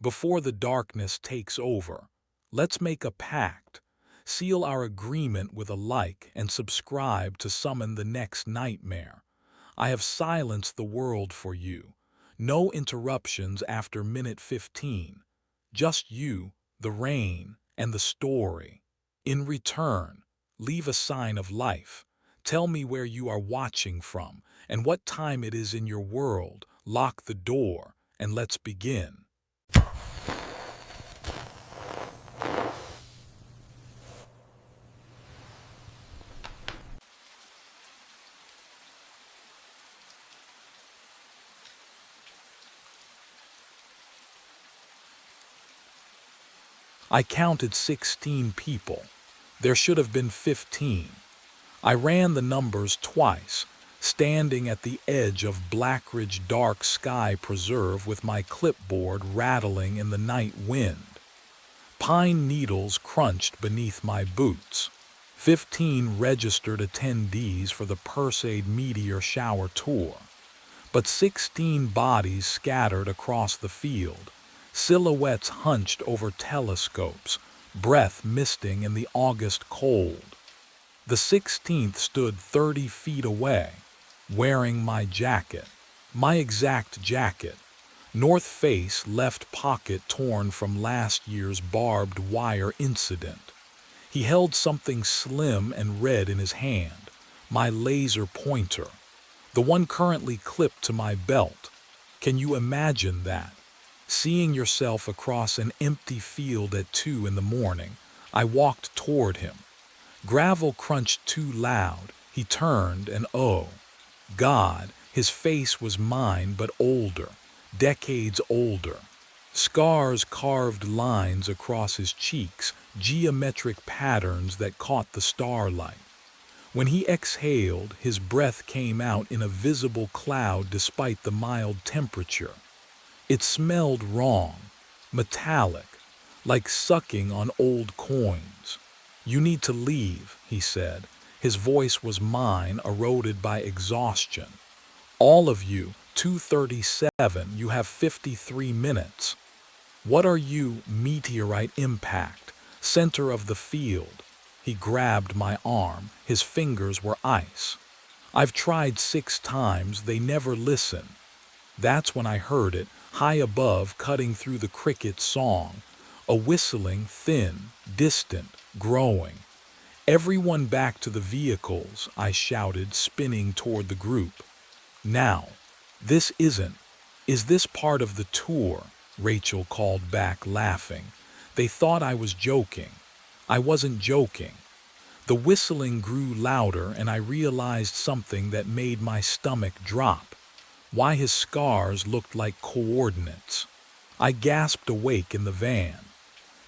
Before the darkness takes over, let's make a pact, seal our agreement with a like, and subscribe to summon the next nightmare. I have silenced the world for you. No interruptions after minute 15. Just you, the rain, and the story. In return, leave a sign of life. Tell me where you are watching from and what time it is in your world. Lock the door, and let's begin. I counted 16 people. There should have been 15. I ran the numbers twice, standing at the edge of Blackridge Dark Sky Preserve with my clipboard rattling in the night wind. Pine needles crunched beneath my boots. 15 registered attendees for the Perseid Meteor Shower Tour, but 16 bodies scattered across the field, silhouettes hunched over telescopes, breath misting in the August cold. The 16th stood 30 feet away, wearing my jacket, my exact jacket, North Face left pocket torn from last year's barbed wire incident. He held something slim and red in his hand, my laser pointer, the one currently clipped to my belt. Can you imagine that? Seeing yourself across an empty field at 2 in the morning, I walked toward him. Gravel crunched too loud. He turned and oh, God, his face was mine but older, decades older. Scars carved lines across his cheeks, geometric patterns that caught the starlight. When he exhaled, his breath came out in a visible cloud despite the mild temperature. It smelled wrong, metallic, like sucking on old coins. "You need to leave," he said. His voice was mine, eroded by exhaustion. "All of you, 237, you have 53 minutes. What are you, meteorite impact, center of the field?" He grabbed my arm. His fingers were ice. "I've tried 6 times, they never listen." That's when I heard it, high above, cutting through the cricket's song. A whistling, thin, distant, growing. "Everyone back to the vehicles," I shouted, spinning toward the group. "Now, this isn't. Is this part of the tour?" Rachel called back, laughing. They thought I was joking. I wasn't joking. The whistling grew louder, and I realized something that made my stomach drop. Why his scars looked like coordinates. I gasped awake in the van.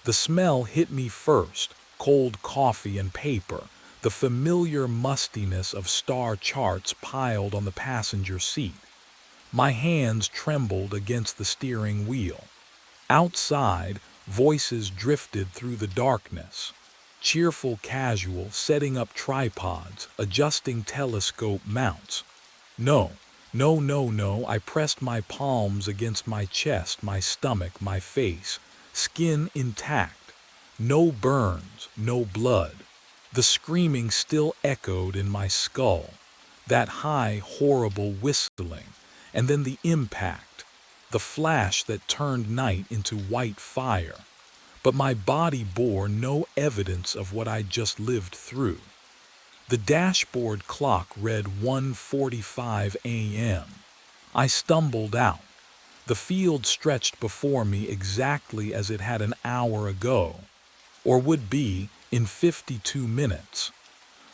The smell hit me first, cold coffee and paper, the familiar mustiness of star charts piled on the passenger seat. My hands trembled against the steering wheel. Outside, voices drifted through the darkness. Cheerful casual, setting up tripods, adjusting telescope mounts. No, no, no, no, I pressed my palms against my chest, my stomach, my face, skin intact. No burns, no blood. The screaming still echoed in my skull. That high, horrible whistling, and then the impact, the flash that turned night into white fire. But my body bore no evidence of what I'd just lived through. The dashboard clock read 1:45 a.m. I stumbled out. The field stretched before me exactly as it had an hour ago, or would be in 52 minutes.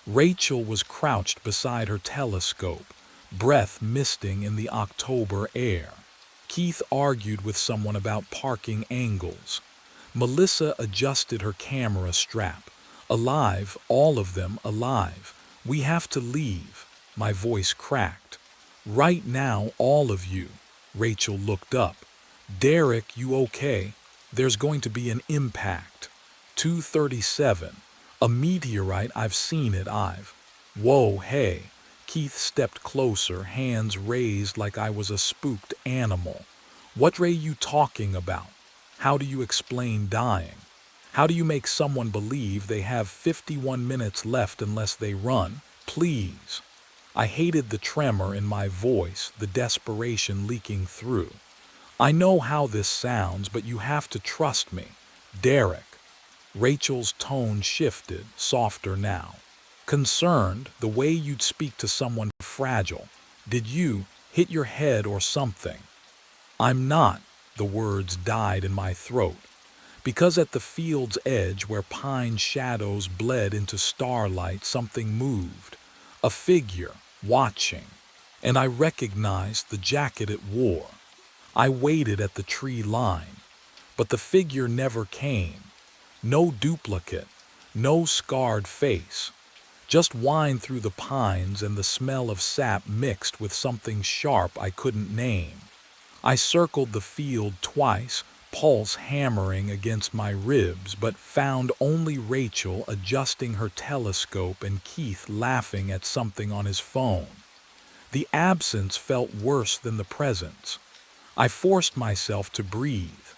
Rachel was crouched beside her telescope, breath misting in the October air. Keith argued with someone about parking angles. Melissa adjusted her camera strap. "Alive, all of them alive. We have to leave." My voice cracked. "Right now, all of you." Rachel looked up. "Derek, you okay? There's going to be an impact." 237. A meteorite, I've seen it, Whoa, hey. Keith stepped closer, hands raised like I was a spooked animal. "What ray you talking about?" How do you explain dying? How do you make someone believe they have 51 minutes left unless they run? Please. I hated the tremor in my voice, the desperation leaking through. I know how this sounds, but you have to trust me. Derek. Rachel's tone shifted, softer now. Concerned, the way you'd speak to someone fragile. Did you hit your head or something? I'm not. The words died in my throat. Because at the field's edge where pine shadows bled into starlight, something moved. A figure, watching. And I recognized the jacket it wore. I waited at the tree line. But the figure never came. No duplicate, no scarred face. Just wind through the pines and the smell of sap mixed with something sharp I couldn't name. I circled the field twice, pulse hammering against my ribs, but found only Rachel adjusting her telescope and Keith laughing at something on his phone. The absence felt worse than the presence. I forced myself to breathe,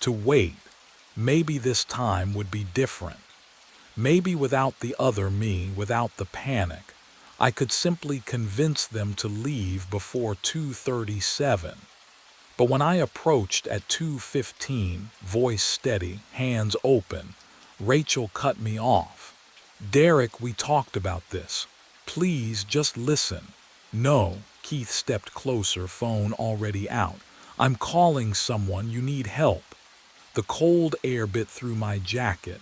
to wait. Maybe this time would be different. Maybe without the other me, without the panic, I could simply convince them to leave before 2:37. But when I approached at 2:15, voice steady, hands open, Rachel cut me off. Derek, we talked about this. Please just listen. No, Keith stepped closer, phone already out. I'm calling someone, you need help. The cold air bit through my jacket,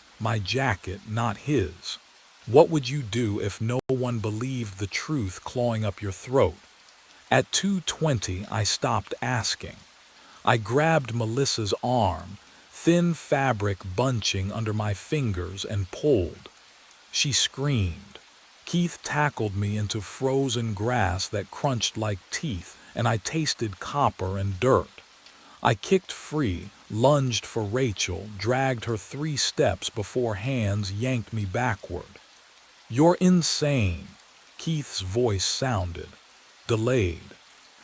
not his. What would you do if no one believed the truth clawing up your throat? At 2:20, I stopped asking. I grabbed Melissa's arm, thin fabric bunching under my fingers, and pulled. She screamed. Keith tackled me into frozen grass that crunched like teeth, and I tasted copper and dirt. I kicked free, lunged for Rachel, dragged her 3 steps before hands yanked me backward. You're insane, Keith's voice sounded, delayed,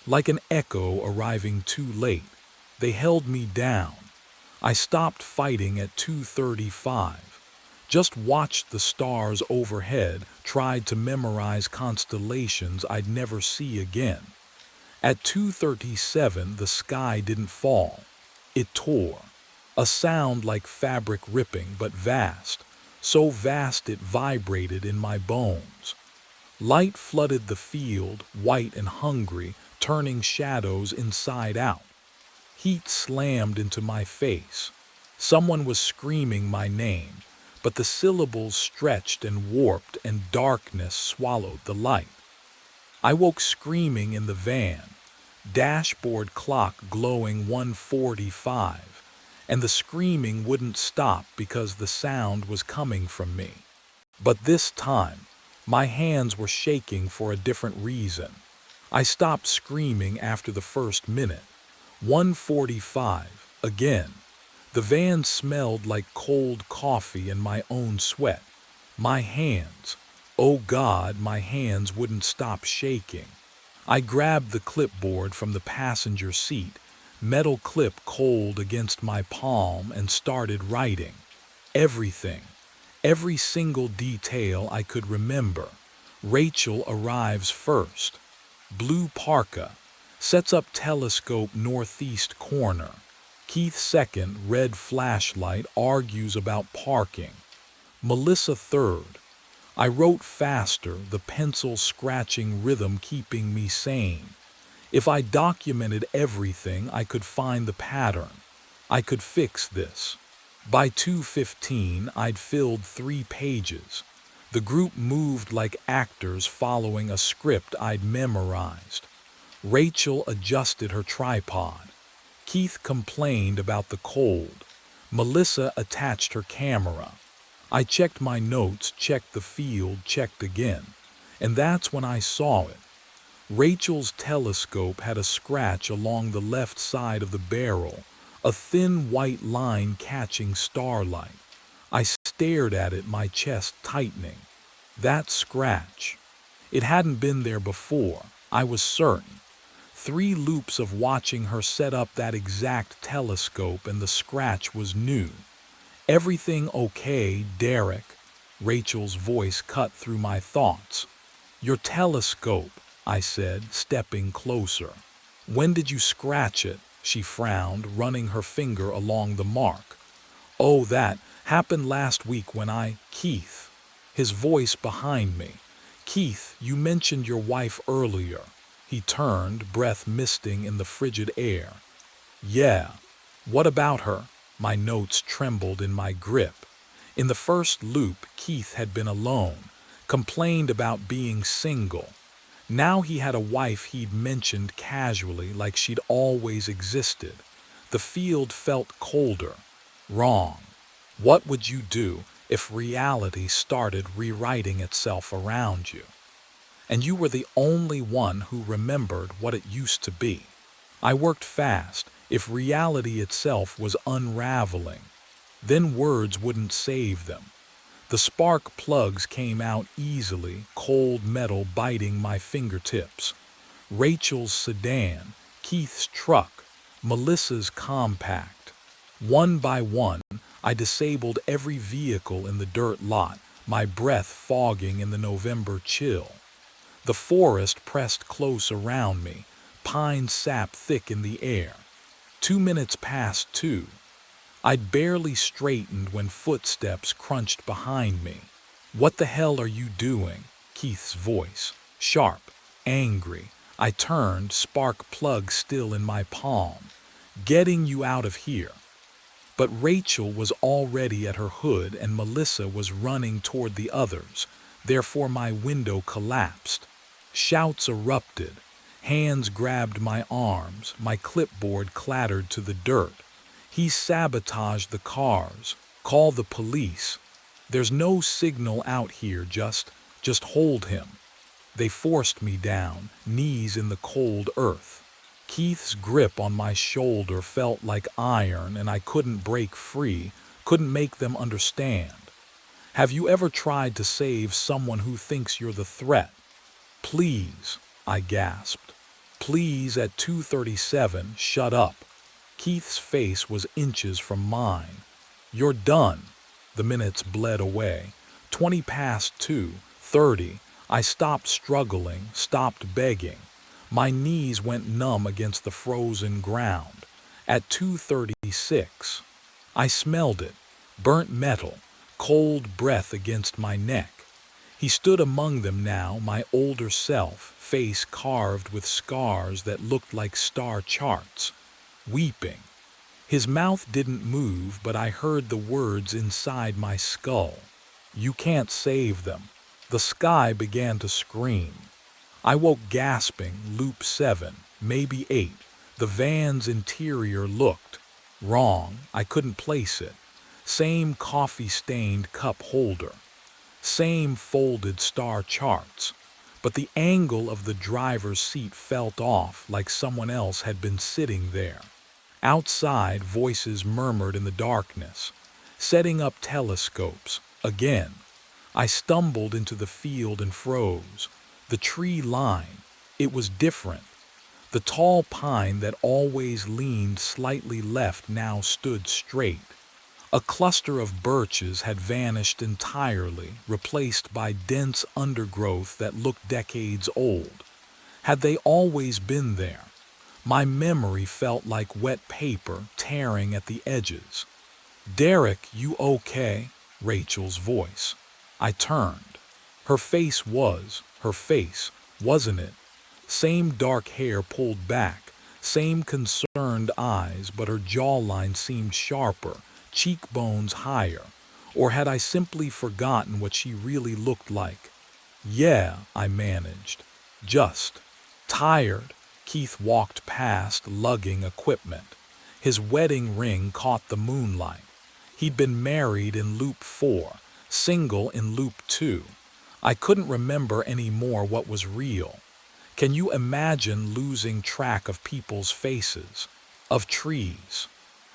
like an echo arriving too late. They held me down. I stopped fighting at 2:35. Just watched the stars overhead, tried to memorize constellations I'd never see again. At 2:37, the sky didn't fall. It tore. A sound like fabric ripping, but vast. So vast it vibrated in my bones. Light flooded the field, white and hungry, turning shadows inside out. Heat slammed into my face. Someone was screaming my name, but the syllables stretched and warped, and darkness swallowed the light. I woke screaming in the van, dashboard clock glowing 1:45, and the screaming wouldn't stop because the sound was coming from me. But this time, my hands were shaking for a different reason. I stopped screaming after the first minute. 1:45, again. The van smelled like cold coffee and my own sweat. My hands, oh God, my hands wouldn't stop shaking. I grabbed the clipboard from the passenger seat, metal clip cold against my palm, and started writing. Everything, every single detail I could remember. Rachel arrives first. Blue parka. Sets up telescope northeast corner. Keith second, red flashlight, argues about parking. Melissa third. I wrote faster, the pencil scratching rhythm keeping me sane. If I documented everything, I could find the pattern. I could fix this. By 2:15, I'd filled 3 pages. The group moved like actors following a script I'd memorized. Rachel adjusted her tripod. Keith complained about the cold. Melissa attached her camera. I checked my notes, checked the field, checked again. And that's when I saw it. Rachel's telescope had a scratch along the left side of the barrel, a thin white line catching starlight. I stared at it, my chest tightening. That scratch. It hadn't been there before, I was certain. 3 loops of watching her set up that exact telescope, and the scratch was new. "Everything okay, Derek?" Rachel's voice cut through my thoughts. "Your telescope," I said, stepping closer. "When did you scratch it?" She frowned, running her finger along the mark. "Oh, that happened last week when Keith." His voice behind me. "Keith, you mentioned your wife earlier." He turned, breath misting in the frigid air. "Yeah. What about her?" My notes trembled in my grip. In the first loop, Keith had been alone, complained about being single. Now he had a wife he'd mentioned casually, like she'd always existed. The field felt colder. Wrong. What would you do if reality started rewriting itself around you? And you were the only one who remembered what it used to be. I worked fast. If reality itself was unraveling, then words wouldn't save them. The spark plugs came out easily, cold metal biting my fingertips. Rachel's sedan, Keith's truck, Melissa's compact. One by one, I disabled every vehicle in the dirt lot, my breath fogging in the November chill. The forest pressed close around me, pine sap thick in the air. 2 minutes past 2. I'd barely straightened when footsteps crunched behind me. "What the hell are you doing?" Keith's voice, sharp, angry. I turned, spark plug still in my palm. "Getting you out of here." But Rachel was already at her hood and Melissa was running toward the others. Therefore my window collapsed. Shouts erupted. Hands grabbed my arms. My clipboard clattered to the dirt. "He sabotaged the cars. Call the police. There's no signal out here, just hold him." They forced me down, knees in the cold earth. Keith's grip on my shoulder felt like iron, and I couldn't break free, couldn't make them understand. "Have you ever tried to save someone who thinks you're the threat?" "Please," I gasped. "Please, at 2:37, shut up." Keith's face was inches from mine. "You're done." The minutes bled away. 20 past 2, 30. I stopped struggling, stopped begging. My knees went numb against the frozen ground. At 2:36, I smelled it. Burnt metal, cold breath against my neck. He stood among them now, my older self, face carved with scars that looked like star charts, weeping. His mouth didn't move, but I heard the words inside my skull. "You can't save them." The sky began to scream. I woke gasping, loop 7, maybe 8. The van's interior looked wrong. I couldn't place it. Same coffee-stained cup holder. Same folded star charts, but the angle of the driver's seat felt off, like someone else had been sitting there. Outside, voices murmured in the darkness. "Setting up telescopes. Again." I stumbled into the field and froze. The tree line. It was different. The tall pine that always leaned slightly left now stood straight. A cluster of birches had vanished entirely, replaced by dense undergrowth that looked decades old. Had they always been there? My memory felt like wet paper tearing at the edges. "Derek, you okay?" Rachel's voice. I turned. Her face, wasn't it? Same dark hair pulled back, same concerned eyes, but her jawline seemed sharper, cheekbones higher. Or had I simply forgotten what she really looked like? "Yeah," I managed. "Just tired." Keith walked past, lugging equipment. His wedding ring caught the moonlight. He'd been married in loop 4, single in loop 2. I couldn't remember anymore what was real. Can you imagine losing track of people's faces, of trees,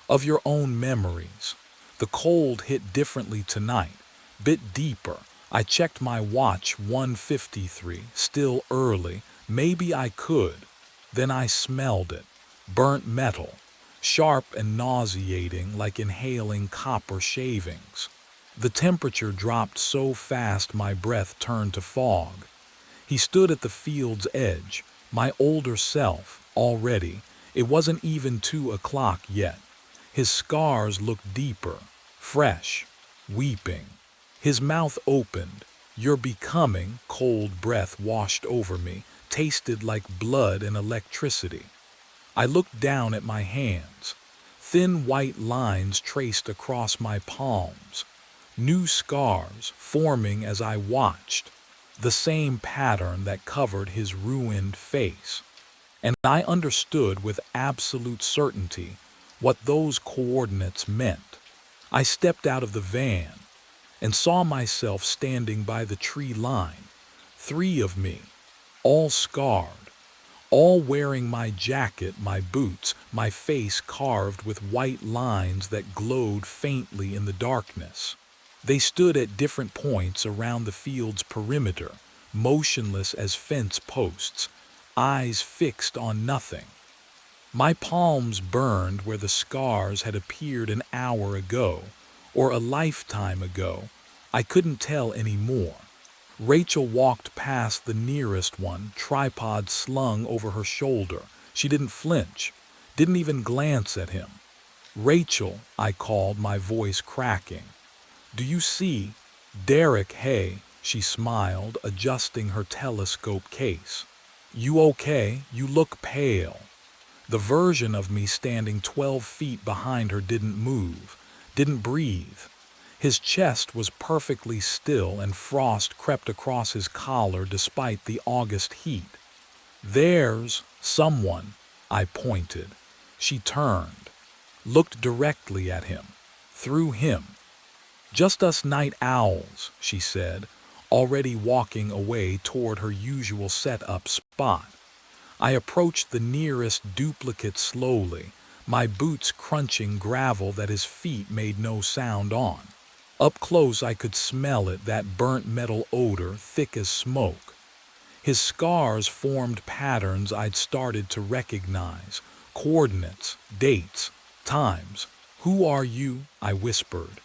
of your own memories? The cold hit differently tonight, bit deeper. I checked my watch, 1:53, still early. Maybe I could. Then I smelled it. Burnt metal. Sharp and nauseating like inhaling copper shavings. The temperature dropped so fast my breath turned to fog. He stood at the field's edge, my older self, already. It wasn't even 2 o'clock yet. His scars looked deeper, fresh, weeping. His mouth opened. You're becoming, cold breath washed over me, tasted like blood and electricity. I looked down at my hands. Thin white lines traced across my palms. New scars forming as I watched. The same pattern that covered his ruined face. And I understood with absolute certainty what those coordinates meant. I stepped out of the van and saw myself standing by the tree line. 3 of me, all scarred, all wearing my jacket, my boots, my face carved with white lines that glowed faintly in the darkness. They stood at different points around the field's perimeter, motionless as fence posts, eyes fixed on nothing. My palms burned where the scars had appeared an hour ago, or a lifetime ago. I couldn't tell anymore. Rachel walked past the nearest one, tripod slung over her shoulder. She didn't flinch, didn't even glance at him. "Rachel," I called, my voice cracking. "Do you see? Derek, hey," she smiled, adjusting her telescope case. "You okay? You look pale." The version of me standing 12 feet behind her didn't move, didn't breathe. His chest was perfectly still and frost crept across his collar despite the August heat. "There's someone," I pointed. She turned, looked directly at him, through him. "Just us night owls," she said, already walking away toward her usual set-up spot. I approached the nearest duplicate slowly, my boots crunching gravel that his feet made no sound on. Up close I could smell it, that burnt metal odor, thick as smoke. His scars formed patterns I'd started to recognize, coordinates, dates, times. "Who are you?" I whispered.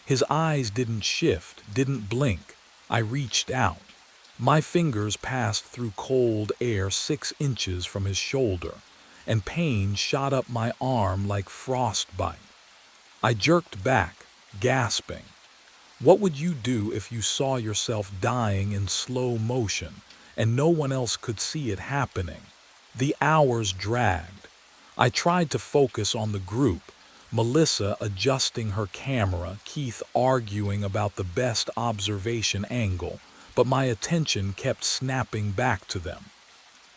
His eyes didn't shift, didn't blink. I reached out. My fingers passed through cold air 6 inches from his shoulder, and pain shot up my arm like frostbite. I jerked back, gasping. What would you do if you saw yourself dying in slow motion, and no one else could see it happening? The hours dragged. I tried to focus on the group, Melissa adjusting her camera, Keith arguing about the best observation angle, but my attention kept snapping back to them.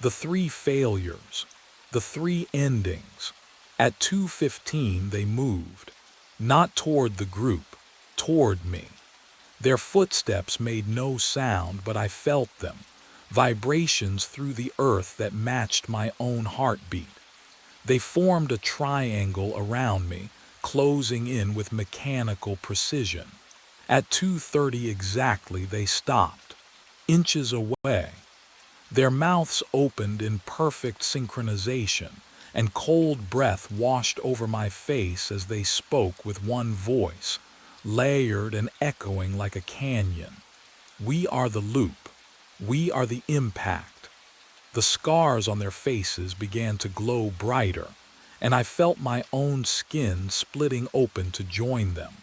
The 3 failures, the 3 endings. At 2:15 they moved, not toward the group, toward me. Their footsteps made no sound, but I felt them, vibrations through the earth that matched my own heartbeat. They formed a triangle around me, closing in with mechanical precision. At 2:30 exactly they stopped, inches away. Their mouths opened in perfect synchronization, and cold breath washed over my face as they spoke with one voice, layered and echoing like a canyon. "We are the loop. We are the impact." The scars on their faces began to glow brighter, and I felt my own skin splitting open to join them.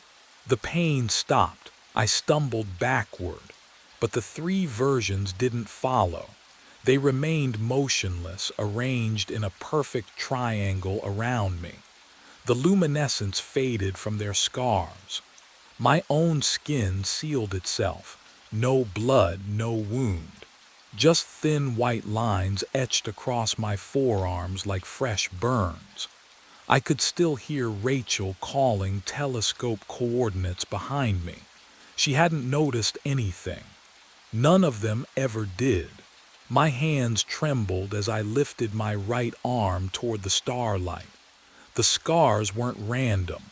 The pain stopped. I stumbled backward, but the 3 versions didn't follow. They remained motionless, arranged in a perfect triangle around me. The luminescence faded from their scars. My own skin sealed itself. No blood, no wound. Just thin white lines etched across my forearms like fresh burns. I could still hear Rachel calling telescope coordinates behind me. She hadn't noticed anything. None of them ever did. My hands trembled as I lifted my right arm toward the starlight. The scars weren't random.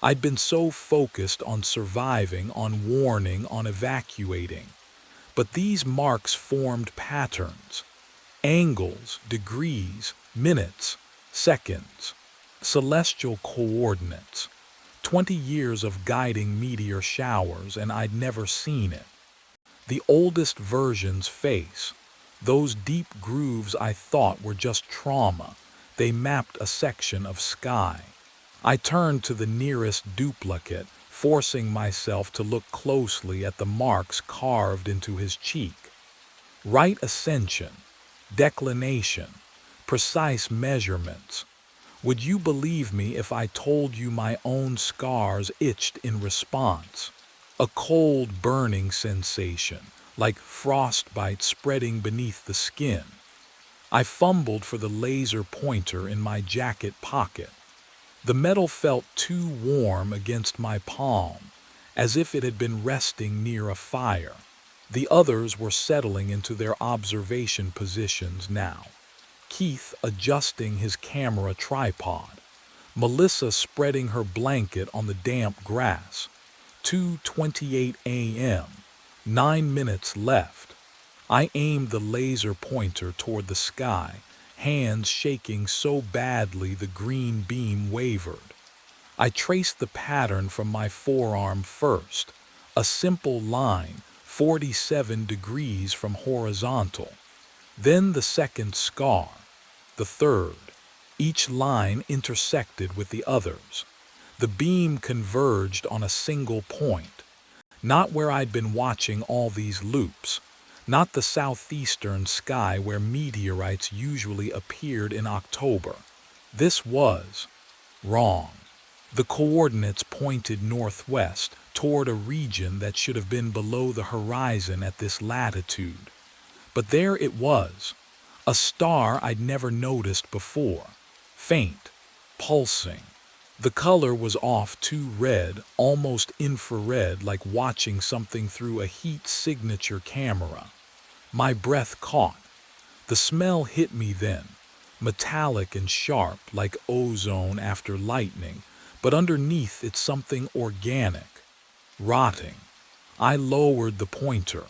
I'd been so focused on surviving, on warning, on evacuating. But these marks formed patterns. Angles, degrees, minutes, seconds, celestial coordinates. 20 years of guiding meteor showers and I'd never seen it. The oldest version's face. Those deep grooves I thought were just trauma. They mapped a section of sky. I turned to the nearest duplicate, forcing myself to look closely at the marks carved into his cheek. Right ascension, declination, precise measurements. Would you believe me if I told you my own scars itched in response? A cold burning sensation, like frostbite spreading beneath the skin. I fumbled for the laser pointer in my jacket pocket. The metal felt too warm against my palm, as if it had been resting near a fire. The others were settling into their observation positions now. Keith adjusting his camera tripod. Melissa spreading her blanket on the damp grass. 2:28 a.m. 9 minutes left. I aimed the laser pointer toward the sky, hands shaking so badly the green beam wavered. I traced the pattern from my forearm first, a simple line, 47 degrees from horizontal. Then the second scar, the third. Each line intersected with the others. The beam converged on a single point, not where I'd been watching all these loops, not the southeastern sky where meteorites usually appeared in October. This was wrong. The coordinates pointed northwest toward a region that should have been below the horizon at this latitude. But there it was, a star I'd never noticed before, faint, pulsing. The color was off too red, almost infrared, like watching something through a heat signature camera. My breath caught. The smell hit me then, metallic and sharp like ozone after lightning, but underneath it's something organic, rotting. I lowered the pointer.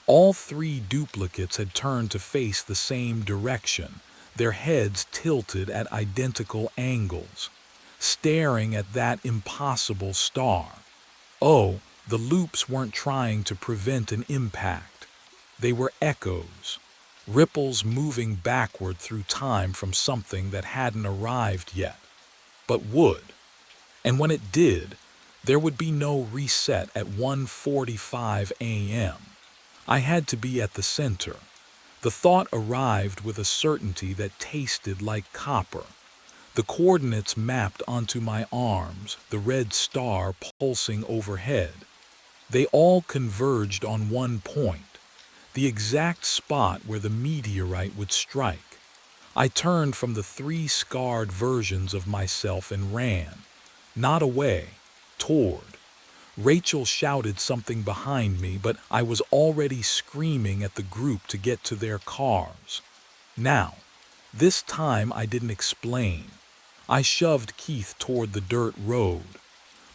All three duplicates had turned to face the same direction, their heads tilted at identical angles, staring at that impossible star. Oh, the loops weren't trying to prevent an impact. They were echoes, ripples moving backward through time from something that hadn't arrived yet, but would. And when it did, there would be no reset at 1:45 a.m. I had to be at the center. The thought arrived with a certainty that tasted like copper. The coordinates mapped onto my arms, the red star pulsing overhead. They all converged on one point, the exact spot where the meteorite would strike. I turned from the three scarred versions of myself and ran, not away, toward. Rachel shouted something behind me, but I was already screaming at the group to get to their cars. Now, this time I didn't explain. I shoved Keith toward the dirt road.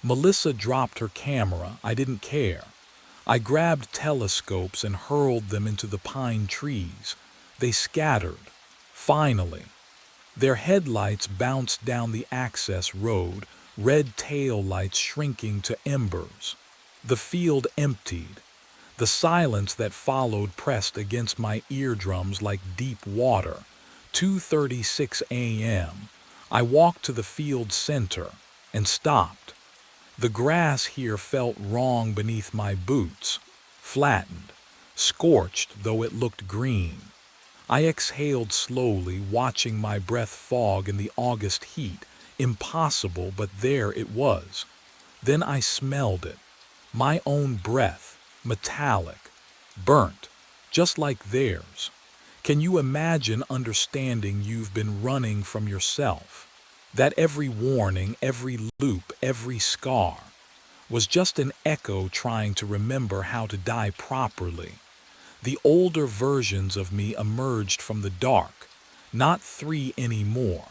Melissa dropped her camera. I didn't care. I grabbed telescopes and hurled them into the pine trees. They scattered. Finally. Their headlights bounced down the access road, red tail lights shrinking to embers. The field emptied. The silence that followed pressed against my eardrums like deep water. 2:36 a.m. I walked to the field's center and stopped. The grass here felt wrong beneath my boots, flattened, scorched though it looked green. I exhaled slowly, watching my breath fog in the August heat. Impossible, but there it was. Then I smelled it. My own breath, metallic, burnt, just like theirs. Can you imagine understanding you've been running from yourself? That every warning, every loop, every scar was just an echo trying to remember how to die properly. The older versions of me emerged from the dark, not three anymore,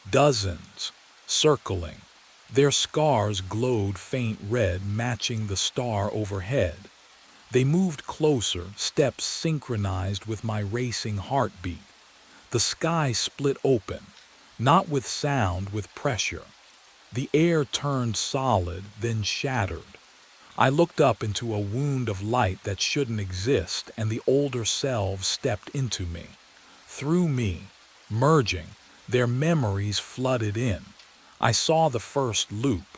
dozens, circling. Their scars glowed faint red, matching the star overhead. They moved closer, steps synchronized with my racing heartbeat. The sky split open, not with sound, with pressure. The air turned solid, then shattered. I looked up into a wound of light that shouldn't exist, and the older selves stepped into me. Through me, merging, their memories flooded in. I saw the first loop,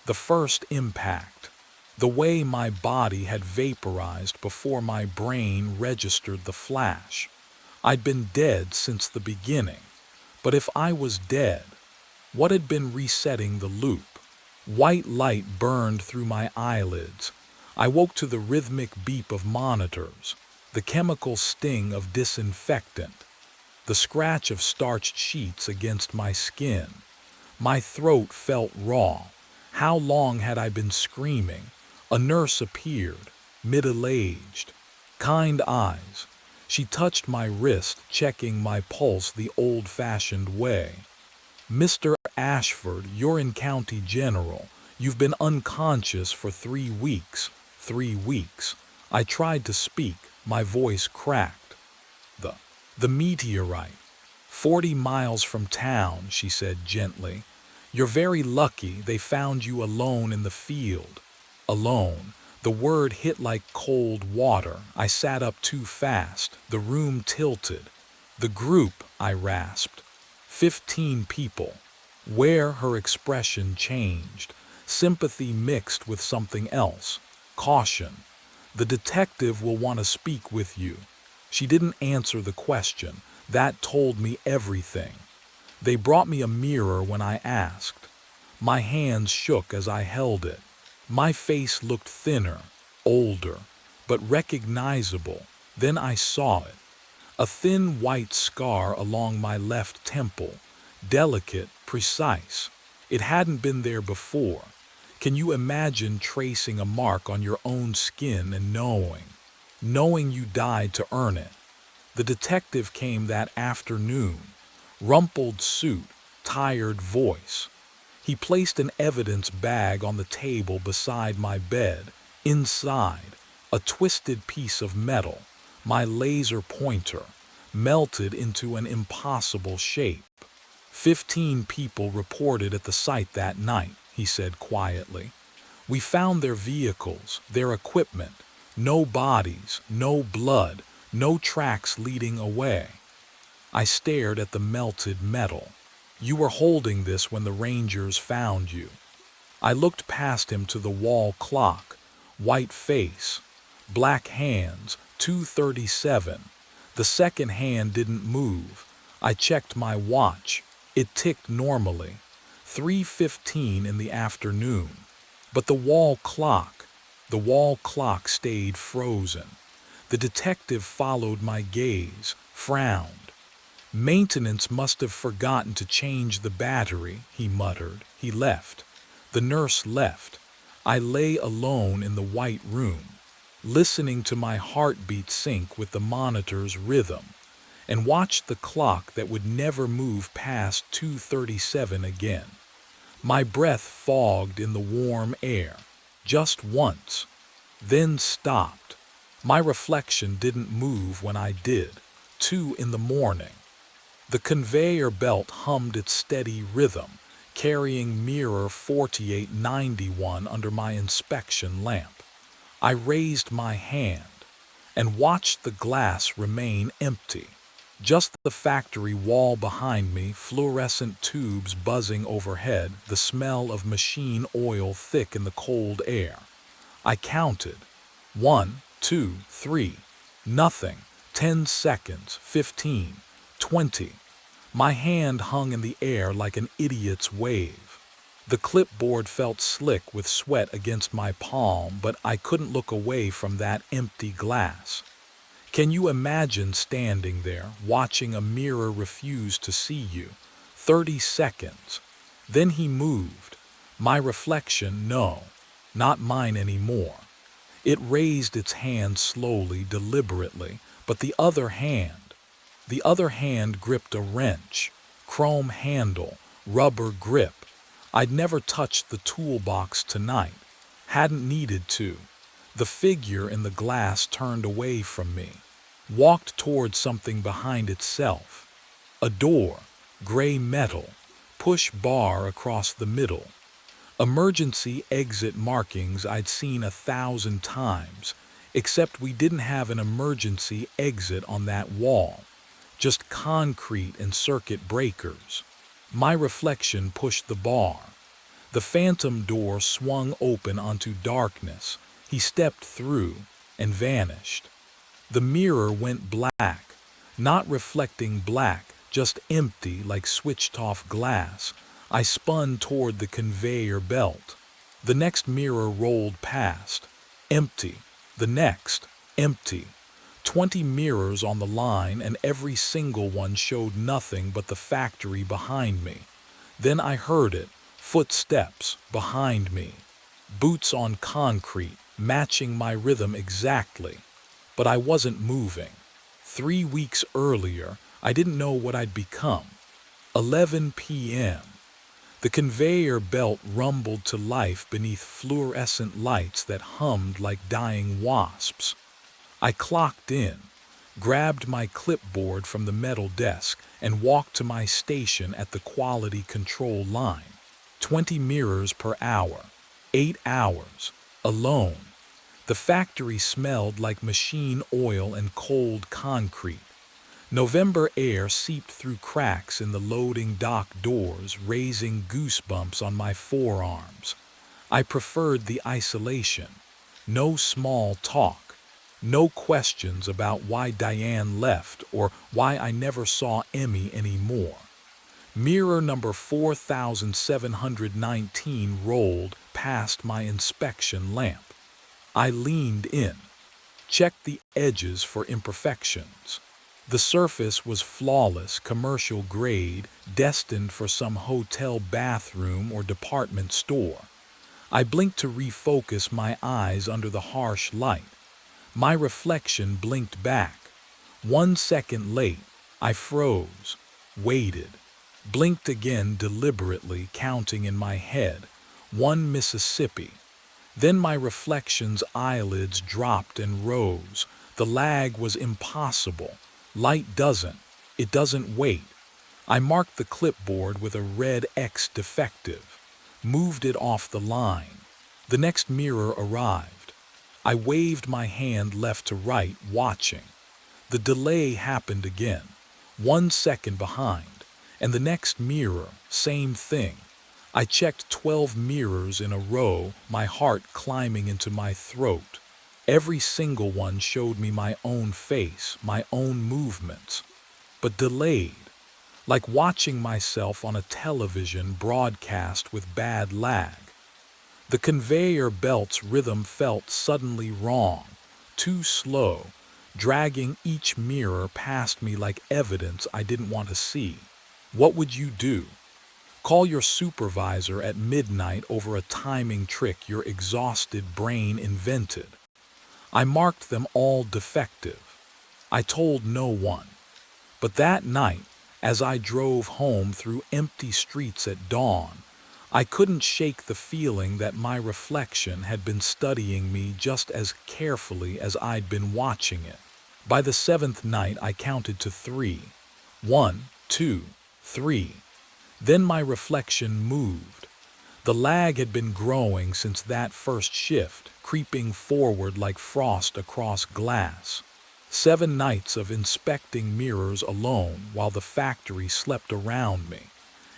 the first impact, the way my body had vaporized before my brain registered the flash. I'd been dead since the beginning, but if I was dead, what had been resetting the loop? White light burned through my eyelids. I woke to the rhythmic beep of monitors, the chemical sting of disinfectant, the scratch of starched sheets against my skin. My throat felt raw. How long had I been screaming? A nurse appeared, middle-aged, kind eyes. She touched my wrist, checking my pulse the old-fashioned way. "Mr. Ashford, you're in County General. You've been unconscious for 3 weeks. 3 weeks." I tried to speak, my voice cracked. The, the meteorite. 40 miles from town, she said gently. "You're very lucky they found you alone in the field." Alone. The word hit like cold water. I sat up too fast. The room tilted. "The group," I rasped. 15 people. Where her expression changed. Sympathy mixed with something else. Caution. "The detective will want to speak with you." She didn't answer the question. That told me everything. They brought me a mirror when I asked. My hands shook as I held it. My face looked thinner, older, but recognizable. Then I saw it. A thin white scar along my left temple, delicate, precise. It hadn't been there before. Can you imagine tracing a mark on your own skin and knowing you died to earn it? The detective came that afternoon, rumpled suit, tired voice. He placed an evidence bag on the table beside my bed. Inside, a twisted piece of metal, my laser pointer, melted into an impossible shape. 15 people reported at the site that night, he said quietly. "We found their vehicles, their equipment. No bodies, no blood, no tracks leading away." I stared at the melted metal. "You were holding this when the Rangers found you." I looked past him to the wall clock. White face, black hands, 2:37. The second hand didn't move. I checked my watch. It ticked normally. 3:15 in the afternoon. But the wall clock stayed frozen. The detective followed my gaze, frowned. "Maintenance must have forgotten to change the battery," he muttered. He left. The nurse left. I lay alone in the white room, listening to my heartbeat sync with the monitor's rhythm, and watched the clock that would never move past 2:37 again. My breath fogged in the warm air, just once, then stopped. My reflection didn't move when I did. 2 in the morning. The conveyor belt hummed its steady rhythm, carrying mirror 4891 under my inspection lamp. I raised my hand and watched the glass remain empty. Just the factory wall behind me, fluorescent tubes buzzing overhead, the smell of machine oil thick in the cold air. I counted. 1, 2, 3. Nothing. 10 seconds. 15. 20. My hand hung in the air like an idiot's wave. The clipboard felt slick with sweat against my palm, but I couldn't look away from that empty glass. Can you imagine standing there, watching a mirror refuse to see you? 30 seconds. Then he moved. My reflection, no, not mine anymore. It raised its hand slowly, deliberately, but the other hand gripped a wrench, chrome handle, rubber grip. I'd never touched the toolbox tonight, hadn't needed to. The figure in the glass turned away from me, walked toward something behind itself. A door, gray metal, push bar across the middle. Emergency exit markings I'd seen 1,000 times, except we didn't have an emergency exit on that wall, just concrete and circuit breakers. My reflection pushed the bar. The phantom door swung open onto darkness. He stepped through and vanished. The mirror went black, not reflecting black, just empty like switched-off glass. I spun toward the conveyor belt. The next mirror rolled past. Empty. The next. Empty. 20 mirrors on the line, and every single one showed nothing but the factory behind me. Then I heard it. Footsteps behind me. Boots on concrete, matching my rhythm exactly. But I wasn't moving. 3 weeks earlier, I didn't know what I'd become. 11 p.m. The conveyor belt rumbled to life beneath fluorescent lights that hummed like dying wasps. I clocked in, grabbed my clipboard from the metal desk, and walked to my station at the quality control line. 20 mirrors per hour. 8 hours. Alone. The factory smelled like machine oil and cold concrete. November air seeped through cracks in the loading dock doors, raising goosebumps on my forearms. I preferred the isolation. No small talk. No questions about why Diane left or why I never saw Emmy anymore. Mirror number 4719 rolled past my inspection lamp. I leaned in, checked the edges for imperfections. The surface was flawless, commercial grade, destined for some hotel bathroom or department store. I blinked to refocus my eyes under the harsh light. My reflection blinked back. 1 second late, I froze, waited. Blinked again deliberately, counting in my head. 1 Mississippi. Then my reflection's eyelids dropped and rose. The lag was impossible. Light it doesn't wait. I marked the clipboard with a red X defective. Moved it off the line. The next mirror arrived. I waved my hand left to right, watching. The delay happened again. 1 second behind. And the next mirror, same thing. I checked 12 mirrors in a row, my heart climbing into my throat. Every single one showed me my own face, my own movements. But delayed. Like watching myself on a television broadcast with bad lag. The conveyor belt's rhythm felt suddenly wrong, too slow, dragging each mirror past me like evidence I didn't want to see. What would you do? Call your supervisor at midnight over a timing trick your exhausted brain invented. I marked them all defective. I told no one. But that night, as I drove home through empty streets at dawn, I couldn't shake the feeling that my reflection had been studying me just as carefully as I'd been watching it. By the 7th night, I counted to 3. 1, 2, 3. Then my reflection moved. The lag had been growing since that first shift, creeping forward like frost across glass. 7 nights of inspecting mirrors alone while the factory slept around me.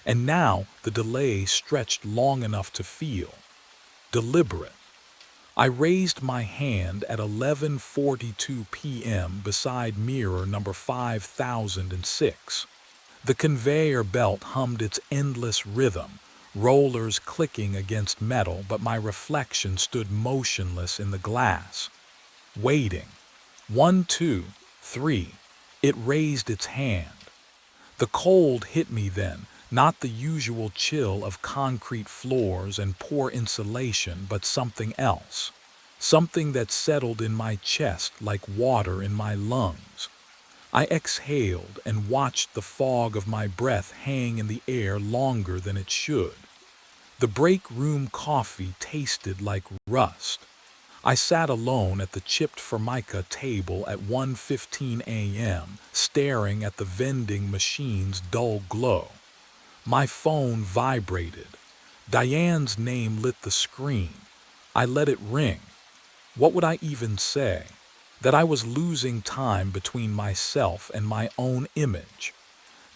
And now the delay stretched long enough to feel deliberate. I raised my hand at 11:42 p.m. beside mirror number 5006. The conveyor belt hummed its endless rhythm, rollers clicking against metal, but my reflection stood motionless in the glass. Waiting. 1, 2, 3. It raised its hand. The cold hit me then, not the usual chill of concrete floors and poor insulation, but something else. Something that settled in my chest like water in my lungs. I exhaled and watched the fog of my breath hang in the air longer than it should. The break room coffee tasted like rust. I sat alone at the chipped formica table at 1:15 a.m., staring at the vending machine's dull glow. My phone vibrated. Diane's name lit the screen. I let it ring. What would I even say? That I was losing time between myself and my own image.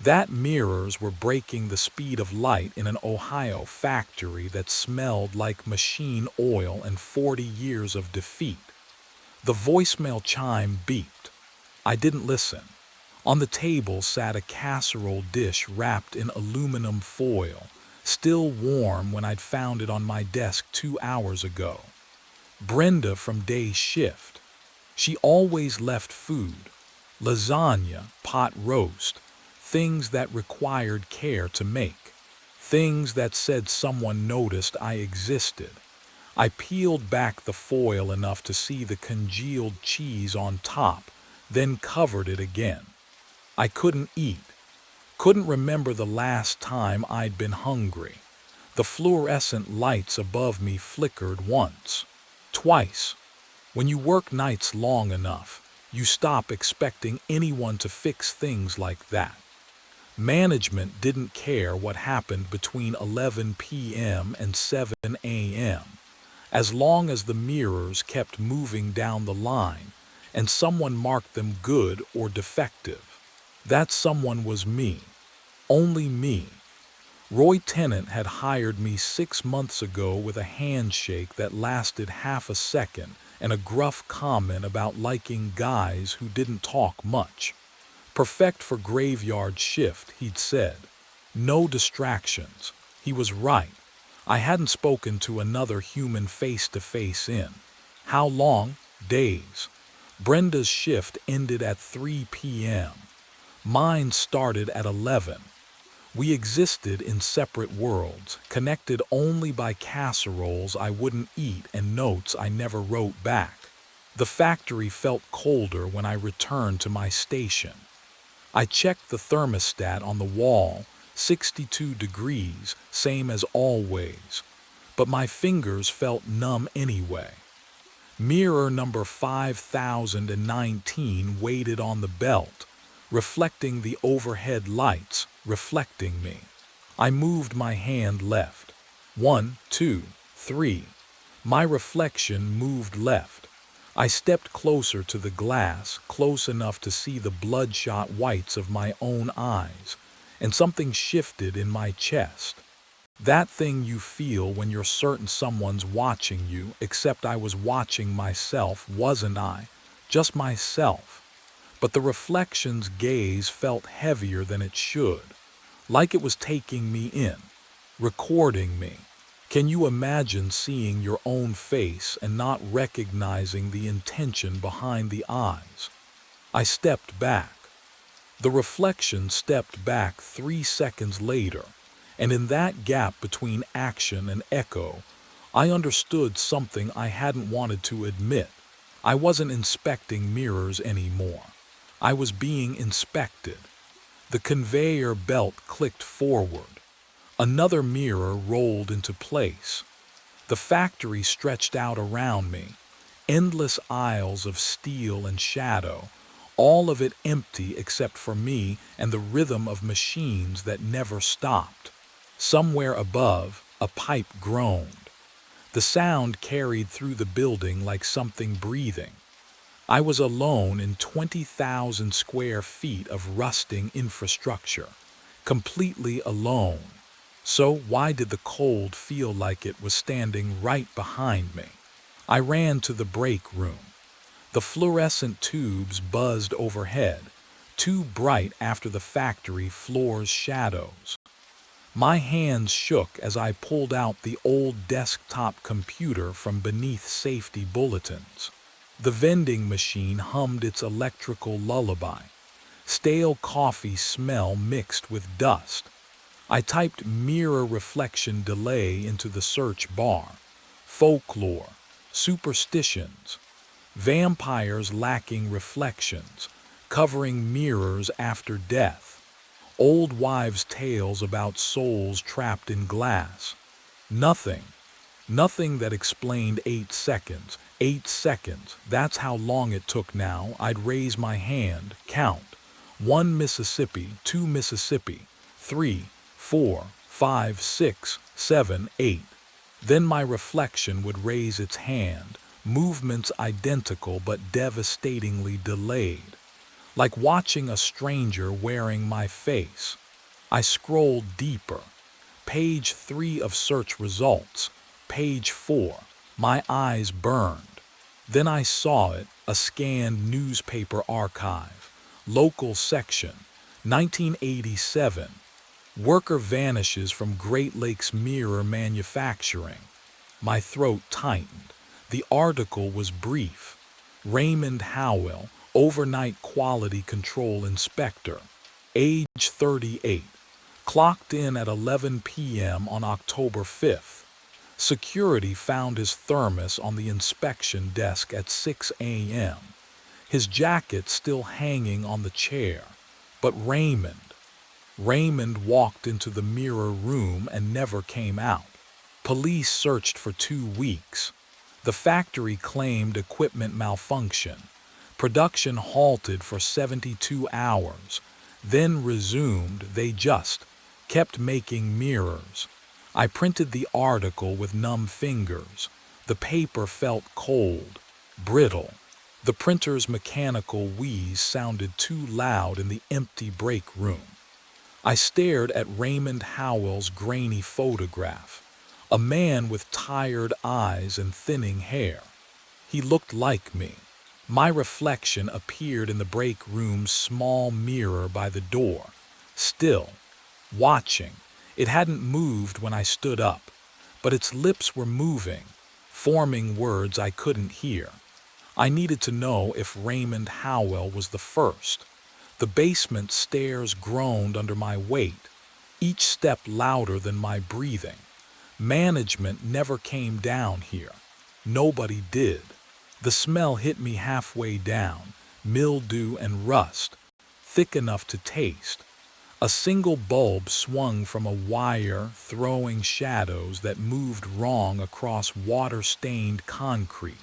That mirrors were breaking the speed of light in an Ohio factory that smelled like machine oil and 40 years of defeat. The voicemail chime beeped. I didn't listen. On the table sat a casserole dish wrapped in aluminum foil, still warm when I'd found it on my desk 2 hours ago. Brenda from day shift. She always left food. Lasagna, pot roast, things that required care to make. Things that said someone noticed I existed. I peeled back the foil enough to see the congealed cheese on top, then covered it again. I couldn't eat. Couldn't remember the last time I'd been hungry. The fluorescent lights above me flickered once, twice. When you work nights long enough, you stop expecting anyone to fix things like that. Management didn't care what happened between 11 p.m. and 7 a.m. as long as the mirrors kept moving down the line and someone marked them good or defective. That someone was me. Only me. Roy Tennant had hired me 6 months ago with a handshake that lasted half a second and a gruff comment about liking guys who didn't talk much. Perfect for graveyard shift, he'd said. No distractions. He was right. I hadn't spoken to another human face to face in. How long? Days. Brenda's shift ended at 3 p.m. Mine started at 11. We existed in separate worlds, connected only by casseroles I wouldn't eat and notes I never wrote back. The factory felt colder when I returned to my station. I checked the thermostat on the wall, 62 degrees, same as always. But my fingers felt numb anyway. Mirror number 5019 waited on the belt, reflecting the overhead lights, reflecting me. I moved my hand left. 1, 2, 3. My reflection moved left. I stepped closer to the glass, close enough to see the bloodshot whites of my own eyes, and something shifted in my chest. That thing you feel when you're certain someone's watching you, except I was watching myself, wasn't I? Just myself. But the reflection's gaze felt heavier than it should, like it was taking me in, recording me. Can you imagine seeing your own face and not recognizing the intention behind the eyes? I stepped back. The reflection stepped back 3 seconds later, and in that gap between action and echo, I understood something I hadn't wanted to admit. I wasn't inspecting mirrors anymore. I was being inspected. The conveyor belt clicked forward. Another mirror rolled into place. The factory stretched out around me, endless aisles of steel and shadow, all of it empty except for me and the rhythm of machines that never stopped. Somewhere above, a pipe groaned. The sound carried through the building like something breathing. I was alone in 20,000 square feet of rusting infrastructure, completely alone. So why did the cold feel like it was standing right behind me? I ran to the break room. The fluorescent tubes buzzed overhead, too bright after the factory floor's shadows. My hands shook as I pulled out the old desktop computer from beneath safety bulletins. The vending machine hummed its electrical lullaby. Stale coffee smell mixed with dust. I typed mirror reflection delay into the search bar. Folklore, superstitions, vampires lacking reflections, covering mirrors after death, old wives' tales about souls trapped in glass. Nothing. Nothing that explained 8 seconds. 8 seconds, that's how long it took now. I'd raise my hand, count. 1 Mississippi, 2 Mississippi, 3, 4, 5, 6, 7, 8. Then my reflection would raise its hand, movements identical but devastatingly delayed, like watching a stranger wearing my face. I scrolled deeper. Page 3 of search results. Page 4. My eyes burned. Then I saw it, a scanned newspaper archive. Local section, 1987. Worker vanishes from Great Lakes Mirror Manufacturing. My throat tightened. The article was brief. Raymond Howell, overnight quality control inspector, age 38, clocked in at 11 p.m. on October 5th. Security found his thermos on the inspection desk at 6 a.m., his jacket still hanging on the chair. But Raymond walked into the mirror room and never came out. Police searched for 2 weeks. The factory claimed equipment malfunction. Production halted for 72 hours, then resumed. They just kept making mirrors. I printed the article with numb fingers. The paper felt cold, brittle. The printer's mechanical wheeze sounded too loud in the empty break room. I stared at Raymond Howell's grainy photograph, a man with tired eyes and thinning hair. He looked like me. My reflection appeared in the break room's small mirror by the door, still, watching. It hadn't moved when I stood up, but its lips were moving, forming words I couldn't hear. I needed to know if Raymond Howell was the first. The basement stairs groaned under my weight, each step louder than my breathing. Management never came down here. Nobody did. The smell hit me halfway down, mildew and rust, thick enough to taste. A single bulb swung from a wire, throwing shadows that moved wrong across water-stained concrete.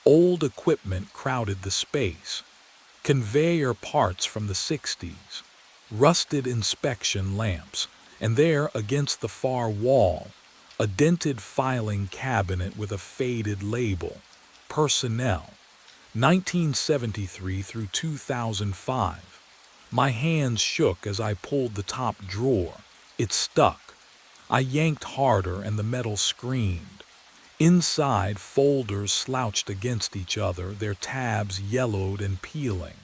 Old equipment crowded the space. Conveyor parts from the 60s, rusted inspection lamps, and there, against the far wall, a dented filing cabinet with a faded label, Personnel, 1973 through 2005. My hands shook as I pulled the top drawer. It stuck. I yanked harder and the metal screamed. Inside, folders slouched against each other, their tabs yellowed and peeling.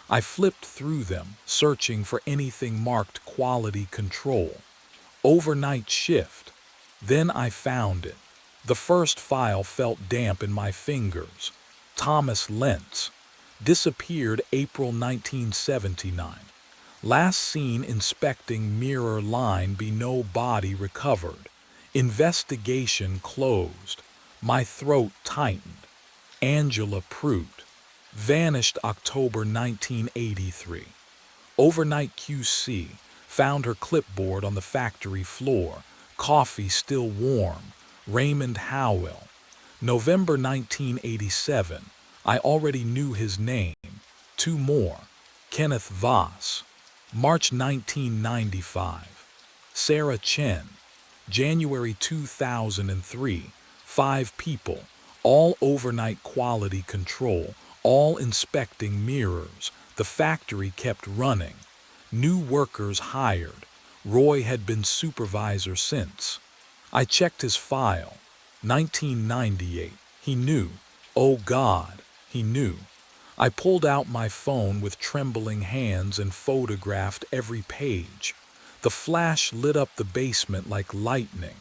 I flipped through them, searching for anything marked quality control. Overnight shift. Then I found it. The first file felt damp in my fingers. Thomas Lentz. Disappeared April 1979. Last seen inspecting mirror line below body recovered. Investigation closed. My throat tightened. Angela Prout. Vanished October 1983. Overnight QC. Found her clipboard on the factory floor. Coffee still warm. Raymond Howell. November 1987. I already knew his name. 2 more. Kenneth Voss. March 1995. Sarah Chen. January 2003. 5 people. All overnight quality control. All inspecting mirrors. The factory kept running. New workers hired. Roy had been supervisor since. I checked his file. 1998. He knew. Oh God, he knew. I pulled out my phone with trembling hands and photographed every page. The flash lit up the basement like lightning.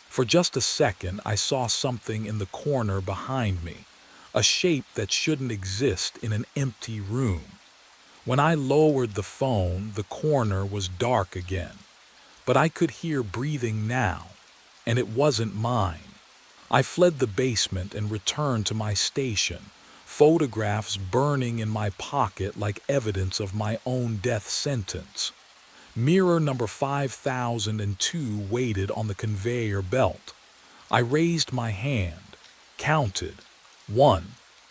For just a second, I saw something in the corner behind me, a shape that shouldn't exist in an empty room. When I lowered the phone, the corner was dark again. But I could hear breathing now, and it wasn't mine. I fled the basement and returned to my station, photographs burning in my pocket like evidence of my own death sentence. Mirror number 5002 waited on the conveyor belt. I raised my hand, counted 1,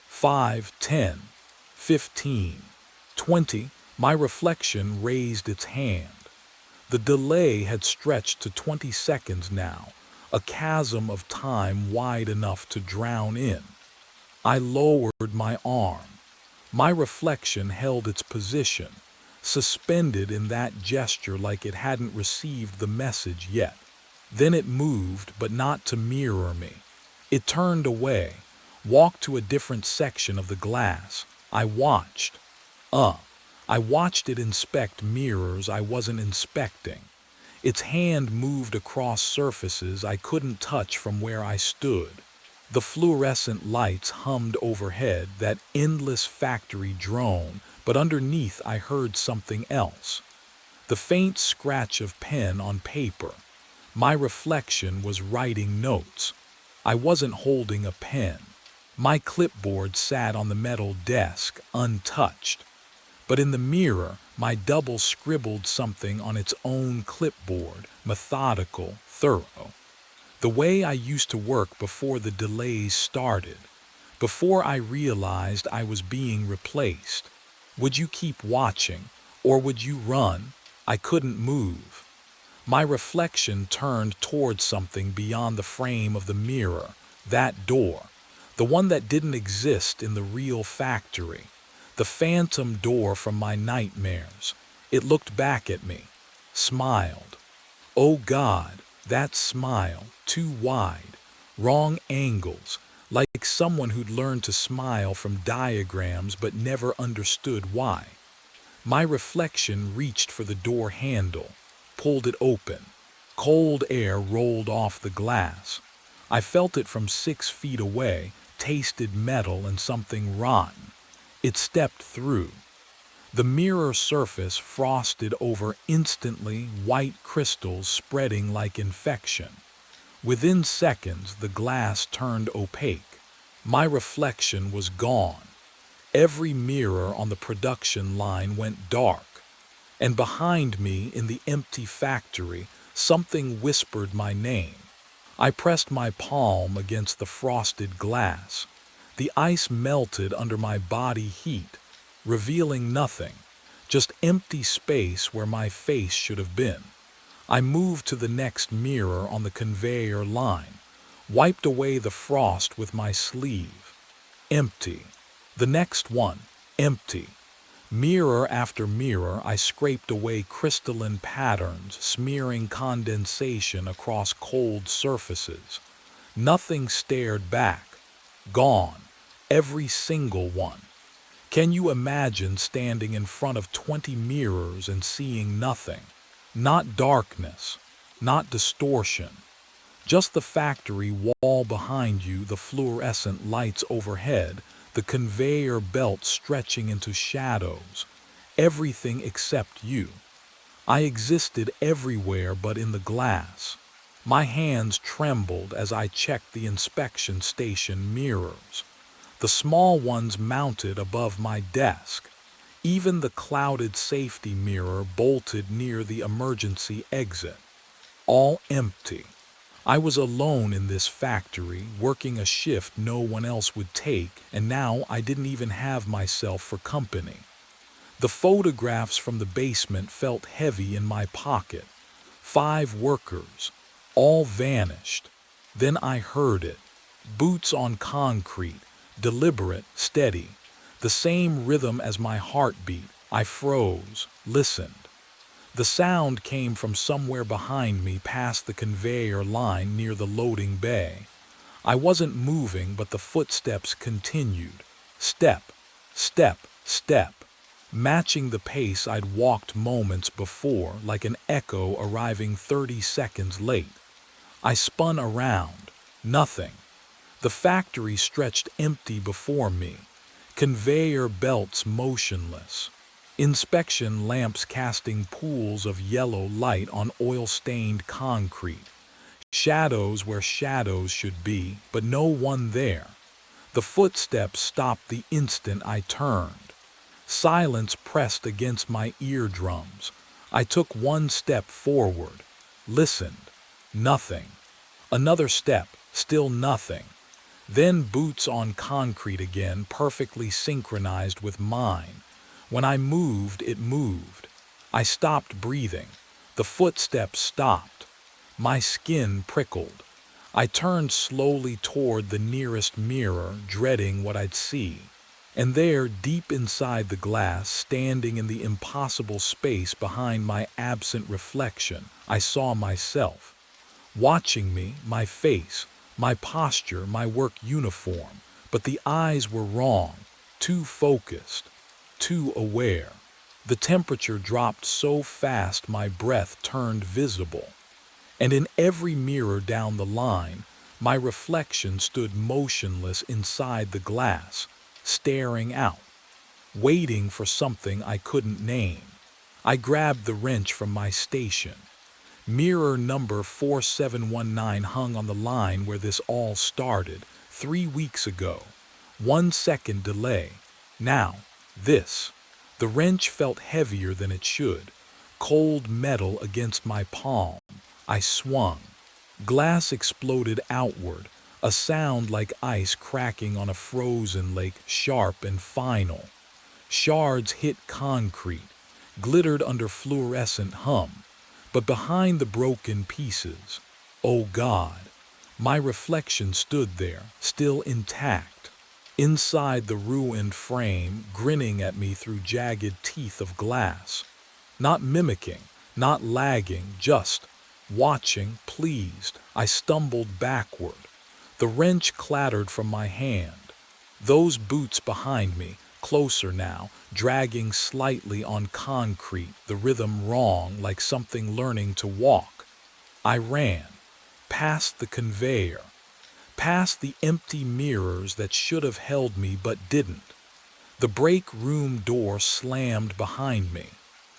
5, 10, 15, 20. My reflection raised its hand. The delay had stretched to 20 seconds now, a chasm of time wide enough to drown in. I lowered my arm. My reflection held its position, suspended in that gesture like it hadn't received the message yet. Then it moved, but not to mirror me. It turned away, walked to a different section of the glass. I watched. I watched it inspect mirrors I wasn't inspecting. Its hand moved across surfaces I couldn't touch from where I stood. The fluorescent lights hummed overhead, that endless factory drone, but underneath I heard something else. The faint scratch of pen on paper. My reflection was writing notes. I wasn't holding a pen. My clipboard sat on the metal desk, untouched. But in the mirror, my double scribbled something on its own clipboard, methodical, thorough. The way I used to work before the delays started, before I realized I was being replaced. Would you keep watching, or would you run? I couldn't move. My reflection turned toward something beyond the frame of the mirror, that door, the one that didn't exist in the real factory. The phantom door from my nightmares. It looked back at me, smiled. Oh God, that smile, too wide, wrong angles, like someone who'd learned to smile from diagrams but never understood why. My reflection reached for the door handle, pulled it open. Cold air rolled off the glass. I felt it from 6 feet away, tasted metal and something rotten. It stepped through. The mirror surface frosted over instantly, white crystals spreading like infection. Within seconds, the glass turned opaque. My reflection was gone. Every mirror on the production line went dark. And behind me, in the empty factory, something whispered my name. I pressed my palm against the frosted glass. The ice melted under my body heat, revealing nothing, just empty space where my face should have been. I moved to the next mirror on the conveyor line, wiped away the frost with my sleeve. Empty. The next one, empty. Mirror after mirror, I scraped away crystalline patterns, smearing condensation across cold surfaces. Nothing stared back. Gone. Every single one. Can you imagine standing in front of 20 mirrors and seeing nothing? Not darkness, not distortion. Just the factory wall behind you, the fluorescent lights overhead, the conveyor belt stretching into shadows. Everything except you. I existed everywhere but in the glass. My hands trembled as I checked the inspection station mirrors. The small ones mounted above my desk. Even the clouded safety mirror bolted near the emergency exit. All empty. I was alone in this factory, working a shift no one else would take, and now I didn't even have myself for company. The photographs from the basement felt heavy in my pocket. 5 workers, all vanished. Then I heard it. Boots on concrete. Deliberate, steady, the same rhythm as my heartbeat. I froze, listened. The sound came from somewhere behind me, past the conveyor line near the loading bay. I wasn't moving, but the footsteps continued. Step, step, step, matching the pace I'd walked moments before, like an echo arriving 30 seconds late. I spun around. Nothing. The factory stretched empty before me, conveyor belts motionless, inspection lamps casting pools of yellow light on oil-stained concrete, shadows where shadows should be, but no one there. The footsteps stopped the instant I turned. Silence pressed against my eardrums. I took 1 step forward, listened. Nothing. Another step, Still nothing. Then boots on concrete again, perfectly synchronized with mine. When I moved, it moved. I stopped breathing. The footsteps stopped. My skin prickled. I turned slowly toward the nearest mirror, dreading what I'd see. And there, deep inside the glass, standing in the impossible space behind my absent reflection, I saw myself. Watching me, my face, my posture, my work uniform, but the eyes were wrong, too focused, too aware. The temperature dropped so fast my breath turned visible. And in every mirror down the line, my reflection stood motionless inside the glass, staring out, waiting for something I couldn't name. I grabbed the wrench from my station. Mirror number 4719 hung on the line where this all started, 3 weeks ago. 1 second delay. Now, this. The wrench felt heavier than it should. Cold metal against my palm. I swung. Glass exploded outward, a sound like ice cracking on a frozen lake, sharp and final. Shards hit concrete, glittered under fluorescent hum. But behind the broken pieces, oh God, my reflection stood there, still intact. Inside the ruined frame, grinning at me through jagged teeth of glass. Not mimicking, not lagging, just watching, pleased. I stumbled backward. The wrench clattered from my hand. Those boots behind me, closer now, dragging slightly on concrete, the rhythm wrong, like something learning to walk. I ran, past the conveyor, past the empty mirrors that should have held me but didn't. The break room door slammed behind me.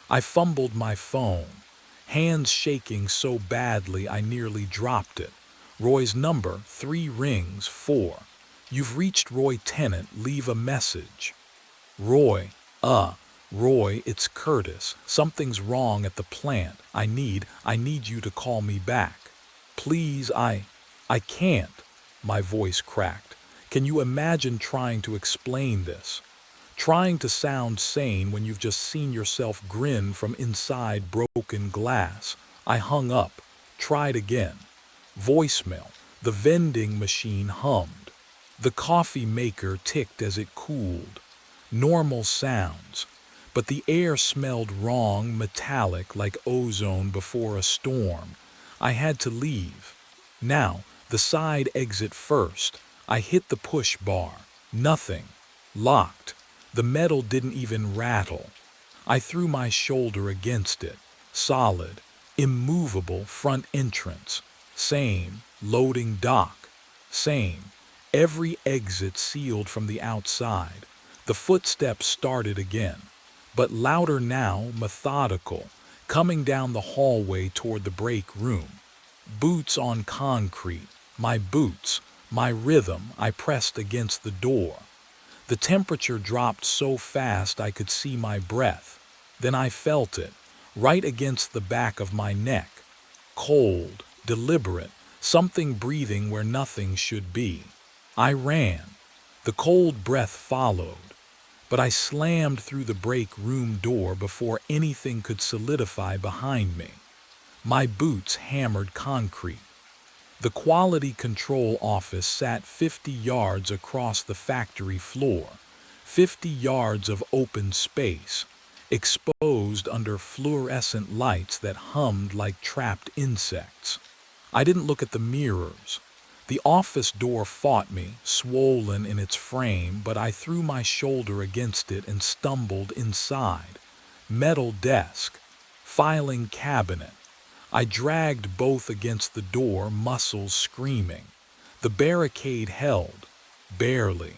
I fumbled my phone, hands shaking so badly I nearly dropped it. Roy's number, 3 rings, 4. You've reached Roy Tennant, leave a message. Roy, Roy, it's Curtis. Something's wrong at the plant. I need you to call me back. Please, I can't. My voice cracked. Can you imagine trying to explain this? Trying to sound sane when you've just seen yourself grin from inside broken glass. I hung up, tried again. Voicemail. The vending machine hummed. The coffee maker ticked as it cooled. Normal sounds. But the air smelled wrong, metallic, like ozone before a storm. I had to leave. Now, the side exit first. I hit the push bar. Nothing. Locked. The metal didn't even rattle. I threw my shoulder against it. Solid. Immovable front entrance. Same. Loading dock. Same. Every exit sealed from the outside. The footsteps started again. But louder now, methodical, coming down the hallway toward the break room. Boots on concrete. My boots. My rhythm. I pressed against the door. The temperature dropped so fast I could see my breath. Then I felt it, right against the back of my neck. Cold, deliberate, something breathing where nothing should be. I ran. The cold breath followed. But I slammed through the break room door before anything could solidify behind me. My boots hammered concrete. The quality control office sat 50 yards across the factory floor, 50 yards of open space, exposed under fluorescent lights that hummed like trapped insects. I didn't look at the mirrors. The office door fought me, swollen in its frame, but I threw my shoulder against it and stumbled inside. Metal desk, filing cabinet. I dragged both against the door, muscles screaming. The barricade held, barely.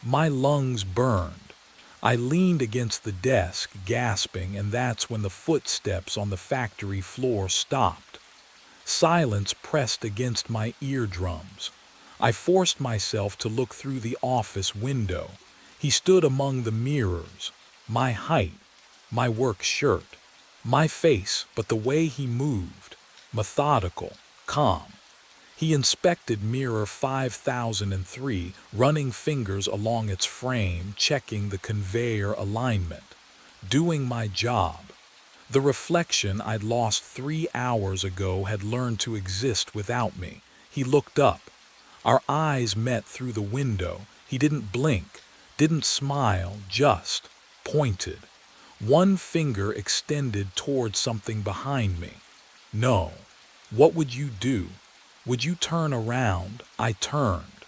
My lungs burned. I leaned against the desk, gasping, and that's when the footsteps on the factory floor stopped. Silence pressed against my eardrums. I forced myself to look through the office window. He stood among the mirrors. My height, my work shirt, my face, but the way he moved, methodical, calm. He inspected mirror 5003, running fingers along its frame, checking the conveyor alignment. Doing my job. The reflection I'd lost 3 hours ago had learned to exist without me. He looked up. Our eyes met through the window. He didn't blink, didn't smile, just pointed. One finger extended toward something behind me. No. What would you do? Would you turn around? I turned.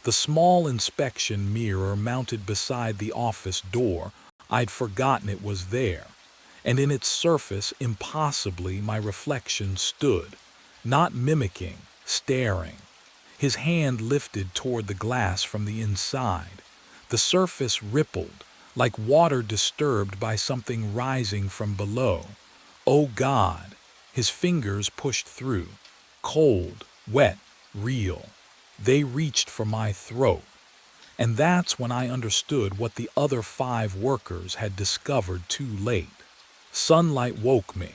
The small inspection mirror mounted beside the office door, I'd forgotten it was there. And in its surface, impossibly, my reflection stood, not mimicking, staring. His hand lifted toward the glass from the inside. The surface rippled, like water disturbed by something rising from below. Oh God! His fingers pushed through. Cold, wet, real. They reached for my throat. And that's when I understood what the other 5 workers had discovered too late. Sunlight woke me.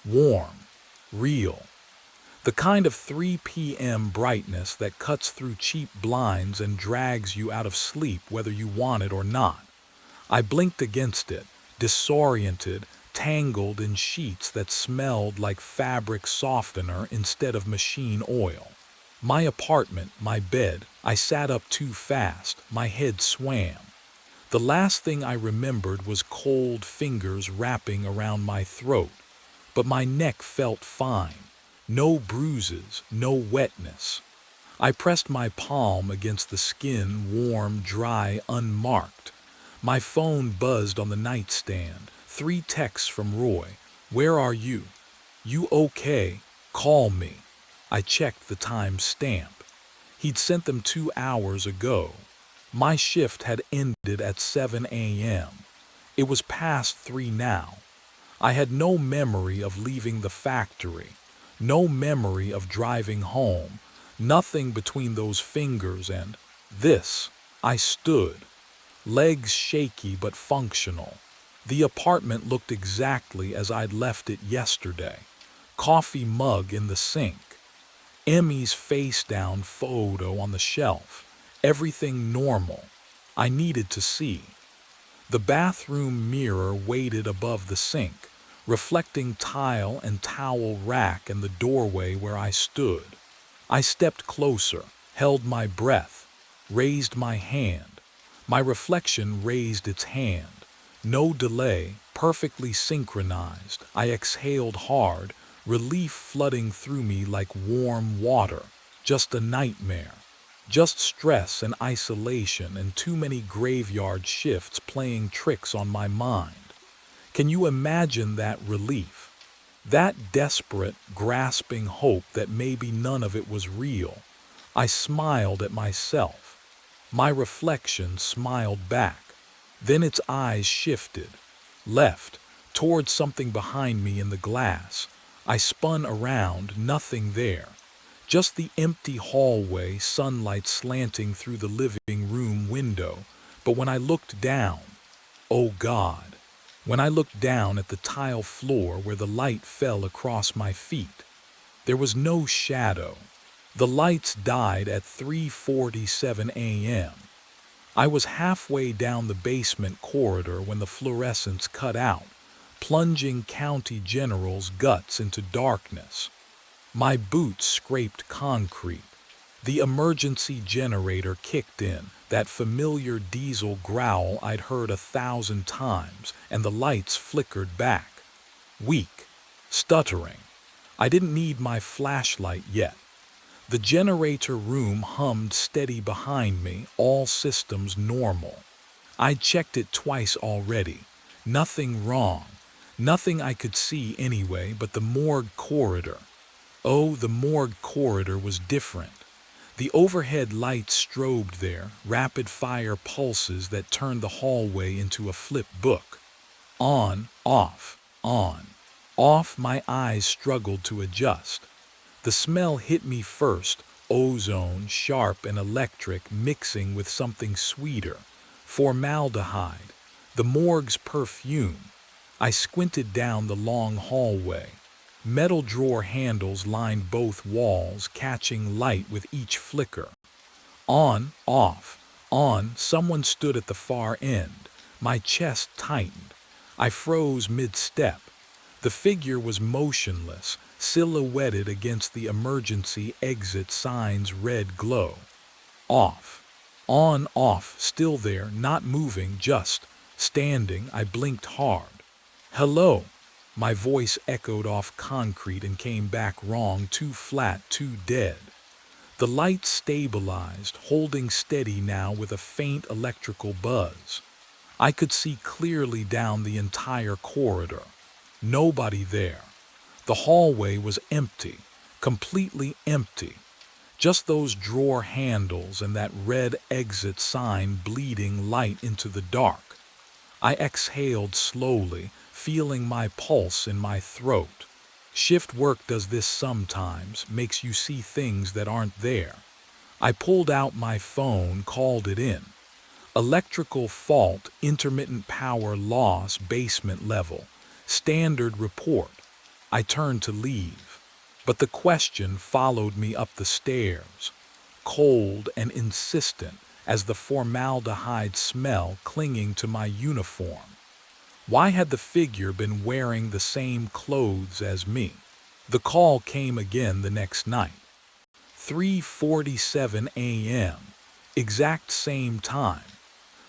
Warm. Real. The kind of 3 p.m. brightness that cuts through cheap blinds and drags you out of sleep whether you want it or not. I blinked against it, disoriented, tangled in sheets that smelled like fabric softener instead of machine oil. My apartment, my bed, I sat up too fast, my head swam. The last thing I remembered was cold fingers wrapping around my throat, but my neck felt fine. No bruises, no wetness. I pressed my palm against the skin, warm, dry, unmarked. My phone buzzed on the nightstand. 3 texts from Roy. Where are you? You okay? Call me. I checked the time stamp. He'd sent them 2 hours ago. My shift had ended at 7 a.m. It was past 3 now. I had no memory of leaving the factory, no memory of driving home, nothing between those fingers and this. I stood, legs shaky but functional. The apartment looked exactly as I'd left it yesterday. Coffee mug in the sink. Emmy's face-down photo on the shelf. Everything normal. I needed to see. The bathroom mirror waited above the sink, reflecting tile and towel rack and the doorway where I stood. I stepped closer, held my breath, raised my hand. My reflection raised its hand. No delay, perfectly synchronized. I exhaled hard, relief flooding through me like warm water. Just a nightmare. Just stress and isolation and too many graveyard shifts playing tricks on my mind. Can you imagine that relief? That desperate, grasping hope that maybe none of it was real. I smiled at myself. My reflection smiled back. Then its eyes shifted. Left, towards something behind me in the glass. I spun around, nothing there. Just the empty hallway, sunlight slanting through the living room window. But when I looked down, oh God, when I looked down at the tile floor where the light fell across my feet, there was no shadow. The lights died at 3:47 a.m. I was halfway down the basement corridor when the fluorescence cut out, plunging County General's guts into darkness. My boots scraped concrete. The emergency generator kicked in, that familiar diesel growl I'd heard 1,000 times, and the lights flickered back. Weak. Stuttering. I didn't need my flashlight yet. The generator room hummed steady behind me, all systems normal. I'd checked it twice already. Nothing wrong. Nothing I could see anyway but the morgue corridor. Oh, the morgue corridor was different. The overhead lights strobed there, rapid-fire pulses that turned the hallway into a flip book. On, off, on. Off, my eyes struggled to adjust. The smell hit me first, ozone, sharp and electric, mixing with something sweeter. Formaldehyde. The morgue's perfume. I squinted down the long hallway. Metal drawer handles lined both walls, catching light with each flicker. On, off, on, someone stood at the far end. My chest tightened. I froze mid-step. The figure was motionless, silhouetted against the emergency exit sign's red glow. Off. On, off, still there, not moving, just standing. I blinked hard. Hello. My voice echoed off concrete and came back wrong, too flat, too dead. The light stabilized, holding steady now with a faint electrical buzz. I could see clearly down the entire corridor. Nobody there. The hallway was empty, completely empty. Just those drawer handles and that red exit sign bleeding light into the dark. I exhaled slowly, feeling my pulse in my throat. Shift work does this sometimes, makes you see things that aren't there. I pulled out my phone, called it in. Electrical fault, intermittent power loss, basement level. Standard report. I turned to leave. But the question followed me up the stairs, cold and insistent as the formaldehyde smell clinging to my uniform. Why had the figure been wearing the same clothes as me? The call came again the next night. 3:47 a.m. Exact same time.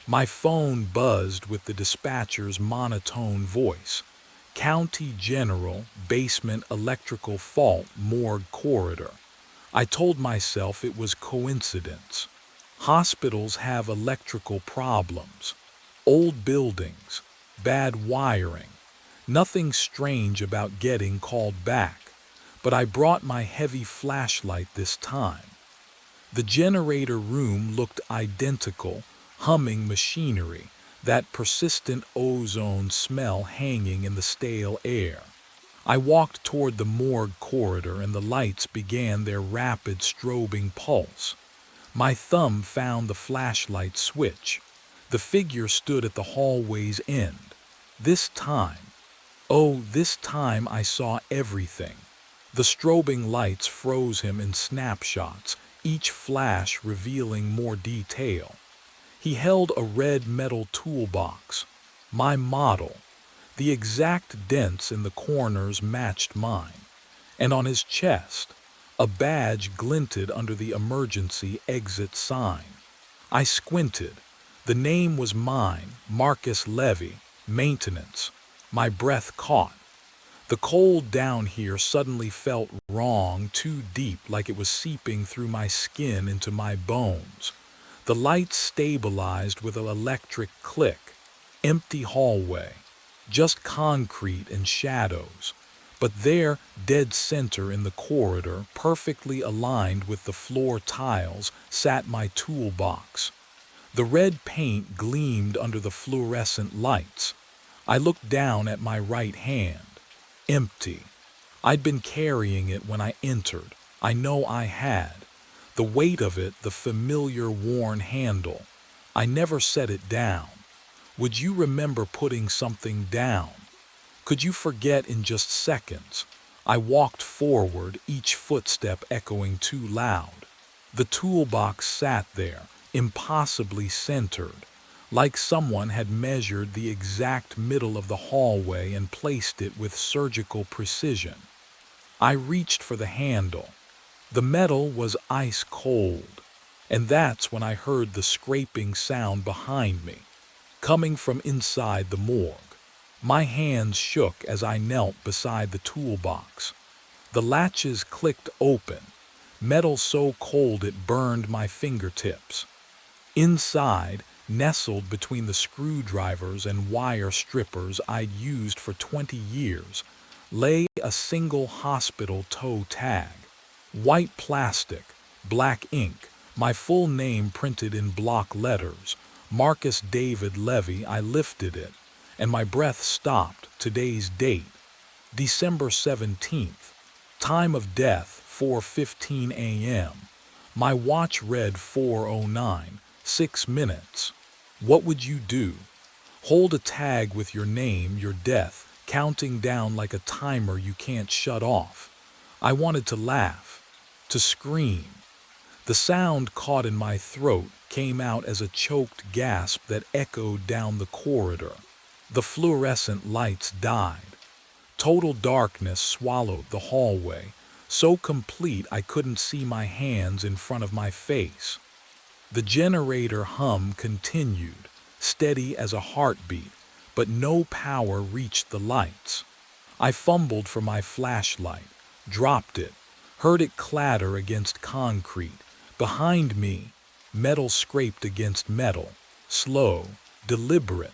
My phone buzzed with the dispatcher's monotone voice. County General, basement electrical fault, morgue corridor. I told myself it was coincidence. Hospitals have electrical problems. Old buildings, bad wiring. Nothing strange about getting called back. But I brought my heavy flashlight this time. The generator room looked identical, humming machinery, that persistent ozone smell hanging in the stale air. I walked toward the morgue corridor and the lights began their rapid strobing pulse. My thumb found the flashlight switch. The figure stood at the hallway's end. This time, oh, this time I saw everything. The strobing lights froze him in snapshots, each flash revealing more detail. He held a red metal toolbox, my model. The exact dents in the corners matched mine, and on his chest, a badge glinted under the emergency exit sign. I squinted. The name was mine, Marcus Levy, maintenance. My breath caught. The cold down here suddenly felt wrong, too deep, like it was seeping through my skin into my bones. The lights stabilized with an electric click. Empty hallway. Just concrete and shadows. But there, dead center in the corridor, perfectly aligned with the floor tiles, sat my toolbox. The red paint gleamed under the fluorescent lights. I looked down at my right hand. Empty. I'd been carrying it when I entered. I know I had. The weight of it, the familiar worn handle. I never set it down. Would you remember putting something down? Could you forget in just seconds? I walked forward, each footstep echoing too loud. The toolbox sat there, impossibly centered, like someone had measured the exact middle of the hallway and placed it with surgical precision. I reached for the handle. The metal was ice cold, and that's when I heard the scraping sound behind me, coming from inside the morgue. My hands shook as I knelt beside the toolbox. The latches clicked open, metal so cold it burned my fingertips. Inside, nestled between the screwdrivers and wire strippers I'd used for 20 years, lay a single hospital toe tag. White plastic, black ink, my full name printed in block letters, Marcus David Levy. I lifted it, and my breath stopped. Today's date, December 17th. Time of death, 4:15 a.m. My watch read 4:09, 6 minutes. What would you do? Hold a tag with your name, your death, counting down like a timer you can't shut off. I wanted to laugh, to scream. The sound caught in my throat came out as a choked gasp that echoed down the corridor. The fluorescent lights died. Total darkness swallowed the hallway, so complete I couldn't see my hands in front of my face. The generator hum continued, steady as a heartbeat, but no power reached the lights. I fumbled for my flashlight, dropped it, heard it clatter against concrete. Behind me, metal scraped against metal, slow, deliberate.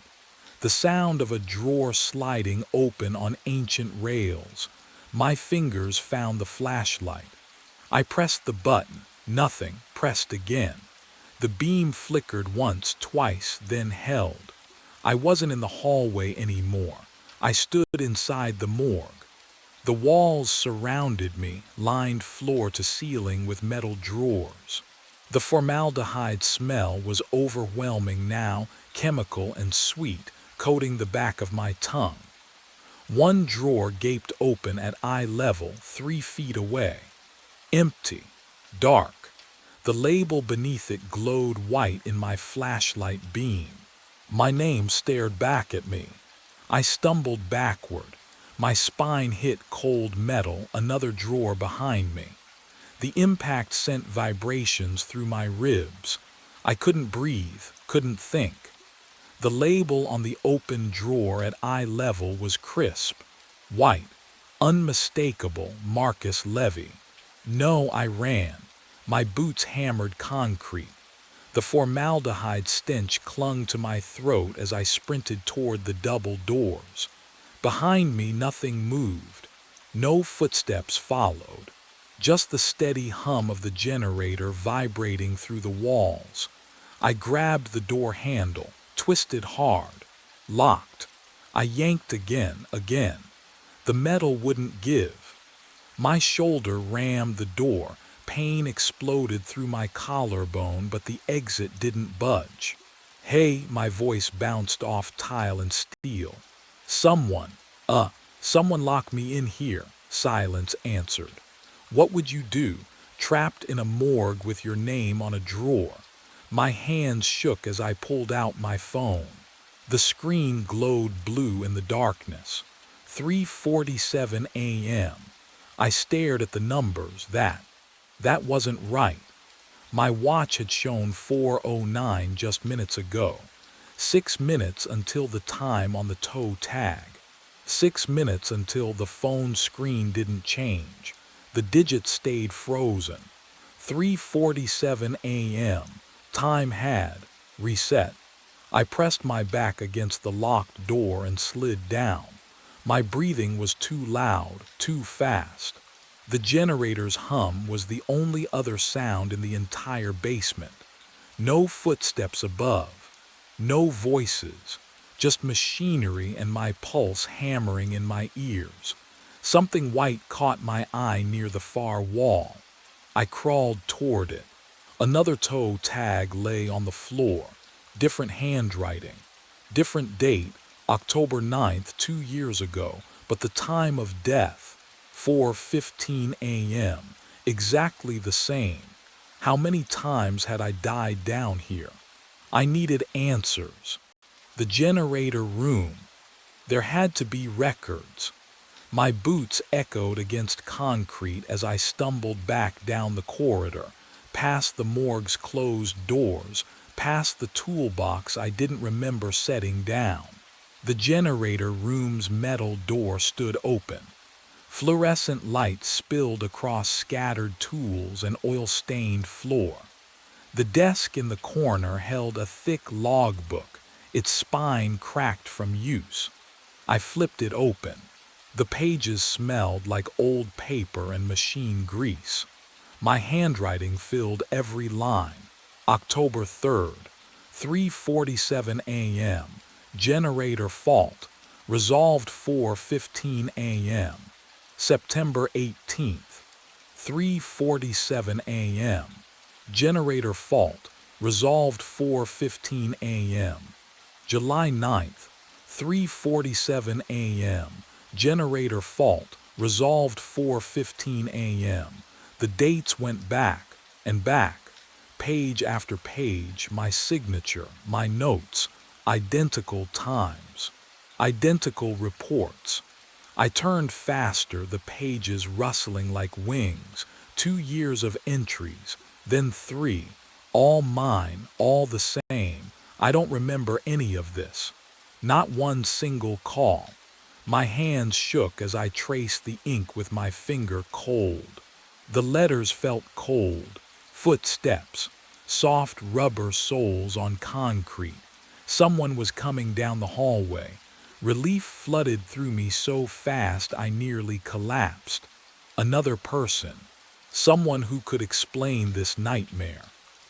The sound of a drawer sliding open on ancient rails. My fingers found the flashlight. I pressed the button, nothing, pressed again. The beam flickered once, twice, then held. I wasn't in the hallway anymore. I stood inside the morgue. The walls surrounded me, lined floor to ceiling with metal drawers. The formaldehyde smell was overwhelming now, chemical and sweet, coating the back of my tongue. One drawer gaped open at eye level, 3 feet away. Empty, dark. The label beneath it glowed white in my flashlight beam. My name stared back at me. I stumbled backward. My spine hit cold metal, another drawer behind me. The impact sent vibrations through my ribs. I couldn't breathe, couldn't think. The label on the open drawer at eye level was crisp, white, unmistakable, Marcus Levy. No, I ran. My boots hammered concrete. The formaldehyde stench clung to my throat as I sprinted toward the double doors. Behind me, nothing moved. No footsteps followed. Just the steady hum of the generator vibrating through the walls. I grabbed the door handle, twisted hard, locked. I yanked again. The metal wouldn't give. My shoulder rammed the door. Pain exploded through my collarbone, but the exit didn't budge. Hey, my voice bounced off tile and steel. Someone lock me in here, silence answered. What would you do, trapped in a morgue with your name on a drawer? My hands shook as I pulled out my phone. The screen glowed blue in the darkness. 3:47 a.m. I stared at the numbers. That wasn't right. My watch had shown 4:09 just minutes ago. 6 minutes until the time on the toe tag. 6 minutes until the phone screen didn't change. The digits stayed frozen. 3:47 a.m. Time had reset. I pressed my back against the locked door and slid down. My breathing was too loud, too fast. The generator's hum was the only other sound in the entire basement. No footsteps above, no voices, just machinery and my pulse hammering in my ears. Something white caught my eye near the far wall. I crawled toward it. Another toe tag lay on the floor. Different handwriting. Different date, October 9th, 2 years ago, but the time of death, 4:15 a.m., exactly the same. How many times had I died down here? I needed answers. The generator room. There had to be records. My boots echoed against concrete as I stumbled back down the corridor, past the morgue's closed doors, past the toolbox I didn't remember setting down. The generator room's metal door stood open. Fluorescent light spilled across scattered tools and oil-stained floor. The desk in the corner held a thick logbook, its spine cracked from use. I flipped it open. The pages smelled like old paper and machine grease. My handwriting filled every line. October 3rd, 3:47 a.m. Generator fault. Resolved 4:15 a.m. September 18th, 3:47 a.m. Generator fault. Resolved 4:15 a.m. July 9th, 3:47 a.m. Generator fault, resolved 4:15 a.m. The dates went back and back, page after page, my signature, my notes, identical times, identical reports. I turned faster, the pages rustling like wings, 2 years of entries, then three, all mine, all the same. I don't remember any of this. Not one single call. My hands shook as I traced the ink with my finger, cold. The letters felt cold. Footsteps, soft rubber soles on concrete. Someone was coming down the hallway. Relief flooded through me so fast I nearly collapsed. Another person. Someone who could explain this nightmare.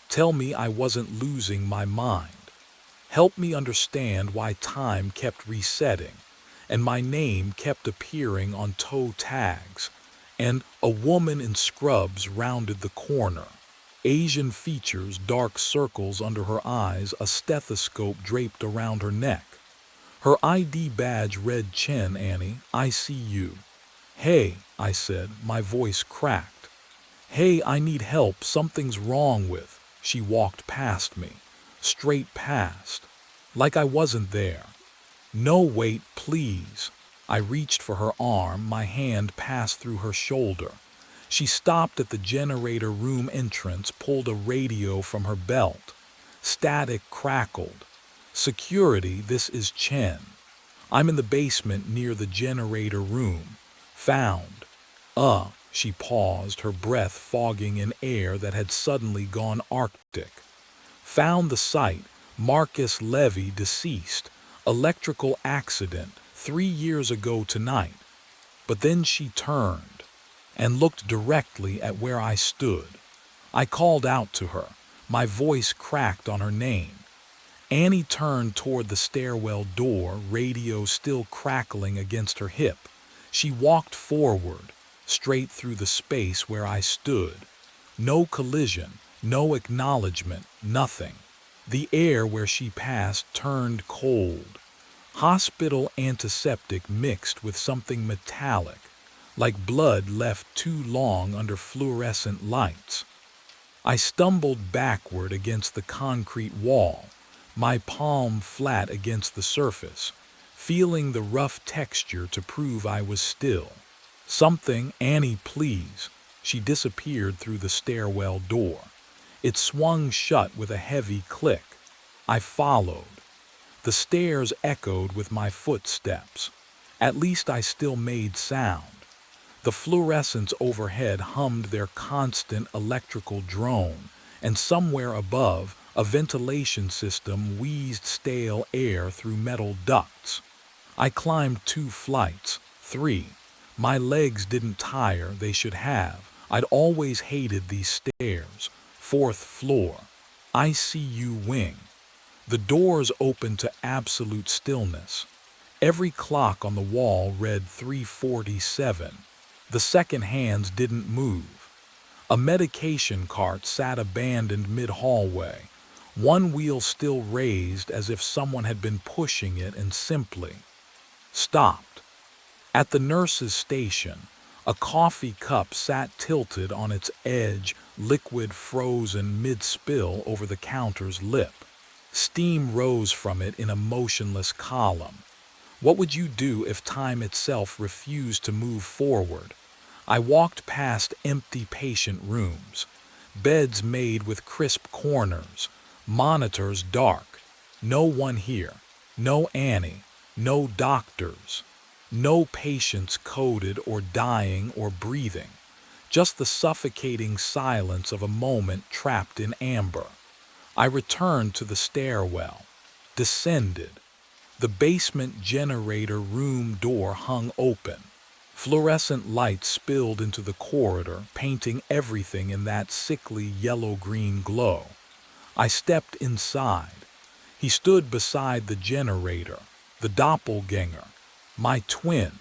Tell me I wasn't losing my mind. Help me understand why time kept resetting, and my name kept appearing on toe tags, and a woman in scrubs rounded the corner. Asian features, dark circles under her eyes, a stethoscope draped around her neck. Her ID badge read, "Chen Annie, I see you." "Hey," I said, my voice cracked. "Hey, I need help, something's wrong with." She walked past me, straight past, like I wasn't there. "No, wait, please." I reached for her arm, my hand passed through her shoulder. She stopped at the generator room entrance, pulled a radio from her belt. Static crackled. "Security, this is Chen. I'm in the basement near the generator room. Found." She paused, her breath fogging in air that had suddenly gone arctic. "Found the site, Marcus Levy, deceased, electrical accident, 3 years ago tonight." But then she turned and looked directly at where I stood. I called out to her, my voice cracked on her name. Annie turned toward the stairwell door, radio still crackling against her hip. She walked forward, straight through the space where I stood. No collision, no acknowledgement, nothing. The air where she passed turned cold. Hospital antiseptic mixed with something metallic, like blood left too long under fluorescent lights. I stumbled backward against the concrete wall, my palm flat against the surface, feeling the rough texture to prove I was still. "Something, Annie, please." She disappeared through the stairwell door. It swung shut with a heavy click. I followed. The stairs echoed with my footsteps. At least I still made sound. The fluorescents overhead hummed their constant electrical drone, and somewhere above, a ventilation system wheezed stale air through metal ducts. I climbed 2 flights, 3. My legs didn't tire, they should have. I'd always hated these stairs. 4th floor. ICU wing. The doors opened to absolute stillness. Every clock on the wall read 3:47. The second hands didn't move. A medication cart sat abandoned mid-hallway, one wheel still raised as if someone had been pushing it and simply stopped. At the nurse's station, a coffee cup sat tilted on its edge, liquid frozen mid-spill over the counter's lip. Steam rose from it in a motionless column. What would you do if time itself refused to move forward? I walked past empty patient rooms, beds made with crisp corners, monitors dark. No one here, no Annie, no doctors, no patients coded or dying or breathing, just the suffocating silence of a moment trapped in amber. I returned to the stairwell, descended. The basement generator room door hung open. Fluorescent light spilled into the corridor, painting everything in that sickly yellow-green glow. I stepped inside. He stood beside the generator, the doppelganger, my twin.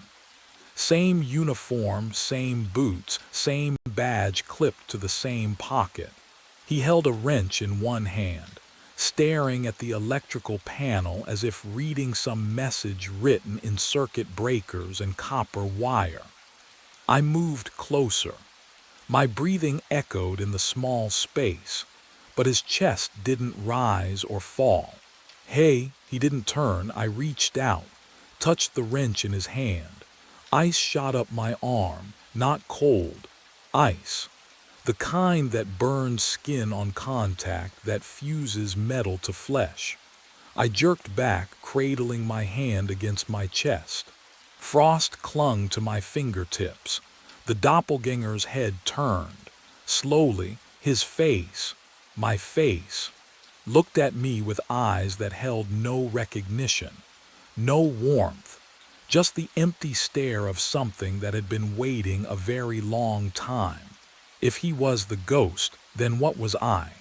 Same uniform, same boots, same badge clipped to the same pocket. He held a wrench in one hand, staring at the electrical panel as if reading some message written in circuit breakers and copper wire. I moved closer. My breathing echoed in the small space, but his chest didn't rise or fall. Hey, he didn't turn. I reached out, touched the wrench in his hand. Ice shot up my arm, not cold, ice. The kind that burns skin on contact, that fuses metal to flesh. I jerked back, cradling my hand against my chest. Frost clung to my fingertips. The doppelganger's head turned. Slowly, his face, my face, looked at me with eyes that held no recognition, no warmth, just the empty stare of something that had been waiting a very long time. If he was the ghost, then what was I?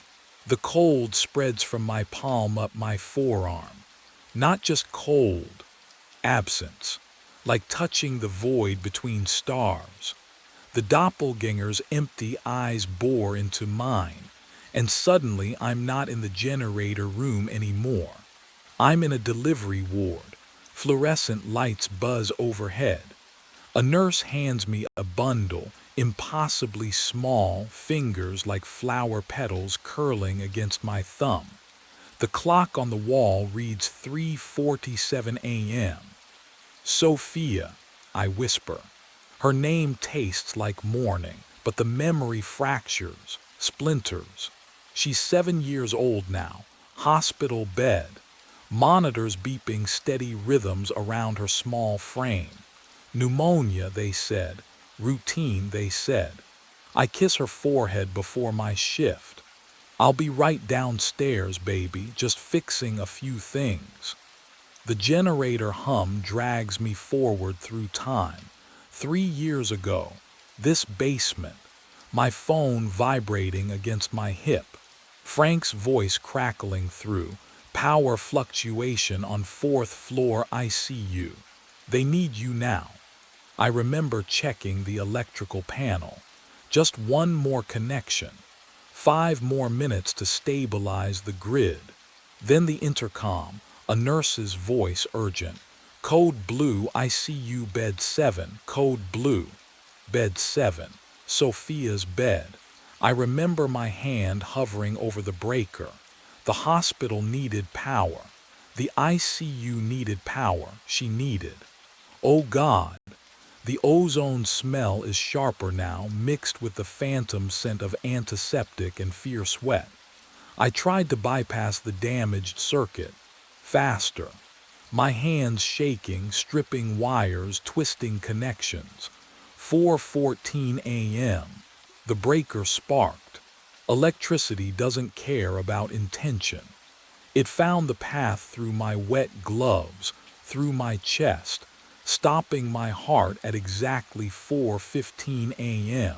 The cold spreads from my palm up my forearm. Not just cold, absence, like touching the void between stars. The doppelganger's empty eyes bore into mine, and suddenly I'm not in the generator room anymore. I'm in a delivery ward. Fluorescent lights buzz overhead. A nurse hands me a bundle, impossibly small, fingers like flower petals curling against my thumb. The clock on the wall reads 3:47 a.m. Sophia, I whisper. Her name tastes like morning, but the memory fractures, splinters. She's 7 years old now, hospital bed, monitors beeping steady rhythms around her small frame. Pneumonia, they said. Routine, they said. I kiss her forehead before my shift. I'll be right downstairs, baby, just fixing a few things. The generator hum drags me forward through time. 3 years ago, this basement, my phone vibrating against my hip, Frank's voice crackling through, power fluctuation on 4th floor ICU. They need you now. I remember checking the electrical panel. Just one more connection. 5 more minutes to stabilize the grid. Then the intercom, a nurse's voice urgent. Code blue, ICU bed 7, code blue. Bed 7, Sophia's bed. I remember my hand hovering over the breaker. The hospital needed power. The ICU needed power. She needed. Oh God, the ozone smell is sharper now, mixed with the phantom scent of antiseptic and fear sweat. I tried to bypass the damaged circuit. Faster. My hands shaking, stripping wires, twisting connections. 4:14 a.m. The breaker sparked. Electricity doesn't care about intention. It found the path through my wet gloves, through my chest, stopping my heart at exactly 4:15 a.m.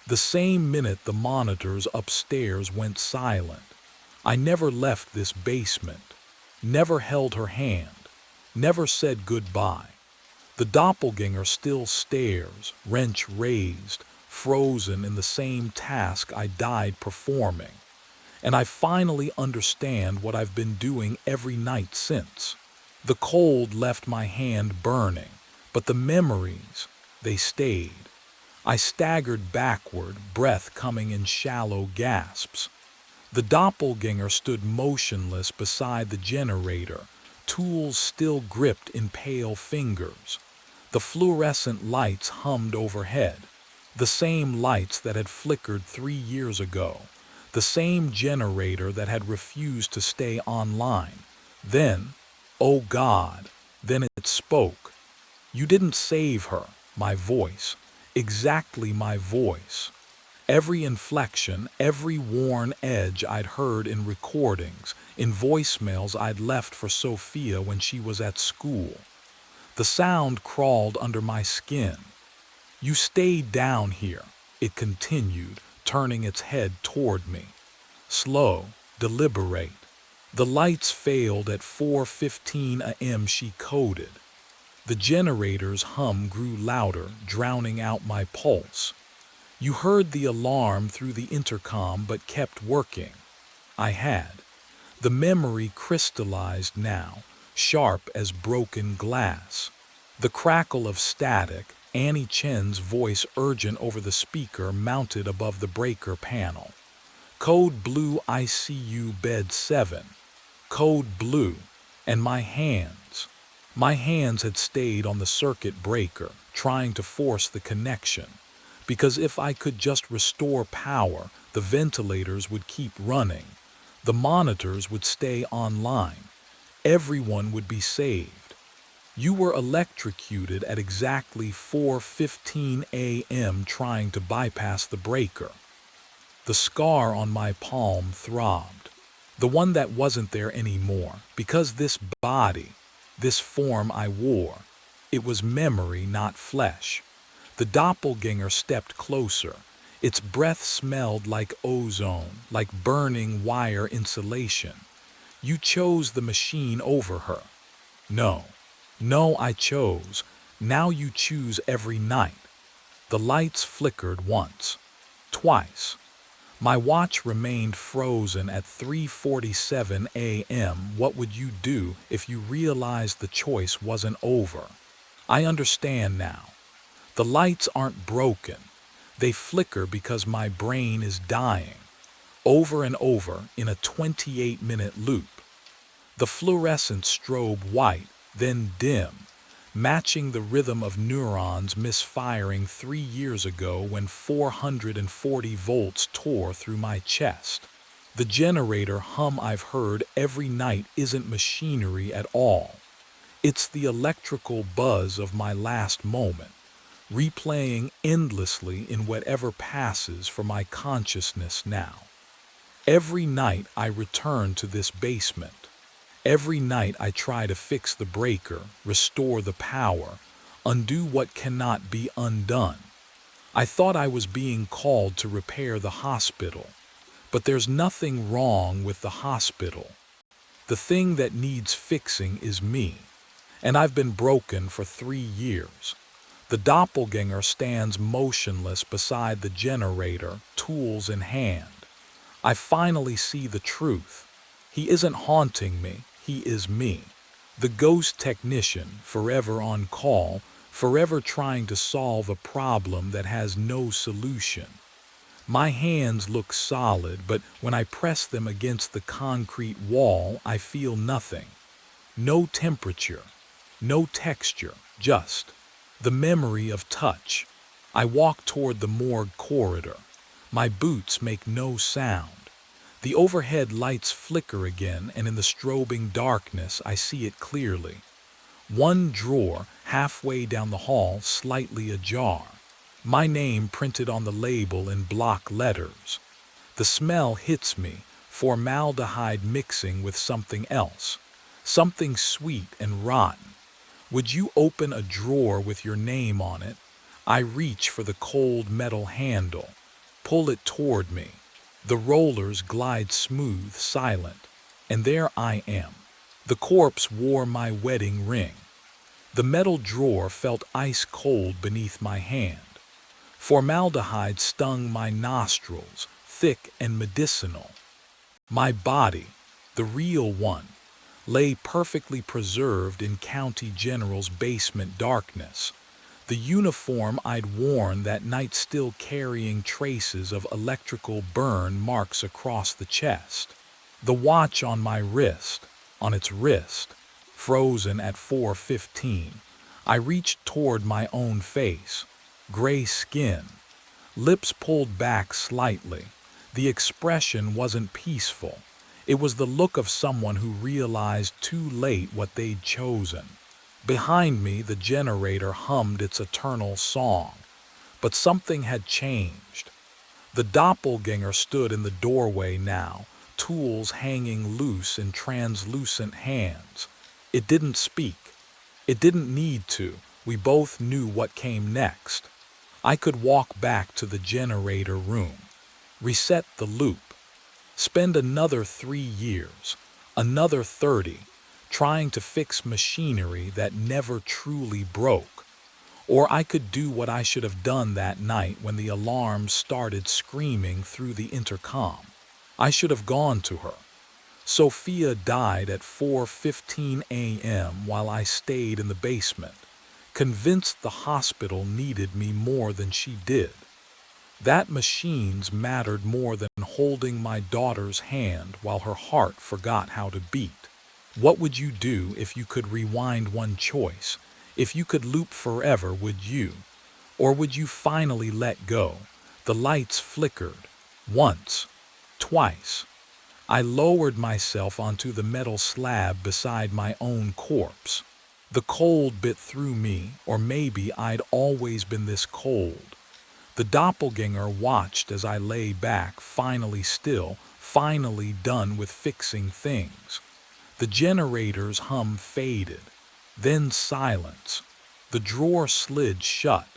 The same minute the monitors upstairs went silent. I never left this basement, never held her hand, never said goodbye. The doppelganger still stares, wrench raised, frozen in the same task I died performing. And I finally understand what I've been doing every night since. The cold left my hand burning, but the memories, they stayed. I staggered backward, breath coming in shallow gasps. The doppelganger stood motionless beside the generator, tools still gripped in pale fingers. The fluorescent lights hummed overhead, the same lights that had flickered 3 years ago, the same generator that had refused to stay online. Then, oh God, then it spoke. You didn't save her, my voice, exactly my voice. Every inflection, every worn edge I'd heard in recordings, in voicemails I'd left for Sophia when she was at school. The sound crawled under my skin. You stayed down here, it continued, turning its head toward me. Slow, deliberate. The lights failed at 4:15 a.m., she coded. The generator's hum grew louder, drowning out my pulse. You heard the alarm through the intercom but kept working. I had. The memory crystallized now, sharp as broken glass. The crackle of static, Annie Chen's voice urgent over the speaker mounted above the breaker panel. Code Blue ICU Bed 7. Code Blue. And my hands. My hands had stayed on the circuit breaker, trying to force the connection. Because if I could just restore power, the ventilators would keep running. The monitors would stay online. Everyone would be saved. You were electrocuted at exactly 4:15 a.m. trying to bypass the breaker. The scar on my palm throbbed. The one that wasn't there anymore, because this body, this form I wore, it was memory, not flesh. The doppelganger stepped closer. Its breath smelled like ozone, like burning wire insulation. You chose the machine over her. No, no, I chose. Now you choose every night. The lights flickered once, twice. My watch remained frozen at 3:47 a.m. What would you do if you realized the choice wasn't over? I understand now. The lights aren't broken. They flicker because my brain is dying, over and over in a 28-minute loop. The fluorescent strobe white, then dim, matching the rhythm of neurons misfiring 3 years ago when 440 volts tore through my chest. The generator hum I've heard every night isn't machinery at all. It's the electrical buzz of my last moment, replaying endlessly in whatever passes for my consciousness now. Every night I return to this basement. Every night I try to fix the breaker, restore the power, undo what cannot be undone. I thought I was being called to repair the hospital, but there's nothing wrong with the hospital. The thing that needs fixing is me, and I've been broken for 3 years. The doppelganger stands motionless beside the generator, tools in hand. I finally see the truth. He isn't haunting me, he is me. The ghost technician, forever on call, forever trying to solve a problem that has no solution. My hands look solid, but when I press them against the concrete wall, I feel nothing. No temperature, no texture, just the memory of touch. I walk toward the morgue corridor. My boots make no sound. The overhead lights flicker again, and in the strobing darkness I see it clearly. One drawer, halfway down the hall, slightly ajar. My name printed on the label in block letters. The smell hits me, formaldehyde mixing with something else, something sweet and rotten. Would you open a drawer with your name on it? I reach for the cold metal handle, pull it toward me. The rollers glide smooth, silent, and there I am. The corpse wore my wedding ring. The metal drawer felt ice cold beneath my hand. Formaldehyde stung my nostrils, thick and medicinal. My body, the real one, lay perfectly preserved in County General's basement darkness. The uniform I'd worn that night still carrying traces of electrical burn marks across the chest. The watch on my wrist, on its wrist, frozen at 4:15. I reached toward my own face. Gray skin, lips pulled back slightly. The expression wasn't peaceful. It was the look of someone who realized too late what they'd chosen. Behind me, the generator hummed its eternal song. But something had changed. The doppelganger stood in the doorway now, tools hanging loose in translucent hands. It didn't speak. It didn't need to. We both knew what came next. I could walk back to the generator room, reset the loop, spend another 3 years, another 30, trying to fix machinery that never truly broke. Or I could do what I should have done that night when the alarms started screaming through the intercom. I should have gone to her, Sophia died at 4:15 a.m. while I stayed in the basement, convinced the hospital needed me more than she did. That machines mattered more than holding my daughter's hand while her heart forgot how to beat. What would you do if you could rewind one choice? If you could loop forever, would you? Or would you finally let go? The lights flickered. Once. Twice. I lowered myself onto the metal slab beside my own corpse. The cold bit through me, or maybe I'd always been this cold. The doppelganger watched as I lay back, finally still, finally done with fixing things. The generator's hum faded. Then silence. The drawer slid shut,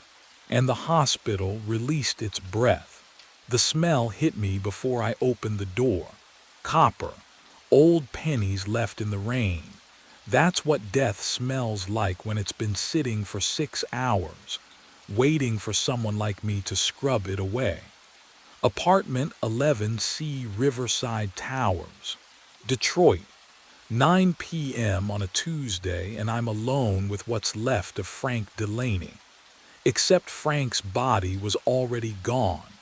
and the hospital released its breath. The smell hit me before I opened the door. Copper. Old pennies left in the rain. That's what death smells like when it's been sitting for 6 hours, waiting for someone like me to scrub it away. Apartment 11C, Riverside Towers, Detroit. 9 p.m. on a Tuesday, and I'm alone with what's left of Frank Delaney. Except Frank's body was already gone.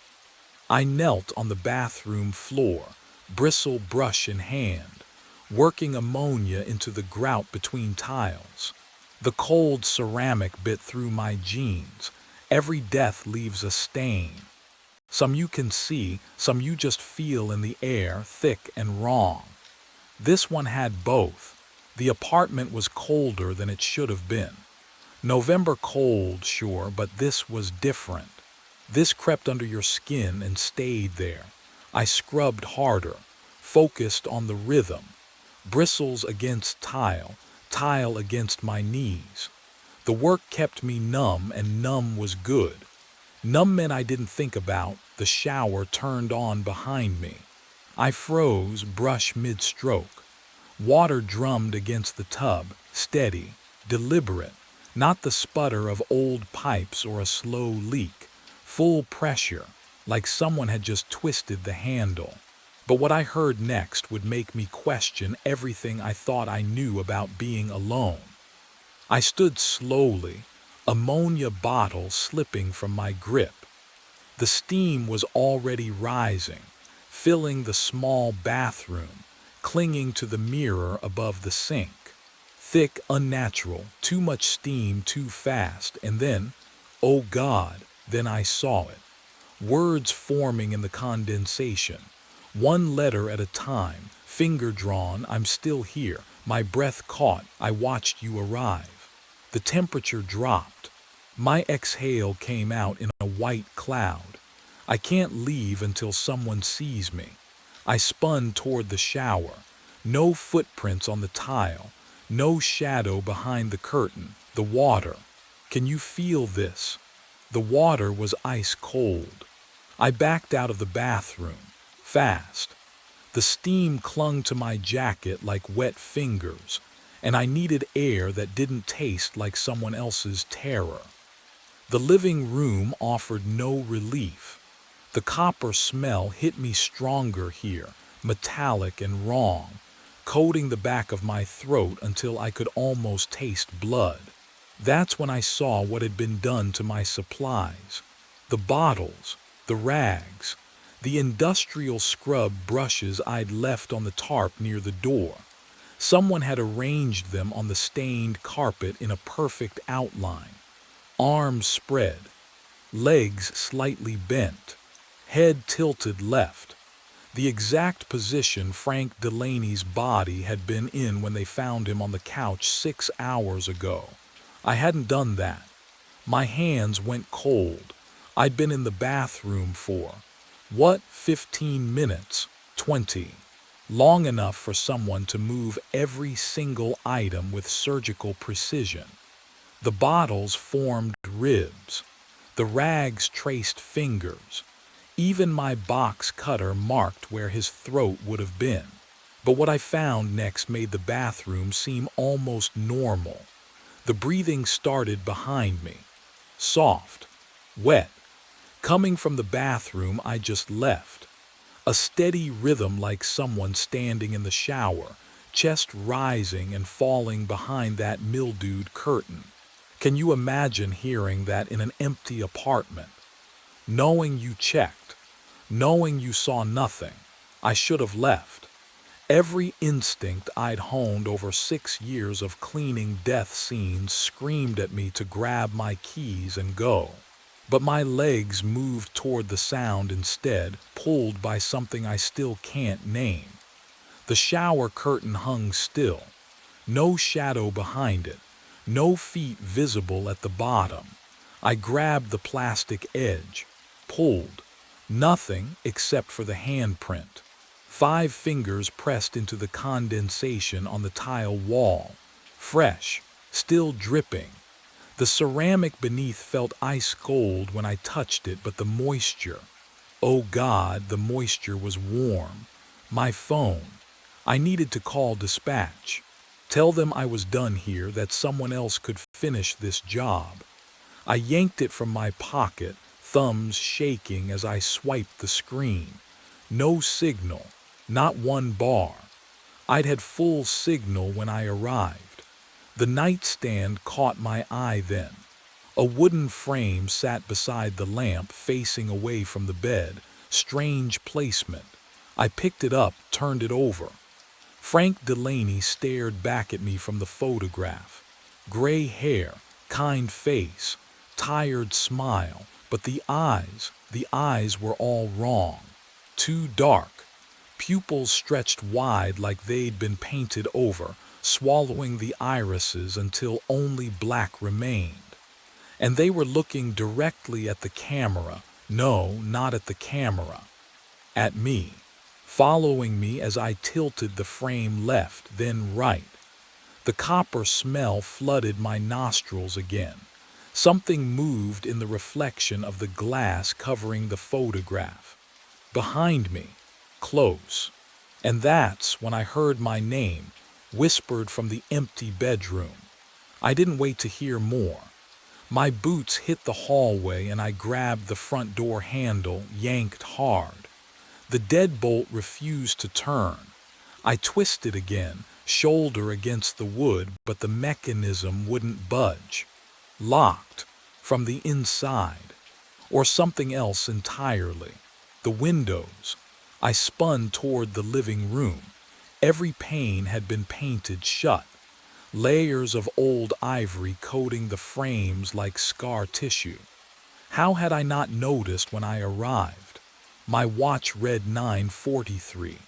I knelt on the bathroom floor, bristle brush in hand, working ammonia into the grout between tiles. The cold ceramic bit through my jeans. Every death leaves a stain. Some you can see, some you just feel in the air, thick and wrong. This one had both. The apartment was colder than it should have been. November cold, sure, but this was different. This crept under your skin and stayed there. I scrubbed harder, focused on the rhythm. Bristles against tile, tile against my knees. The work kept me numb, and numb was good. Numb meant I didn't think about. The shower turned on behind me. I froze, brush mid-stroke. Water drummed against the tub, steady, deliberate, not the sputter of old pipes or a slow leak. Full pressure, like someone had just twisted the handle. But what I heard next would make me question everything I thought I knew about being alone. I stood slowly, ammonia bottle slipping from my grip. The steam was already rising, filling the small bathroom, clinging to the mirror above the sink. Thick, unnatural, too much steam too fast, and then, oh God, then I saw it. Words forming in the condensation. One letter at a time, finger drawn, I'm still here. My breath caught, I watched you arrive. The temperature dropped. My exhale came out in a white cloud. I can't leave until someone sees me. I spun toward the shower. No footprints on the tile. No shadow behind the curtain. The water. Can you feel this? The water was ice cold. I backed out of the bathroom. Fast. The steam clung to my jacket like wet fingers, and I needed air that didn't taste like someone else's terror. The living room offered no relief. The copper smell hit me stronger here, metallic and wrong, coating the back of my throat until I could almost taste blood. That's when I saw what had been done to my supplies. The bottles, the rags, the industrial scrub brushes I'd left on the tarp near the door. Someone had arranged them on the stained carpet in a perfect outline. Arms spread, legs slightly bent, head tilted left. The exact position Frank Delaney's body had been in when they found him on the couch 6 hours ago. I hadn't done that. My hands went cold. I'd been in the bathroom for, 15 minutes? 20. Long enough for someone to move every single item with surgical precision. The bottles formed ribs. The rags traced fingers. Even my box cutter marked where his throat would have been. But what I found next made the bathroom seem almost normal. The breathing started behind me. Soft. Wet. Coming from the bathroom I just left. A steady rhythm like someone standing in the shower, chest rising and falling behind that mildewed curtain. Can you imagine hearing that in an empty apartment? Knowing you checked, knowing you saw nothing, I should have left. Every instinct I'd honed over 6 years of cleaning death scenes screamed at me to grab my keys and go. But my legs moved toward the sound instead, pulled by something I still can't name. The shower curtain hung still, no shadow behind it, no feet visible at the bottom. I grabbed the plastic edge, pulled. Nothing except for the handprint. 5 fingers pressed into the condensation on the tile wall. Fresh, still dripping. The ceramic beneath felt ice cold when I touched it, but the moisture. Oh God, the moisture was warm. My phone. I needed to call dispatch. Tell them I was done here, that someone else could finish this job. I yanked it from my pocket, thumbs shaking as I swiped the screen. No signal, not one bar. I'd had full signal when I arrived. The nightstand caught my eye then. A wooden frame sat beside the lamp, facing away from the bed. Strange placement. I picked it up, turned it over. Frank Delaney stared back at me from the photograph. Gray hair, kind face, tired smile, but the eyes were all wrong. Too dark. Pupils stretched wide like they'd been painted over, swallowing the irises until only black remained. And they were looking directly at the camera. No, not at the camera. At me. Following me as I tilted the frame left, then right. The copper smell flooded my nostrils again. Something moved in the reflection of the glass covering the photograph. Behind me, close. And that's when I heard my name, whispered from the empty bedroom. I didn't wait to hear more. My boots hit the hallway and I grabbed the front door handle, yanked hard. The deadbolt refused to turn. I twisted again, shoulder against the wood, but the mechanism wouldn't budge. Locked from the inside. Or something else entirely. The windows. I spun toward the living room. Every pane had been painted shut. Layers of old ivory coating the frames like scar tissue. How had I not noticed when I arrived? My watch read 9:43.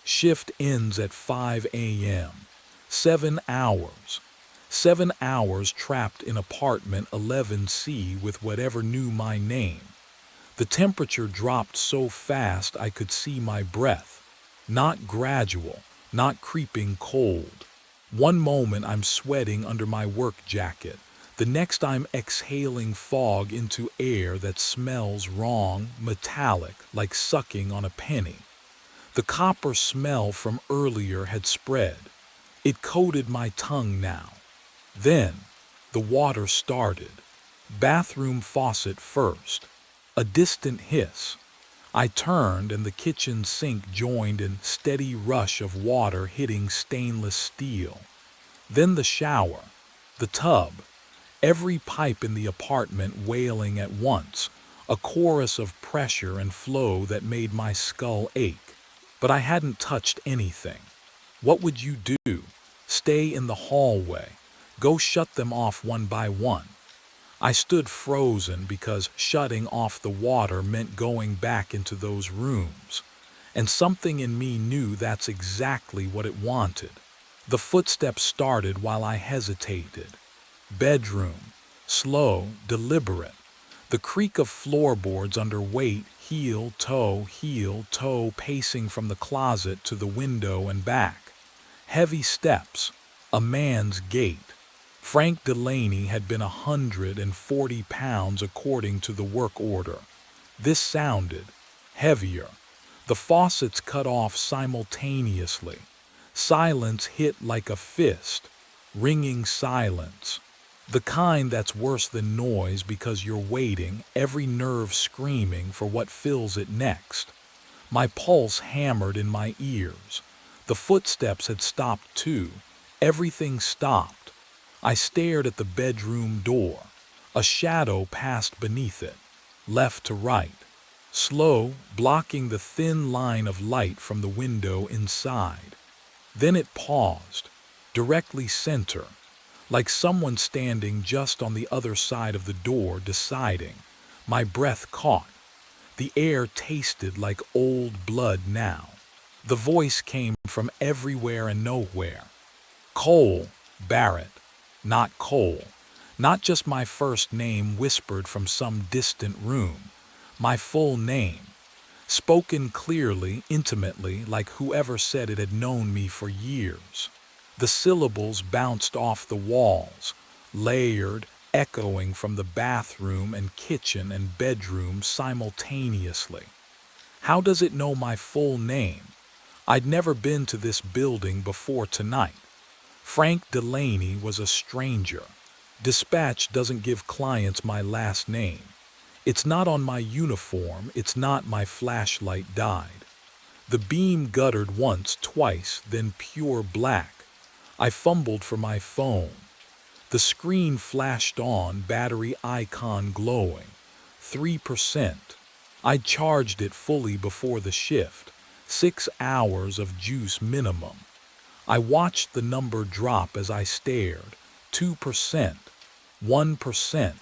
Shift ends at 5 a.m. 7 hours. 7 hours trapped in apartment 11C with whatever knew my name. The temperature dropped so fast I could see my breath. Not gradual, not creeping cold. One moment I'm sweating under my work jacket. The next I'm exhaling fog into air that smells wrong, metallic, like sucking on a penny. The copper smell from earlier had spread. It coated my tongue now. Then, the water started. Bathroom faucet first. A distant hiss. I turned and the kitchen sink joined in steady rush of water hitting stainless steel. Then the shower. The tub. Every pipe in the apartment wailing at once, a chorus of pressure and flow that made my skull ache. But I hadn't touched anything. What would you do? Stay in the hallway. Go shut them off one by one. I stood frozen because shutting off the water meant going back into those rooms. And something in me knew that's exactly what it wanted. The footsteps started while I hesitated. Bedroom. Slow, deliberate. The creak of floorboards under weight, heel, toe, pacing from the closet to the window and back. Heavy steps. A man's gait. Frank Delaney had been 140 pounds according to the work order. This sounded heavier. The faucets cut off simultaneously. Silence hit like a fist. Ringing silence. The kind that's worse than noise because you're waiting, every nerve screaming for what fills it next. My pulse hammered in my ears. The footsteps had stopped too. Everything stopped. I stared at the bedroom door. A shadow passed beneath it, left to right, slow, blocking the thin line of light from the window inside. Then it paused, directly center, like someone standing just on the other side of the door deciding. My breath caught. The air tasted like old blood now. The voice came from everywhere and nowhere. Cole Barrett, not Cole. Not just my first name whispered from some distant room. My full name, spoken clearly, intimately, like whoever said it had known me for years. The syllables bounced off the walls, layered, echoing from the bathroom and kitchen and bedroom simultaneously. How does it know my full name? I'd never been to this building before tonight. Frank Delaney was a stranger. Dispatch doesn't give clients my last name. It's not on my uniform, it's not my flashlight died. The beam guttered once, twice, then pure black. I fumbled for my phone. The screen flashed on, battery icon glowing. 3%. I'd charged it fully before the shift. 6 hours of juice minimum. I watched the number drop as I stared. 2%. 1%.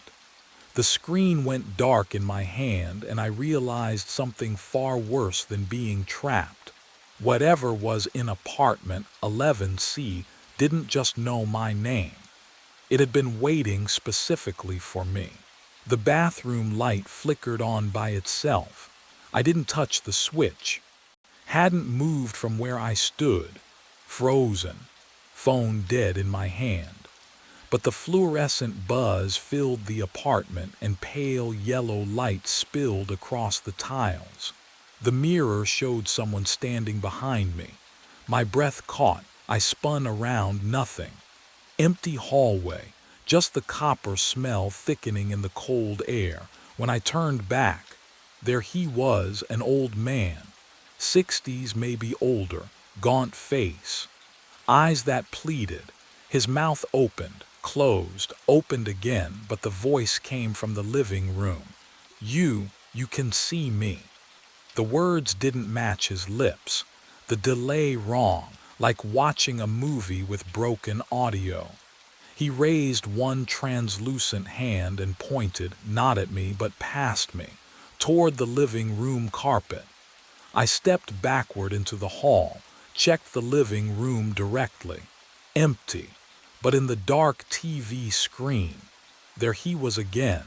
The screen went dark in my hand and I realized something far worse than being trapped. Whatever was in apartment 11C didn't just know my name. It had been waiting specifically for me. The bathroom light flickered on by itself. I didn't touch the switch. Hadn't moved from where I stood. Frozen. Phone dead in my hand. But the fluorescent buzz filled the apartment and pale yellow light spilled across the tiles. The mirror showed someone standing behind me. My breath caught. I spun around, nothing. Empty hallway, just the copper smell thickening in the cold air. When I turned back, there he was, an old man. 60s, maybe older, gaunt face. Eyes that pleaded. His mouth opened, closed, opened again, but the voice came from the living room. You can see me. The words didn't match his lips. The delay wrong, like watching a movie with broken audio. He raised one translucent hand and pointed, not at me, but past me, toward the living room carpet. I stepped backward into the hall, checked the living room directly. Empty. But in the dark TV screen, there he was again.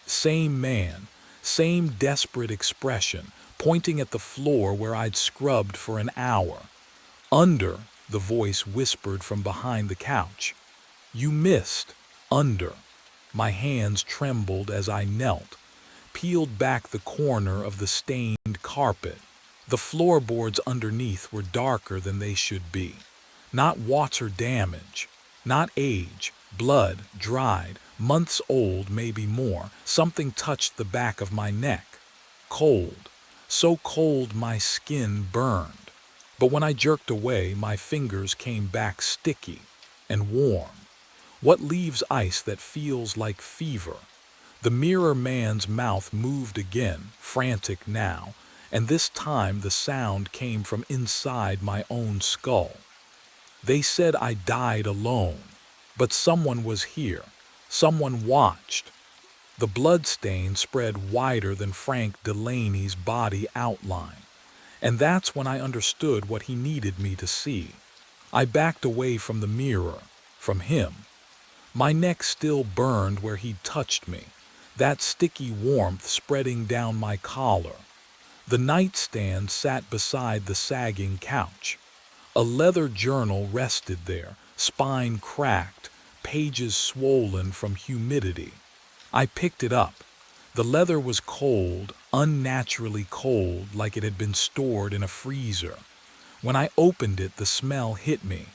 Same man, same desperate expression, pointing at the floor where I'd scrubbed for an hour. Under, the voice whispered from behind the couch. You missed. Under. My hands trembled as I knelt, peeled back the corner of the stained carpet. The floorboards underneath were darker than they should be. Not water damage. Not age, blood, dried, months old, maybe more. Something touched the back of my neck. Cold. So cold my skin burned. But when I jerked away, my fingers came back sticky and warm. What leaves ice that feels like fever? The mirror man's mouth moved again, frantic now, and this time the sound came from inside my own skull. They said I died alone, but someone was here. Someone watched. The bloodstain spread wider than Frank Delaney's body outline, and that's when I understood what he needed me to see. I backed away from the mirror, from him. My neck still burned where he'd touched me, that sticky warmth spreading down my collar. The nightstand sat beside the sagging couch. A leather journal rested there, spine cracked, pages swollen from humidity. I picked it up. The leather was cold, unnaturally cold, like it had been stored in a freezer. When I opened it, the smell hit me.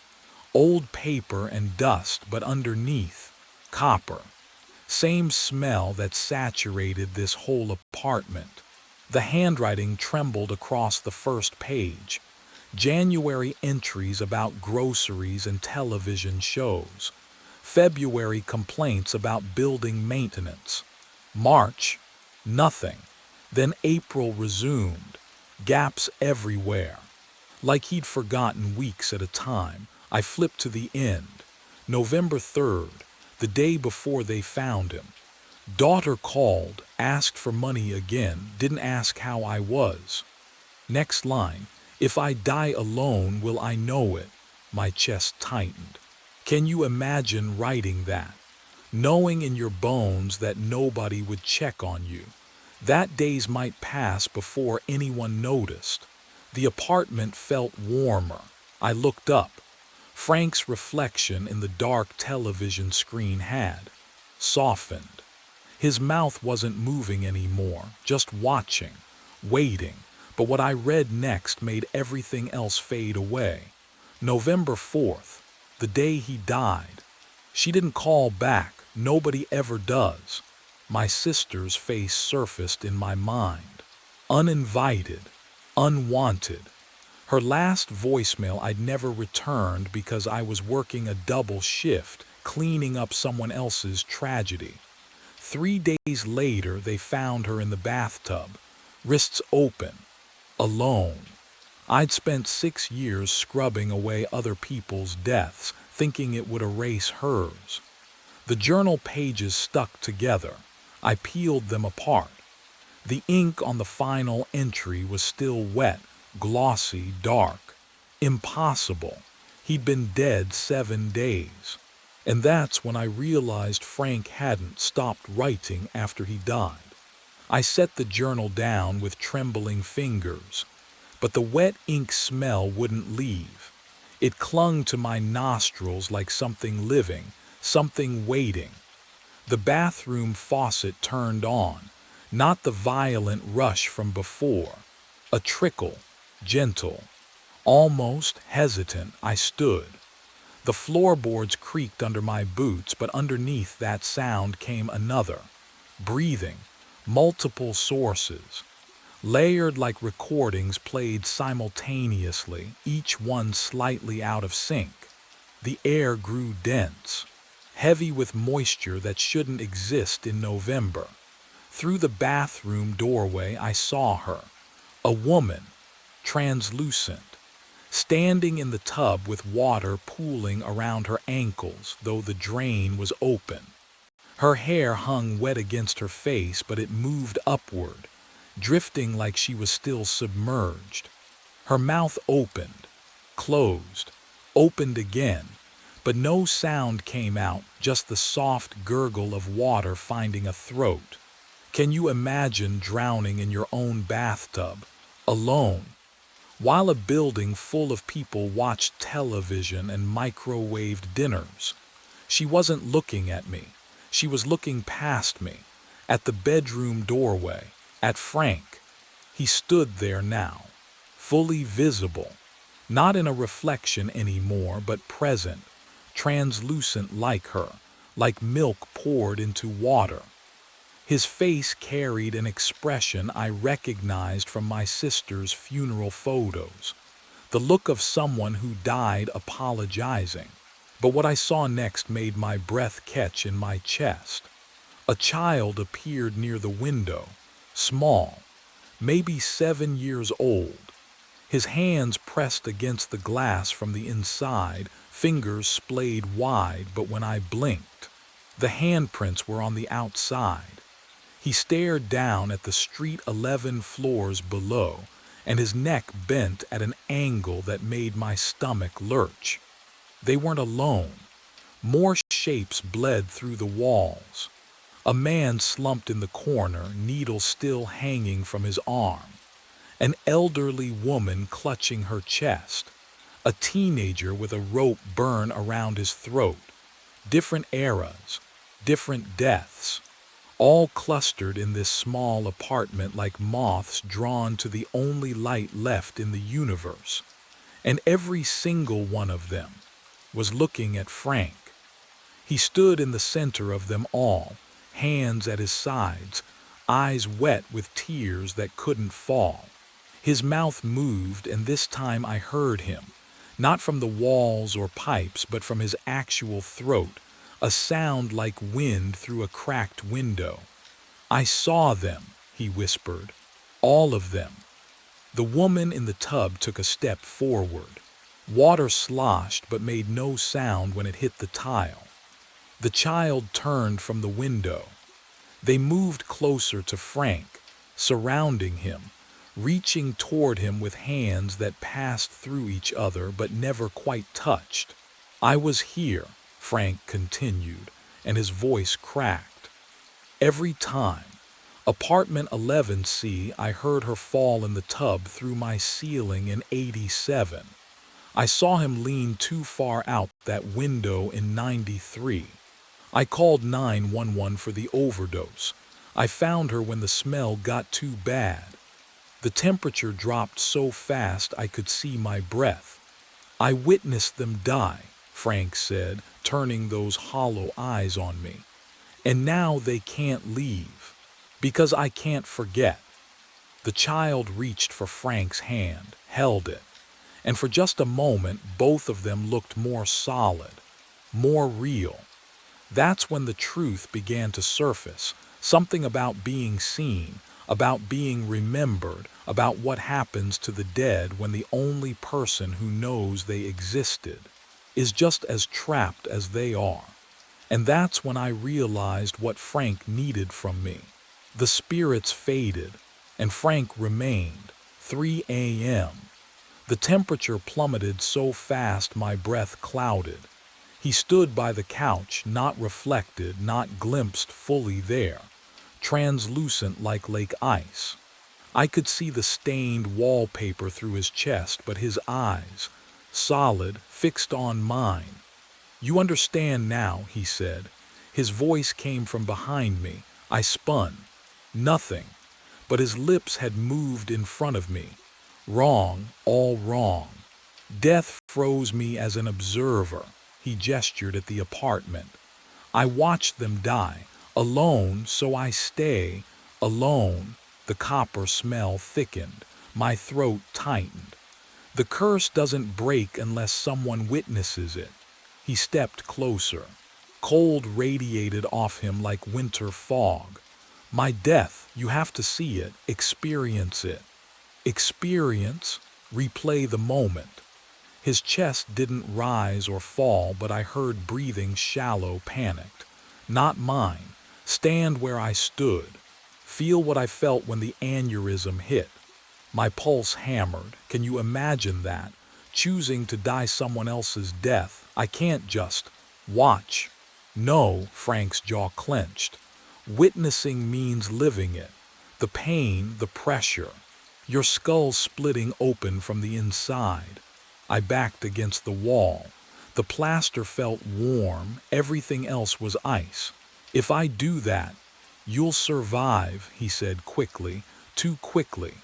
Old paper and dust, but underneath, copper. Same smell that saturated this whole apartment. The handwriting trembled across the first page. January entries about groceries and television shows. February complaints about building maintenance. March, nothing. Then April resumed. Gaps everywhere. Like he'd forgotten weeks at a time, I flipped to the end. November 3rd, the day before they found him. Daughter called, asked for money again, didn't ask how I was. Next line, if I die alone, will I know it? My chest tightened. Can you imagine writing that? Knowing in your bones that nobody would check on you. That days might pass before anyone noticed. The apartment felt warmer. I looked up. Frank's reflection in the dark television screen had softened. His mouth wasn't moving anymore, just watching, waiting. But what I read next made everything else fade away. November 4th, the day he died. She didn't call back. Nobody ever does. My sister's face surfaced in my mind. Uninvited, unwanted. Her last voicemail I'd never returned because I was working a double shift, cleaning up someone else's tragedy. 3 days later, they found her in the bathtub, wrists open, alone. I'd spent 6 years scrubbing away other people's deaths, thinking it would erase hers. The journal pages stuck together. I peeled them apart. The ink on the final entry was still wet, glossy, dark. Impossible. He'd been dead 7 days. And that's when I realized Frank hadn't stopped writing after he died. I set the journal down with trembling fingers, but the wet ink smell wouldn't leave. It clung to my nostrils like something living, something waiting. The bathroom faucet turned on, not the violent rush from before. A trickle, gentle, almost hesitant. I stood. The floorboards creaked under my boots, but underneath that sound came another. Breathing, multiple sources. Layered like recordings played simultaneously, each one slightly out of sync. The air grew dense, heavy with moisture that shouldn't exist in November. Through the bathroom doorway I saw her, a woman, translucent, standing in the tub with water pooling around her ankles, though the drain was open. Her hair hung wet against her face, but it moved upward, drifting like she was still submerged. Her mouth opened, closed, opened again, but no sound came out, just the soft gurgle of water finding a throat. Can you imagine drowning in your own bathtub, alone, while a building full of people watched television and microwaved dinners? She wasn't looking at me. She was looking past me, at the bedroom doorway, at Frank. He stood there now, fully visible, not in a reflection anymore, but present, translucent like her, like milk poured into water. His face carried an expression I recognized from my sister's funeral photos, the look of someone who died apologizing. But what I saw next made my breath catch in my chest. A child appeared near the window, small, maybe 7 years old. His hands pressed against the glass from the inside, fingers splayed wide, but when I blinked, the handprints were on the outside. He stared down at the street 11 floors below, and his neck bent at an angle that made my stomach lurch. They weren't alone. More shapes bled through the walls. A man slumped in the corner, needle still hanging from his arm. An elderly woman clutching her chest. A teenager with a rope burn around his throat. Different eras, different deaths, all clustered in this small apartment like moths drawn to the only light left in the universe. And every single one of them was looking at Frank. He stood in the center of them all, hands at his sides, eyes wet with tears that couldn't fall. His mouth moved, and this time I heard him, not from the walls or pipes, but from his actual throat, a sound like wind through a cracked window. "I saw them," he whispered. "All of them." The woman in the tub took a step forward. Water sloshed but made no sound when it hit the tile. The child turned from the window. They moved closer to Frank, surrounding him, reaching toward him with hands that passed through each other but never quite touched. "I was here," Frank continued, and his voice cracked. "Every time. Apartment 11C, I heard her fall in the tub through my ceiling in 87. I saw him lean too far out that window in 93. I called 911 for the overdose. I found her when the smell got too bad. The temperature dropped so fast I could see my breath. I witnessed them die," Frank said, turning those hollow eyes on me. "And now they can't leave. Because I can't forget." The child reached for Frank's hand, held it, and for just a moment both of them looked more solid, more real. That's when the truth began to surface, something about being seen, about being remembered, about what happens to the dead when the only person who knows they existed is just as trapped as they are. And that's when I realized what Frank needed from me. The spirits faded, and Frank remained. 3 a.m. The temperature plummeted so fast my breath clouded. He stood by the couch, not reflected, not glimpsed fully there, translucent like lake ice. I could see the stained wallpaper through his chest, but his eyes, solid, fixed on mine. "You understand now," he said. His voice came from behind me. I spun. Nothing. But his lips had moved in front of me. "Wrong, all wrong." Death froze me as an observer. He gestured at the apartment. "I watched them die. Alone, so I stay. Alone." The copper smell thickened. My throat tightened. "The curse doesn't break unless someone witnesses it." He stepped closer. Cold radiated off him like winter fog. "My death, you have to see it, experience it." Experience? Replay the moment. His chest didn't rise or fall, but I heard breathing shallow, panicked. Not mine. Stand where I stood. Feel what I felt when the aneurysm hit. My pulse hammered. Can you imagine that? Choosing to die someone else's death. I can't just watch. No, Frank's jaw clenched. Witnessing means living it. The pain, the pressure. Your skull splitting open from the inside. I backed against the wall. The plaster felt warm, everything else was ice. "If I do that, you'll survive," he said quickly, too quickly.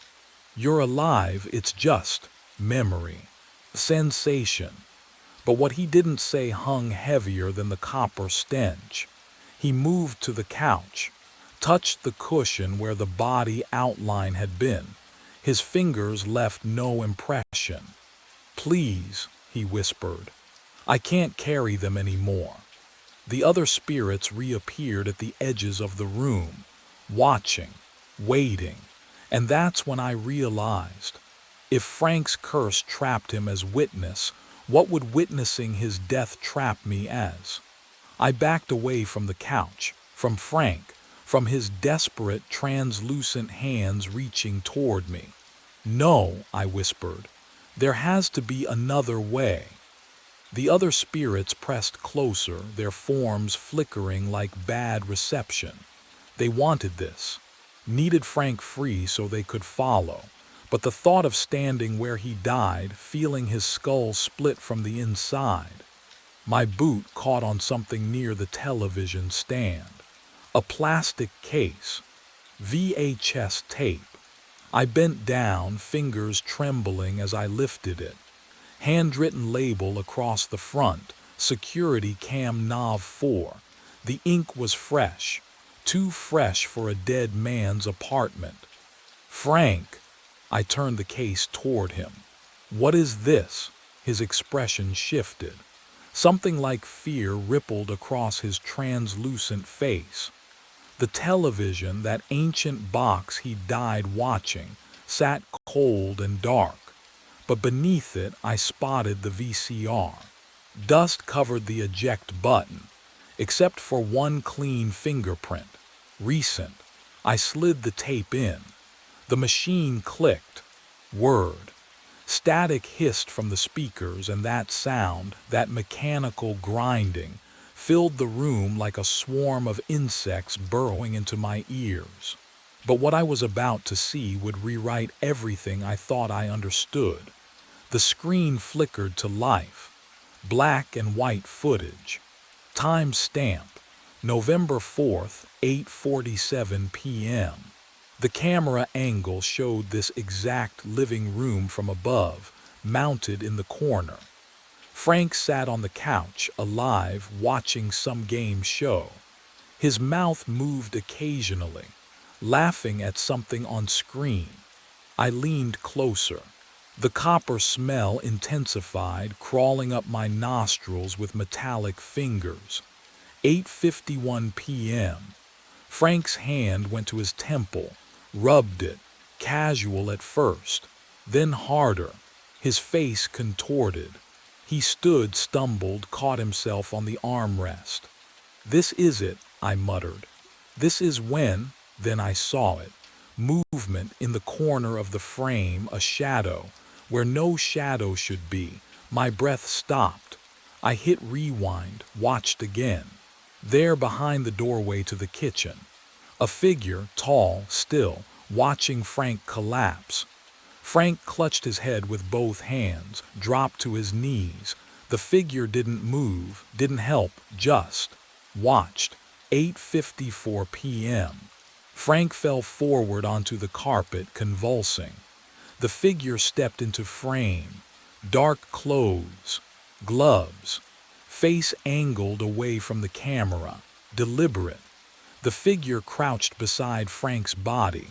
"You're alive, it's just memory, sensation." But what he didn't say hung heavier than the copper stench. He moved to the couch, touched the cushion where the body outline had been. His fingers left no impression. "Please," he whispered. "I can't carry them anymore." The other spirits reappeared at the edges of the room, watching, waiting, and that's when I realized. If Frank's curse trapped him as witness, what would witnessing his death trap me as? I backed away from the couch, from Frank, from his desperate, translucent hands reaching toward me. "No," I whispered. "There has to be another way." The other spirits pressed closer, their forms flickering like bad reception. They wanted this, needed Frank free so they could follow. But the thought of standing where he died, feeling his skull split from the inside. My boot caught on something near the television stand. A plastic case. VHS tape. I bent down, fingers trembling as I lifted it. Handwritten label across the front, Security Cam Nav 4. The ink was fresh. too fresh for a dead man's apartment. Frank, I turned the case toward him. What is this? His expression shifted. Something like fear rippled across his translucent face. The television, that ancient box he died watching, sat cold and dark, but beneath it I spotted the VCR. Dust covered the eject button, except for one clean fingerprint. Recent. I slid the tape in. The machine clicked. Word. Static hissed from the speakers, and that sound, that mechanical grinding, filled the room like a swarm of insects burrowing into my ears. But what I was about to see would rewrite everything I thought I understood. The screen flickered to life. Black and white footage. Time stamp. November 4th, 8:47 p.m. The camera angle showed this exact living room from above, mounted in the corner. Frank sat on the couch, alive, watching some game show. His mouth moved occasionally, laughing at something on screen. I leaned closer. The copper smell intensified, crawling up my nostrils with metallic fingers. 8:51 p.m. Frank's hand went to his temple, rubbed it, casual at first, then harder. His face contorted. He stood, stumbled, caught himself on the armrest. "This is it," I muttered. "This is when," then I saw it. Movement in the corner of the frame, a shadow, where no shadow should be. My breath stopped. I hit rewind, watched again. There behind the doorway to the kitchen. A figure, tall, still, watching Frank collapse. Frank clutched his head with both hands, dropped to his knees. The figure didn't move, didn't help, just watched. 8:54 p.m. Frank fell forward onto the carpet, convulsing. The figure stepped into frame. Dark clothes, gloves, face angled away from the camera, deliberate. The figure crouched beside Frank's body,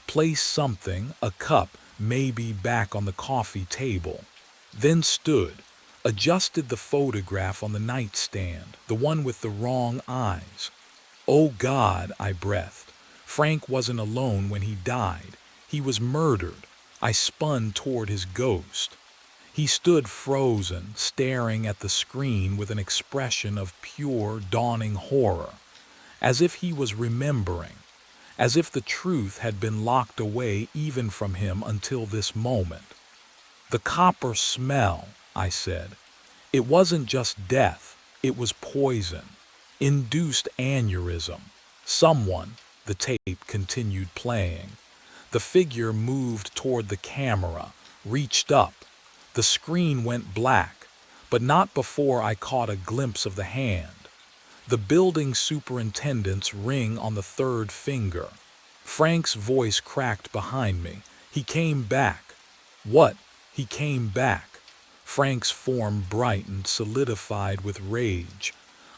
placed something, a cup, maybe, back on the coffee table. Then stood, adjusted the photograph on the nightstand, the one with the wrong eyes. "Oh God," I breathed. Frank wasn't alone when he died. He was murdered. I spun toward his ghost. He stood frozen, staring at the screen with an expression of pure, dawning horror, as if he was remembering, as if the truth had been locked away even from him until this moment. "The copper smell," I said. "It wasn't just death, it was poison. Induced aneurysm. Someone," the tape continued playing. The figure moved toward the camera, reached up. The screen went black, but not before I caught a glimpse of the hand. The building superintendent's ring on the third finger. Frank's voice cracked behind me. "He came back." "What?" "He came back." Frank's form brightened, solidified with rage.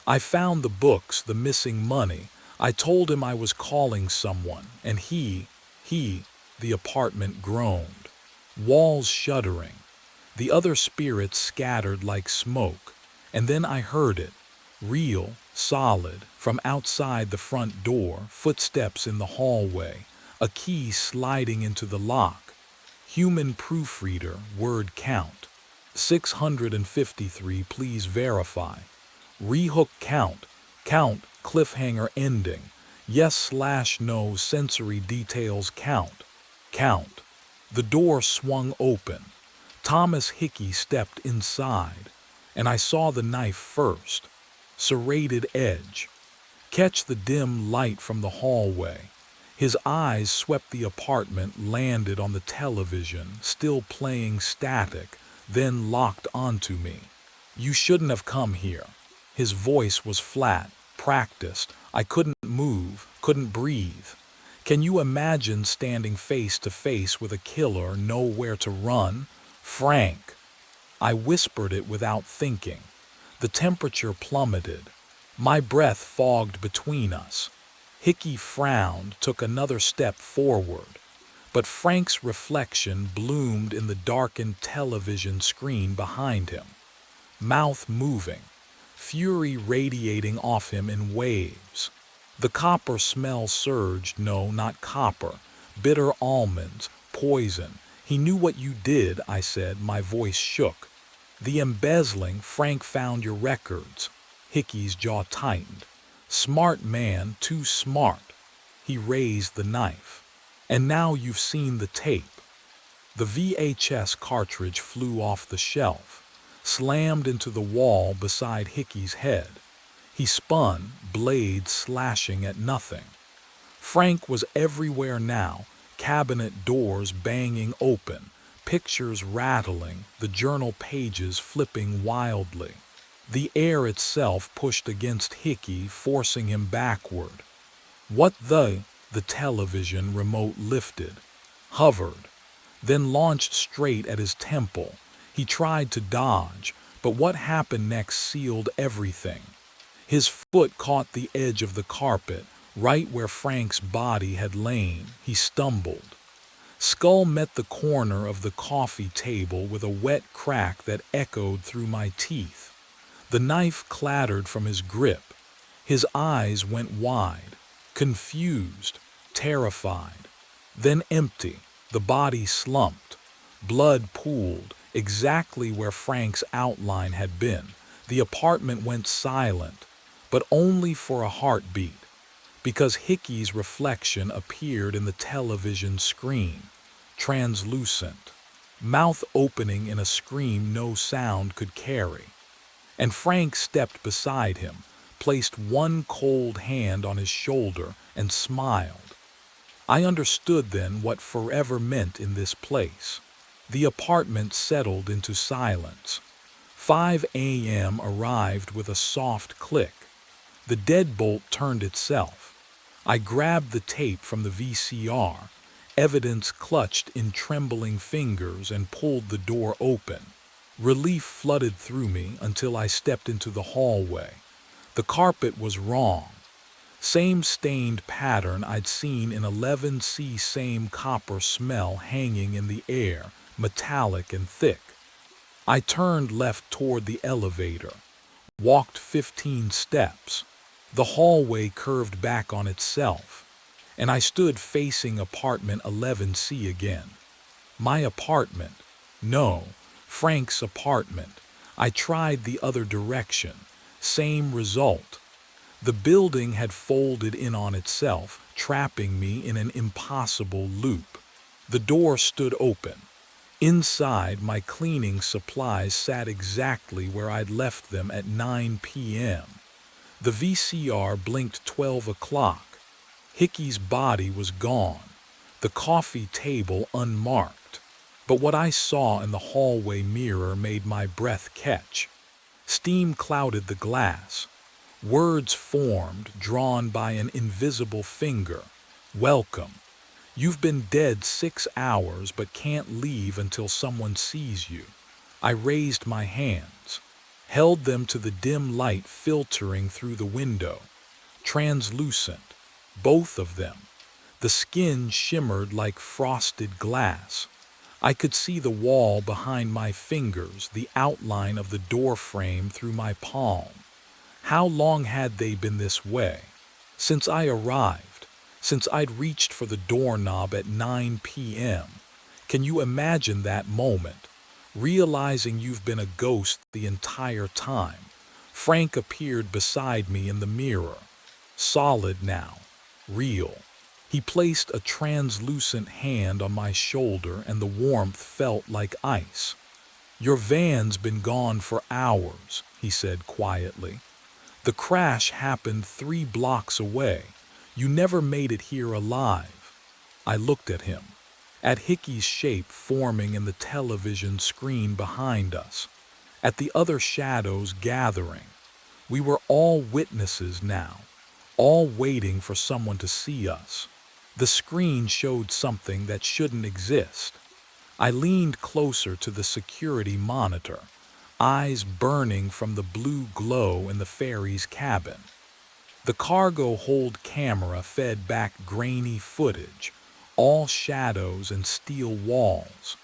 "I found the books, the missing money. I told him I was calling someone, and he, the apartment groaned. Walls shuddering. The other spirits scattered like smoke. And then I heard it. Real, solid, from outside the front door, footsteps in the hallway, a key sliding into the lock. Human proofreader, word count. 653, please verify. Rehook count, cliffhanger ending. Yes/no, sensory details count. The door swung open. Thomas Hickey stepped inside, and I saw the knife first. Serrated edge. Catch the dim light from the hallway. His eyes swept the apartment, landed on the television, still playing static, then locked onto me. "You shouldn't have come here." His voice was flat, practiced. I couldn't move, couldn't breathe. Can you imagine standing face to face with a killer, nowhere to run? "Frank." I whispered it without thinking. The temperature plummeted. My breath fogged between us. Hickey frowned, took another step forward, but Frank's reflection bloomed in the darkened television screen behind him, mouth moving, fury radiating off him in waves. The copper smell surged. No, not copper. Bitter almonds, poison. He knew what you did, I said, my voice shook. The embezzling. Frank found your records. Hickey's jaw tightened. Smart man, too smart. He raised the knife. And now you've seen the tape. The VHS cartridge flew off the shelf, slammed into the wall beside Hickey's head. He spun, blades slashing at nothing. Frank was everywhere now, cabinet doors banging open, pictures rattling, the journal pages flipping wildly. The air itself pushed against Hickey, forcing him backward. What the television remote lifted, hovered, then launched straight at his temple. He tried to dodge, but what happened next sealed everything. His foot caught the edge of the carpet, right where Frank's body had lain. He stumbled. Skull met the corner of the coffee table with a wet crack that echoed through my teeth. The knife clattered from his grip. His eyes went wide, confused, terrified, then empty. The body slumped. Blood pooled, exactly where Frank's outline had been. The apartment went silent, but only for a heartbeat, because Hickey's reflection appeared in the television screen, translucent, mouth opening in a scream no sound could carry. And Frank stepped beside him, placed one cold hand on his shoulder, and smiled. I understood then what forever meant in this place. The apartment settled into silence. 5 a.m. arrived with a soft click. The deadbolt turned itself. I grabbed the tape from the VCR, evidence clutched in trembling fingers, and pulled the door open. Relief flooded through me until I stepped into the hallway. The carpet was wrong. Same stained pattern I'd seen in 11C, same copper smell hanging in the air, metallic and thick. I turned left toward the elevator, walked 15 steps. The hallway curved back on itself, and I stood facing apartment 11C again. My apartment. No, Frank's apartment. I tried the other direction. Same result. The building had folded in on itself, trapping me in an impossible loop. The door stood open. Inside, my cleaning supplies sat exactly where I'd left them at 9 p.m. The VCR blinked 12 o'clock. Hickey's body was gone, the coffee table unmarked. But what I saw in the hallway mirror made my breath catch. Steam clouded the glass. Words formed, drawn by an invisible finger. Welcome. You've been dead 6 hours but can't leave until someone sees you. I raised my hands, held them to the dim light filtering through the window. Translucent, both of them. The skin shimmered like frosted glass. I could see the wall behind my fingers, the outline of the door frame through my palm. How long had they been this way? Since I arrived, since I'd reached for the doorknob at 9 p.m. Can you imagine that moment, realizing you've been a ghost the entire time? Frank appeared beside me in the mirror, solid now, real. He placed a translucent hand on my shoulder and the warmth felt like ice. Your van's been gone for hours, he said quietly. The crash happened 3 blocks away. You never made it here alive. I looked at him, at Hickey's shape forming in the television screen behind us, at the other shadows gathering. We were all witnesses now, all waiting for someone to see us. The screen showed something that shouldn't exist. I leaned closer to the security monitor, eyes burning from the blue glow in the ferry's cabin. The cargo hold camera fed back grainy footage, all shadows and steel walls.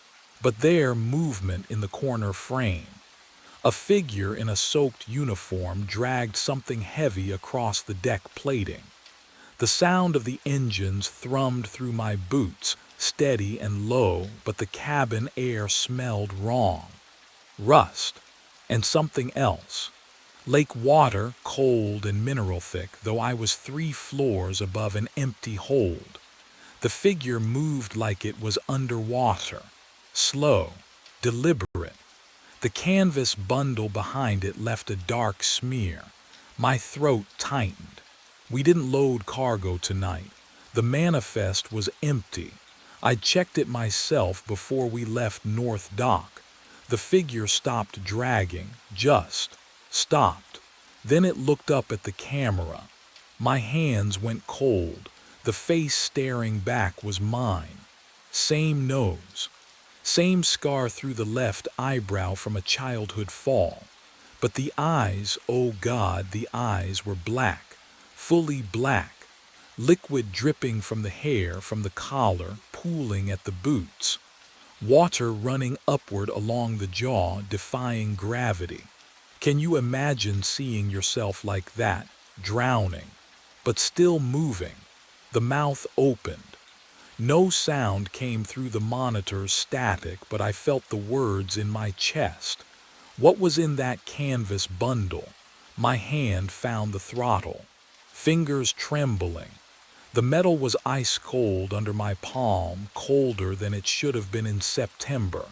But there, movement in the corner frame. A figure in a soaked uniform dragged something heavy across the deck plating. The sound of the engines thrummed through my boots, steady and low, but the cabin air smelled wrong. Rust. And something else. Lake water, cold and mineral thick, though I was 3 floors above an empty hold. The figure moved like it was underwater. Slow. Deliberate. The canvas bundle behind it left a dark smear. My throat tightened. We didn't load cargo tonight. The manifest was empty. I'd checked it myself before we left North Dock. The figure stopped dragging, just stopped. Then it looked up at the camera. My hands went cold. The face staring back was mine. Same nose. Same scar through the left eyebrow from a childhood fall. But the eyes, oh God, the eyes were black, fully black, liquid dripping from the hair, from the collar, pooling at the boots. Water running upward along the jaw, defying gravity. Can you imagine seeing yourself like that, drowning, but still moving? The mouth opened. No sound came through the monitor's static, but I felt the words in my chest. What was in that canvas bundle? My hand found the throttle. Fingers trembling. The metal was ice cold under my palm, colder than it should have been in September.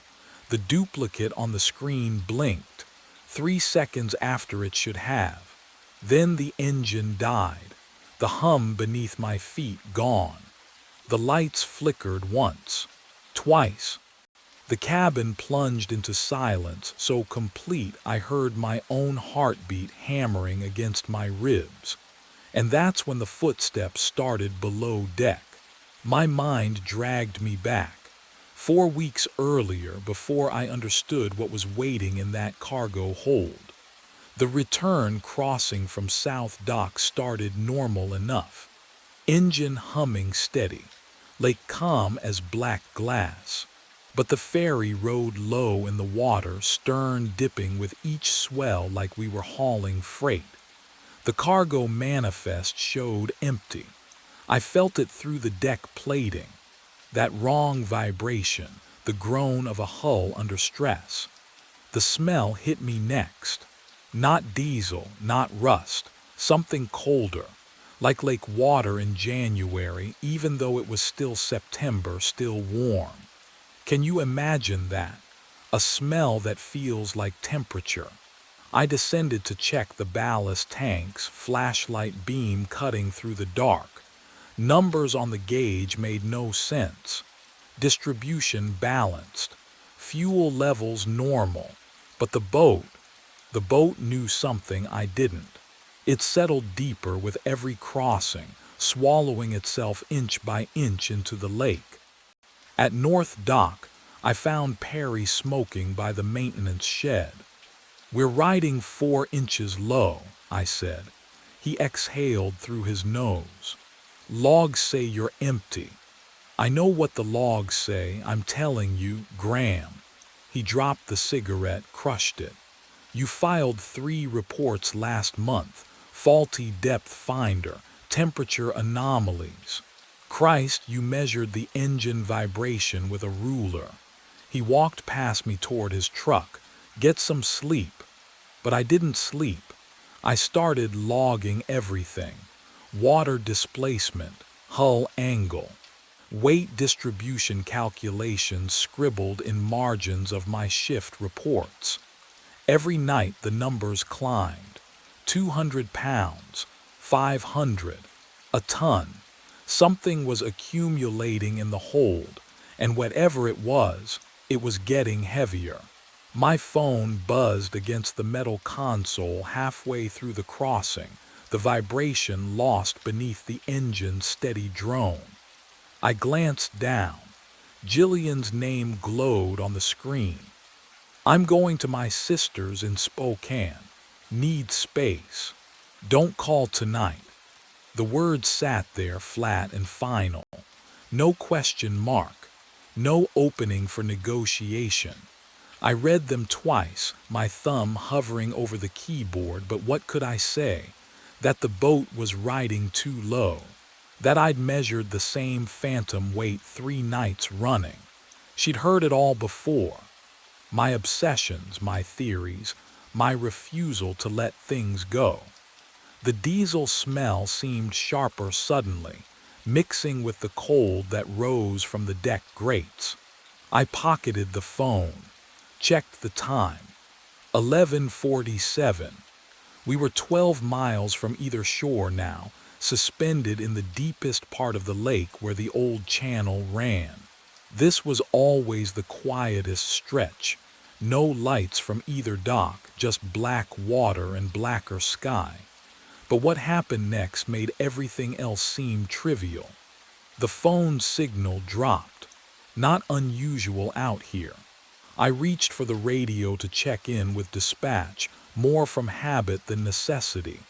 The duplicate on the screen blinked, 3 seconds after it should have. Then the engine died. The hum beneath my feet gone. The lights flickered once, twice. The cabin plunged into silence so complete I heard my own heartbeat hammering against my ribs. And that's when the footsteps started below deck. My mind dragged me back. 4 weeks earlier, before I understood what was waiting in that cargo hold. The return crossing from South Dock started normal enough. Engine humming steady. Lake calm as black glass. But the ferry rode low in the water, stern dipping with each swell like we were hauling freight. The cargo manifest showed empty. I felt it through the deck plating. That wrong vibration, the groan of a hull under stress. The smell hit me next. Not diesel, not rust, something colder. Like lake water in January, even though it was still September, still warm. Can you imagine that? A smell that feels like temperature. I descended to check the ballast tanks, flashlight beam cutting through the dark. Numbers on the gauge made no sense. Distribution balanced. Fuel levels normal. But the boat knew something I didn't. It settled deeper with every crossing, swallowing itself inch by inch into the lake. At North Dock, I found Perry smoking by the maintenance shed. "We're riding 4 inches low," I said. He exhaled through his nose. "Logs say you're empty." "I know what the logs say, I'm telling you, Graham." He dropped the cigarette, crushed it. "You filed 3 reports last month. Faulty depth finder, temperature anomalies. Christ, you measured the engine vibration with a ruler." He walked past me toward his truck. "Get some sleep." But I didn't sleep. I started logging everything. Water displacement, hull angle, weight distribution calculations scribbled in margins of my shift reports. Every night the numbers climbed. 200 pounds, 500, a ton. Something was accumulating in the hold, and whatever it was getting heavier. My phone buzzed against the metal console halfway through the crossing, the vibration lost beneath the engine's steady drone. I glanced down. Jillian's name glowed on the screen. "I'm going to my sister's in Spokane. Need space. Don't call tonight." The words sat there flat and final. No question mark. No opening for negotiation. I read them twice, my thumb hovering over the keyboard, but what could I say? That the boat was riding too low. That I'd measured the same phantom weight 3 nights running. She'd heard it all before. My obsessions, my theories, my refusal to let things go. The diesel smell seemed sharper suddenly, mixing with the cold that rose from the deck grates. I pocketed the phone, checked the time. 11:47. We were 12 miles from either shore now, suspended in the deepest part of the lake where the old channel ran. This was always the quietest stretch. No lights from either dock, just black water and blacker sky. But what happened next made everything else seem trivial. The phone signal dropped. Not unusual out here. I reached for the radio to check in with dispatch, more from habit than necessity.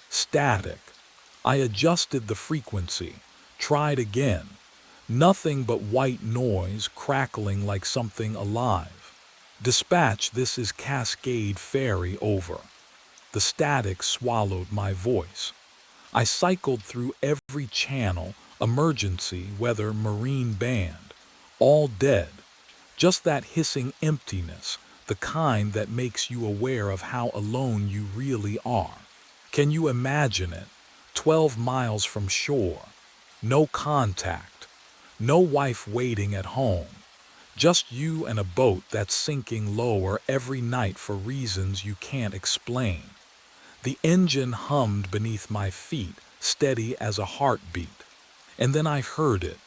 Static. I adjusted the frequency, tried again. Nothing but white noise crackling like something alive. Dispatch, this is Cascade Ferry, over. The static swallowed my voice. I cycled through every channel, emergency, weather, marine band. All dead. Just that hissing emptiness, the kind that makes you aware of how alone you really are. Can you imagine it? 12 miles from shore. No contact. No wife waiting at home. Just you and a boat that's sinking lower every night for reasons you can't explain. The engine hummed beneath my feet, steady as a heartbeat. And then I heard it,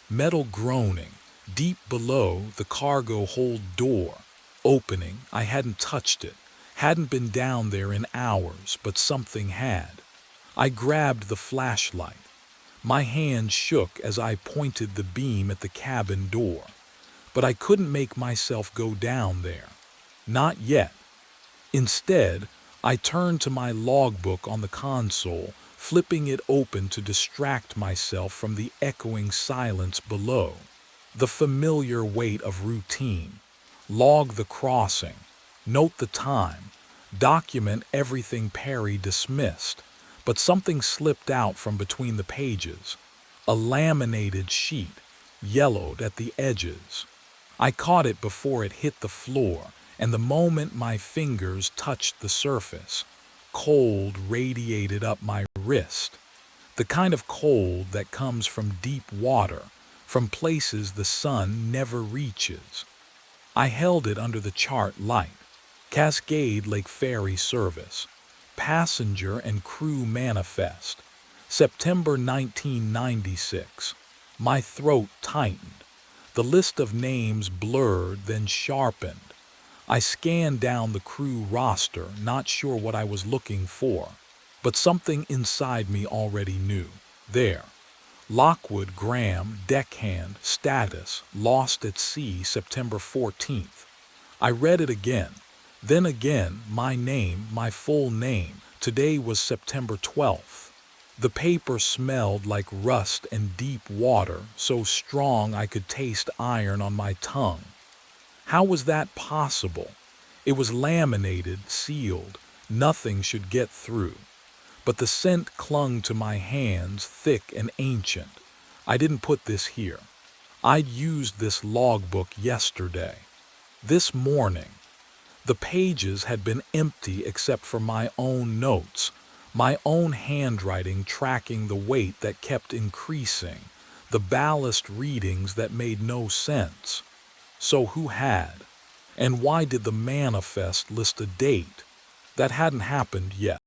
metal groaning, deep below, the cargo hold door. Opening, I hadn't touched it, hadn't been down there in hours, but something had. I grabbed the flashlight. My hand shook as I pointed the beam at the cabin door. But I couldn't make myself go down there. Not yet. Instead, I turned to my logbook on the console, flipping it open to distract myself from the echoing silence below. The familiar weight of routine. Log the crossing. Note the time. Document everything Perry dismissed. But something slipped out from between the pages. A laminated sheet, yellowed at the edges. I caught it before it hit the floor, and the moment my fingers touched the surface, cold radiated up my wrist. The kind of cold that comes from deep water, from places the sun never reaches. I held it under the chart light. Cascade Lake Ferry Service. Passenger and crew manifest. September 1996. My throat tightened. The list of names blurred, then sharpened. I scanned down the crew roster, not sure what I was looking for, but something inside me already knew. There. Lockwood Graham, deckhand, status, lost at sea September 14th. I read it again. Then again, my name, my full name. Today was September 12th. The paper smelled like rust and deep water, so strong I could taste iron on my tongue. How was that possible? It was laminated, sealed. Nothing should get through. But the scent clung to my hands, thick and ancient. I didn't put this here. I'd used this logbook yesterday. This morning. The pages had been empty except for my own notes, my own handwriting tracking the weight that kept increasing, the ballast readings that made no sense. So who had? And why did the manifest list a date? That hadn't happened yet.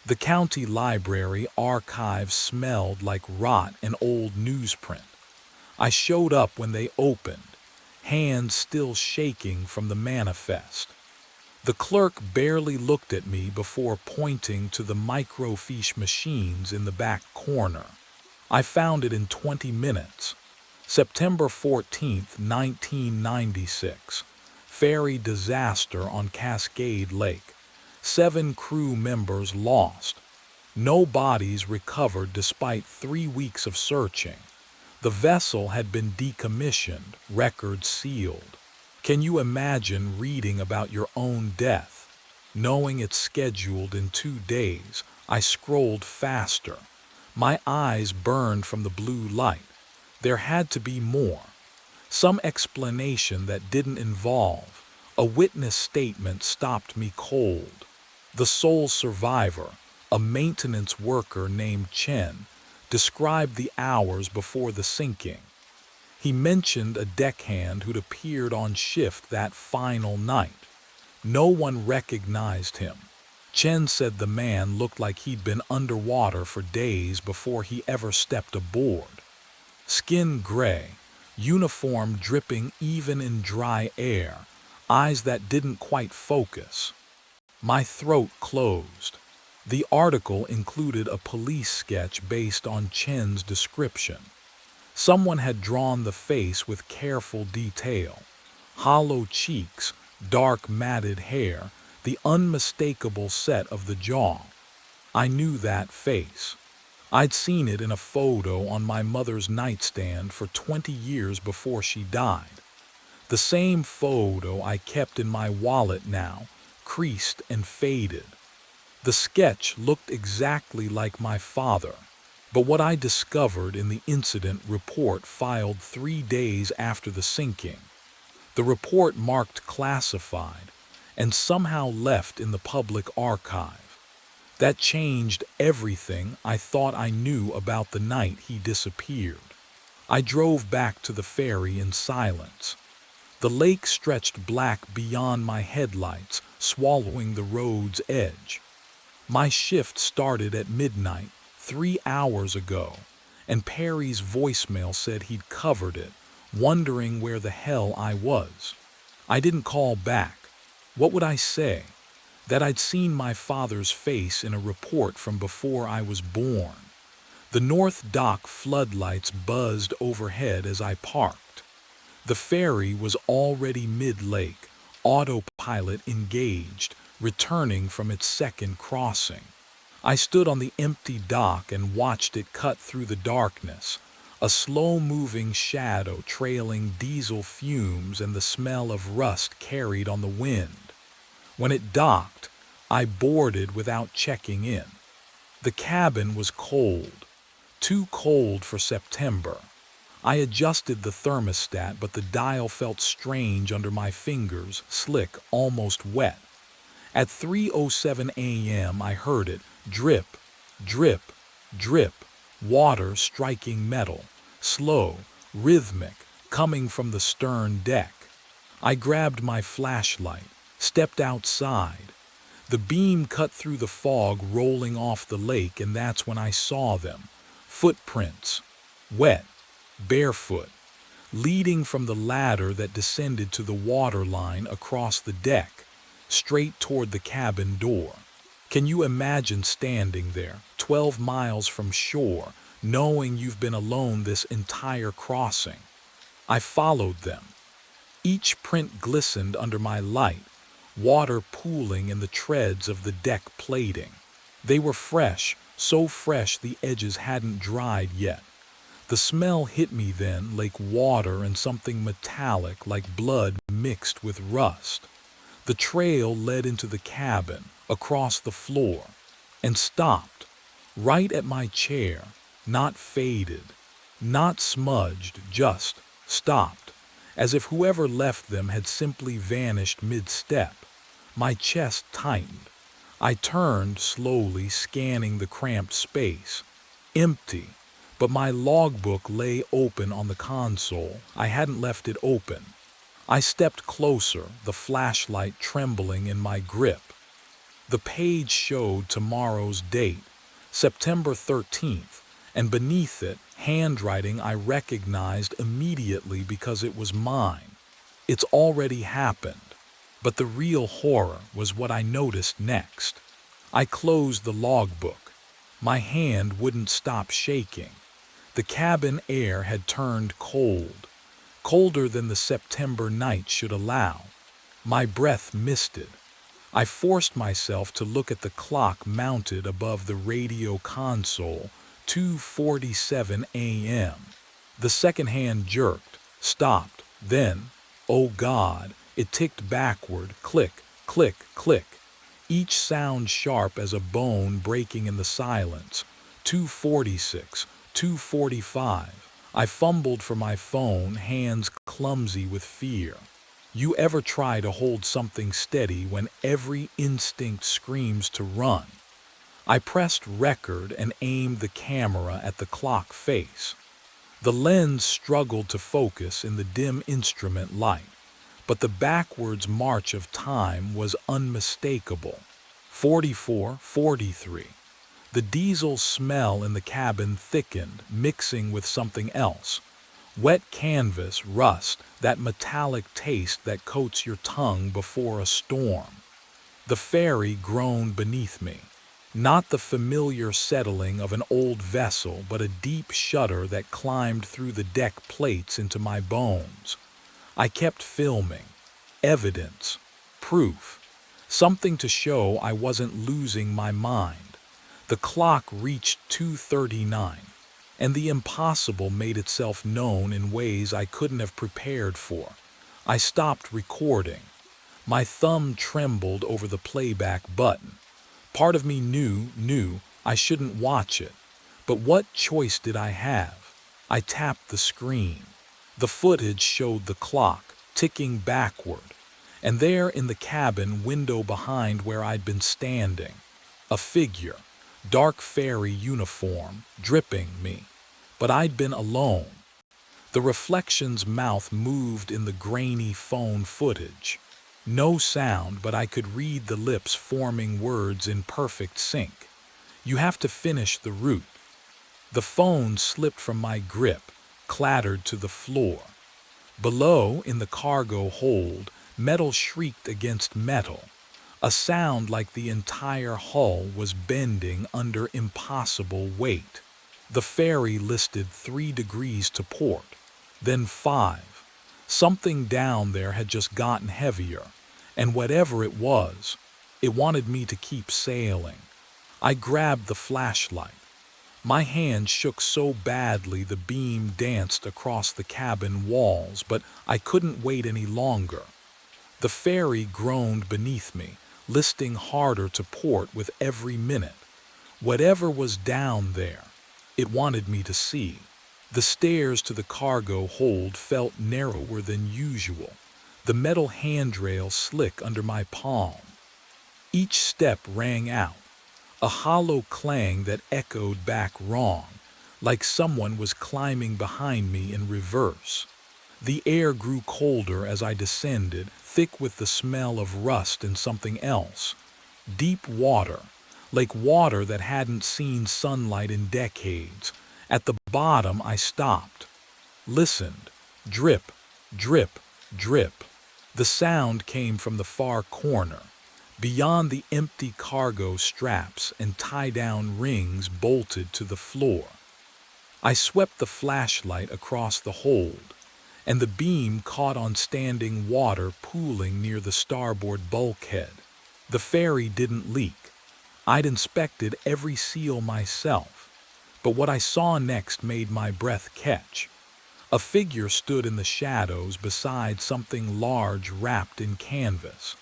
The county library archives smelled like rot and old newsprint. I showed up when they opened, hands still shaking from the manifest. The clerk barely looked at me before pointing to the microfiche machines in the back corner. I found it in 20 minutes. September 14th, 1996. Ferry disaster on Cascade Lake. 7 crew members lost. No bodies recovered despite 3 weeks of searching. The vessel had been decommissioned, records sealed. Can you imagine reading about your own death? Knowing it's scheduled in 2 days, I scrolled faster. My eyes burned from the blue light. There had to be more. Some explanation that didn't involve a witness statement stopped me cold. The sole survivor, a maintenance worker named Chen, described the hours before the sinking. He mentioned a deckhand who'd appeared on shift that final night. No one recognized him. Chen said the man looked like he'd been underwater for days before he ever stepped aboard. Skin gray, uniform dripping even in dry air, eyes that didn't quite focus. My throat closed. The article included a police sketch based on Chen's description. Someone had drawn the face with careful detail. Hollow cheeks, dark matted hair, the unmistakable set of the jaw. I knew that face. I'd seen it in a photo on my mother's nightstand for 20 years before she died. The same photo I kept in my wallet now, creased and faded. The sketch looked exactly like my father, but what I discovered in the incident report filed 3 days after the sinking. The report marked classified and somehow left in the public archive. That changed everything I thought I knew about the night he disappeared. I drove back to the ferry in silence. The lake stretched black beyond my headlights, swallowing the road's edge. My shift started at midnight, 3 hours ago, and Perry's voicemail said he'd covered it, wondering where the hell I was. I didn't call back. What would I say? That I'd seen my father's face in a report from before I was born. The North Dock floodlights buzzed overhead as I parked. The ferry was already mid-lake, autopilot engaged, returning from its second crossing. I stood on the empty dock and watched it cut through the darkness, a slow-moving shadow trailing diesel fumes and the smell of rust carried on the wind. When it docked, I boarded without checking in. The cabin was cold, too cold for September. I adjusted the thermostat, but the dial felt strange under my fingers, slick, almost wet. At 3:07 a.m. I heard it, drip, drip, drip, water striking metal, slow, rhythmic, coming from the stern deck. I grabbed my flashlight, stepped outside. The beam cut through the fog rolling off the lake, and that's when I saw them. Footprints, wet, barefoot, leading from the ladder that descended to the waterline across the deck, straight toward the cabin door. Can you imagine standing there, 12 miles from shore, knowing you've been alone this entire crossing? I followed them. Each print glistened under my light, water pooling in the treads of the deck plating. They were fresh, so fresh the edges hadn't dried yet. The smell hit me then like water and something metallic like blood mixed with rust. The trail led into the cabin, across the floor, and stopped, right at my chair, not faded, not smudged, just stopped, as if whoever left them had simply vanished mid-step. My chest tightened. I turned slowly, scanning the cramped space. Empty, but my logbook lay open on the console. I hadn't left it open. I stepped closer, the flashlight trembling in my grip. The page showed tomorrow's date, September 13th, and beneath it, handwriting I recognized immediately because it was mine. It's already happened. But the real horror was what I noticed next. I closed the logbook. My hand wouldn't stop shaking. The cabin air had turned cold, colder than the September night should allow. My breath misted. I forced myself to look at the clock mounted above the radio console, 2:47 a.m. The second hand jerked, stopped, then, oh God, it ticked backward, click, click, click. Each sound sharp as a bone breaking in the silence. 2:46, 2:45. I fumbled for my phone, hands clumsy with fear. You ever try to hold something steady when every instinct screams to run? I pressed record and aimed the camera at the clock face. The lens struggled to focus in the dim instrument light, but the backwards march of time was unmistakable. 44, 43. The diesel smell in the cabin thickened, mixing with something else. Wet canvas, rust, that metallic taste that coats your tongue before a storm. The ferry groaned beneath me. Not the familiar settling of an old vessel, but a deep shudder that climbed through the deck plates into my bones. I kept filming. Evidence. Proof. Something to show I wasn't losing my mind. The clock reached 2:39, and the impossible made itself known in ways I couldn't have prepared for. I stopped recording. My thumb trembled over the playback button. Part of me knew I shouldn't watch it. But what choice did I have? I tapped the screen. The footage showed the clock, ticking backward. And there in the cabin window behind where I'd been standing, a figure, dark fairy uniform, dripping me. But I'd been alone. The reflection's mouth moved in the grainy phone footage. No sound, but I could read the lips forming words in perfect sync. You have to finish the route. The phone slipped from my grip, clattered to the floor. Below, in the cargo hold, metal shrieked against metal. A sound like the entire hull was bending under impossible weight. The ferry listed 3 degrees to port, then 5. Something down there had just gotten heavier, and whatever it was, it wanted me to keep sailing. I grabbed the flashlight. My hand shook so badly the beam danced across the cabin walls, but I couldn't wait any longer. The ferry groaned beneath me, listing harder to port with every minute. Whatever was down there, it wanted me to see. The stairs to the cargo hold felt narrower than usual, the metal handrail slick under my palm. Each step rang out, a hollow clang that echoed back wrong, like someone was climbing behind me in reverse. The air grew colder as I descended, thick with the smell of rust and something else. Deep water, like water that hadn't seen sunlight in decades. At the bottom I stopped, listened. Drip, drip, drip. The sound came from the far corner, beyond the empty cargo straps and tie-down rings bolted to the floor. I swept the flashlight across the hold, and the beam caught on standing water pooling near the starboard bulkhead. The ferry didn't leak. I'd inspected every seal myself, but what I saw next made my breath catch. A figure stood in the shadows beside something large wrapped in canvas.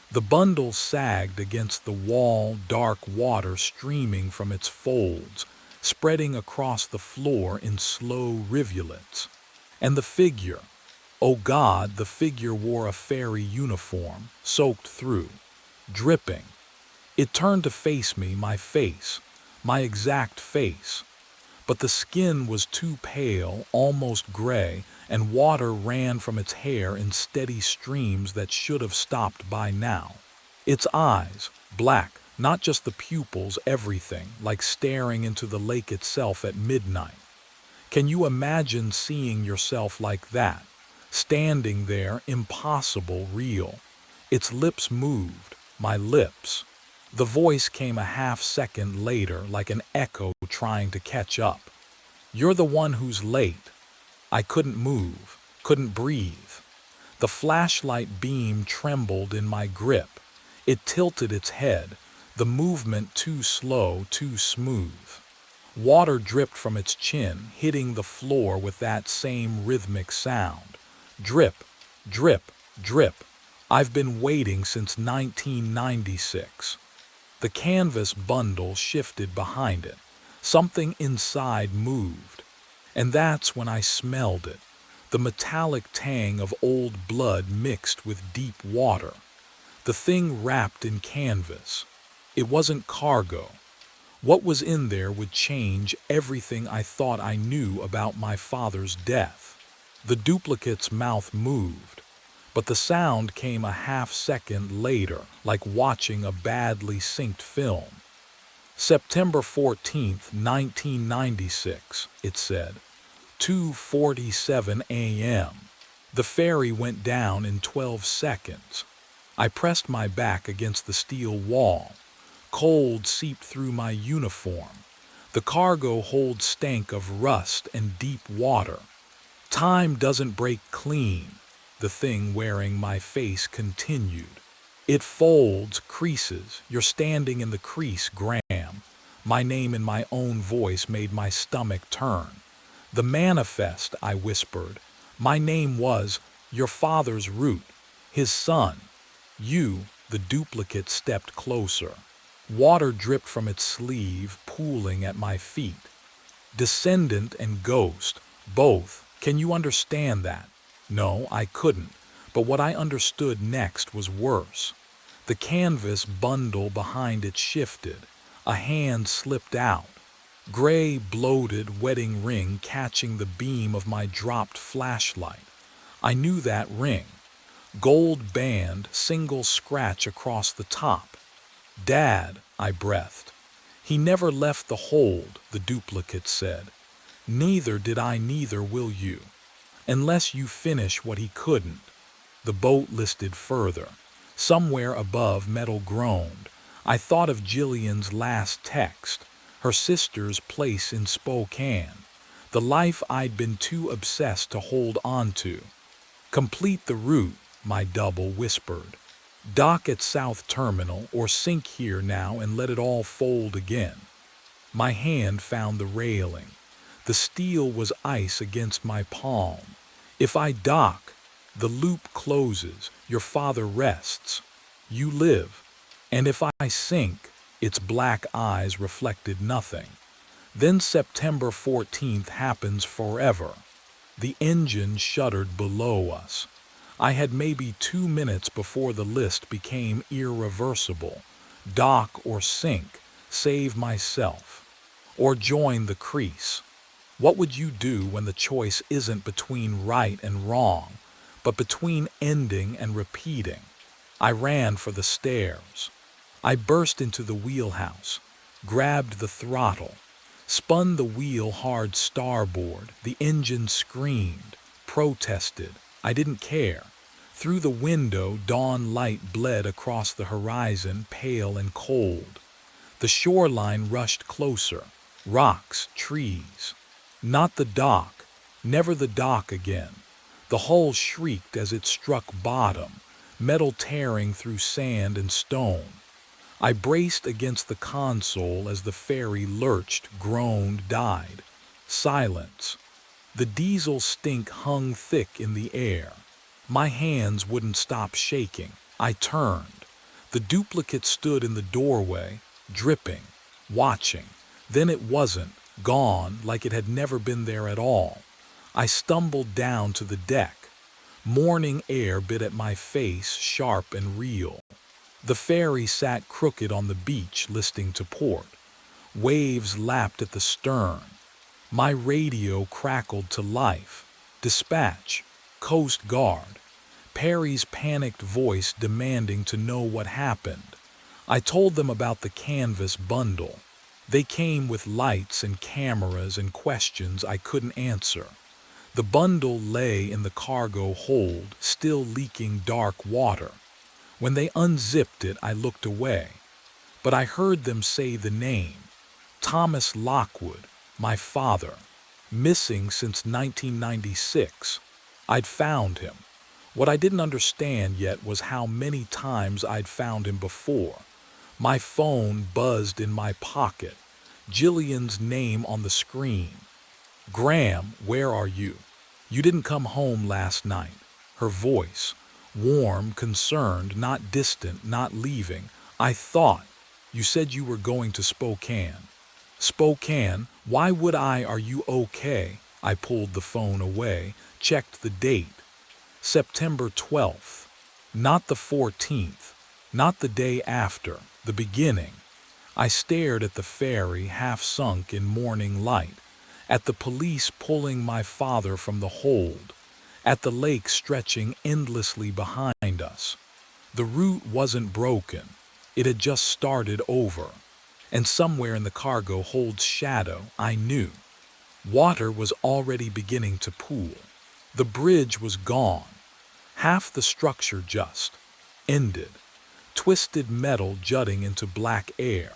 The bundle sagged against the wall, dark water streaming from its folds, spreading across the floor in slow rivulets. And the figure, oh God, the figure wore a fairy uniform, soaked through, dripping. It turned to face me, my exact face. But the skin was too pale, almost gray, and water ran from its hair in steady streams that should have stopped by now. Its eyes, black, not just the pupils, everything, like staring into the lake itself at midnight. Can you imagine seeing yourself like that, standing there, impossible, real? Its lips moved, my lips. The voice came a half-second later, like an echo trying to catch up. You're the one who's late. I couldn't move, couldn't breathe. The flashlight beam trembled in my grip. It tilted its head, the movement too slow, too smooth. Water dripped from its chin, hitting the floor with that same rhythmic sound. Drip, drip, drip. I've been waiting since 1996. The canvas bundle shifted behind it. Something inside moved. And that's when I smelled it. The metallic tang of old blood mixed with deep water. The thing wrapped in canvas. It wasn't cargo. What was in there would change everything I thought I knew about my father's death. The duplicate's mouth moved, but the sound came a half-second later, like watching a badly synced film. September 14th, 1996, it said. 2:47 a.m. The ferry went down in 12 seconds. I pressed my back against the steel wall. Cold seeped through my uniform. The cargo hold stank of rust and deep water. Time doesn't break clean, the thing wearing my face continued. It folds, creases. You're standing in the crease, Graham. My name in my own voice made my stomach turn. The manifest, I whispered. My name was your father's root, his son. You, the duplicate, stepped closer. Water dripped from its sleeve, pooling at my feet. Descendant and ghost, both. Can you understand that? No, I couldn't. But what I understood next was worse. The canvas bundle behind it shifted. A hand slipped out. Gray, bloated wedding ring catching the beam of my dropped flashlight. I knew that ring. Gold band, single scratch across the top. Dad, I breathed. He never left the hold, the duplicate said. Neither did I, neither will you. Unless you finish what he couldn't. The boat listed further. Somewhere above, metal groaned. I thought of Jillian's last text, her sister's place in Spokane, the life I'd been too obsessed to hold on to. Complete the route, my double whispered. Dock at South Terminal or sink here now and let it all fold again. My hand found the railing. The steel was ice against my palm. If I dock, the loop closes, your father rests. You live. And if I sink, its black eyes reflected nothing. Then September 14th happens forever. The engine shuddered below us. I had maybe 2 minutes before the list became irreversible. Dock or sink, save myself. Or join the crease. What would you do when the choice isn't between right and wrong, but between ending and repeating? I ran for the stairs. I burst into the wheelhouse, grabbed the throttle, spun the wheel hard starboard. The engine screamed, protested. I didn't care. Through the window, dawn light bled across the horizon, pale and cold. The shoreline rushed closer. Rocks, trees. Not the dock, never the dock again. The hull shrieked as it struck bottom, metal tearing through sand and stone. I braced against the console as the ferry lurched, groaned, died. Silence. The diesel stink hung thick in the air. My hands wouldn't stop shaking. I turned. The duplicate stood in the doorway, dripping, watching. Then it wasn't, gone like it had never been there at all. I stumbled down to the deck. Morning air bit at my face, sharp and real. The ferry sat crooked on the beach, listing to port. Waves lapped at the stern. My radio crackled to life. Dispatch, Coast Guard. Perry's panicked voice demanding to know what happened. I told them about the canvas bundle. They came with lights and cameras and questions I couldn't answer. The bundle lay in the cargo hold, still leaking dark water. When they unzipped it, I looked away. But I heard them say the name. Thomas Lockwood, my father. Missing since 1996. I'd found him. What I didn't understand yet was how many times I'd found him before. My phone buzzed in my pocket, Jillian's name on the screen. "Graham, where are you? You didn't come home last night." Her voice, warm, concerned, not distant, not leaving. "I thought you said you were going to Spokane." "Spokane? Why would I? Are you okay?" I pulled the phone away, checked the date. September 12th. Not the 14th. Not the day after. The beginning. I stared at the ferry half sunk in morning light, at the police pulling my father from the hold, at the lake stretching endlessly behind us. The route wasn't broken. It had just started over. And somewhere in the cargo hold's shadow, I knew. Water was already beginning to pool. The bridge was gone. Half the structure just ended. Twisted metal jutting into black air.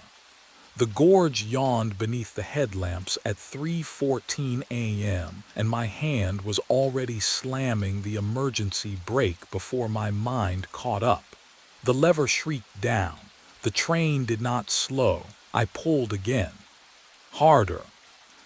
The gorge yawned beneath the headlamps at 3:14 a.m., and my hand was already slamming the emergency brake before my mind caught up. The lever shrieked down. The train did not slow. I pulled again. Harder.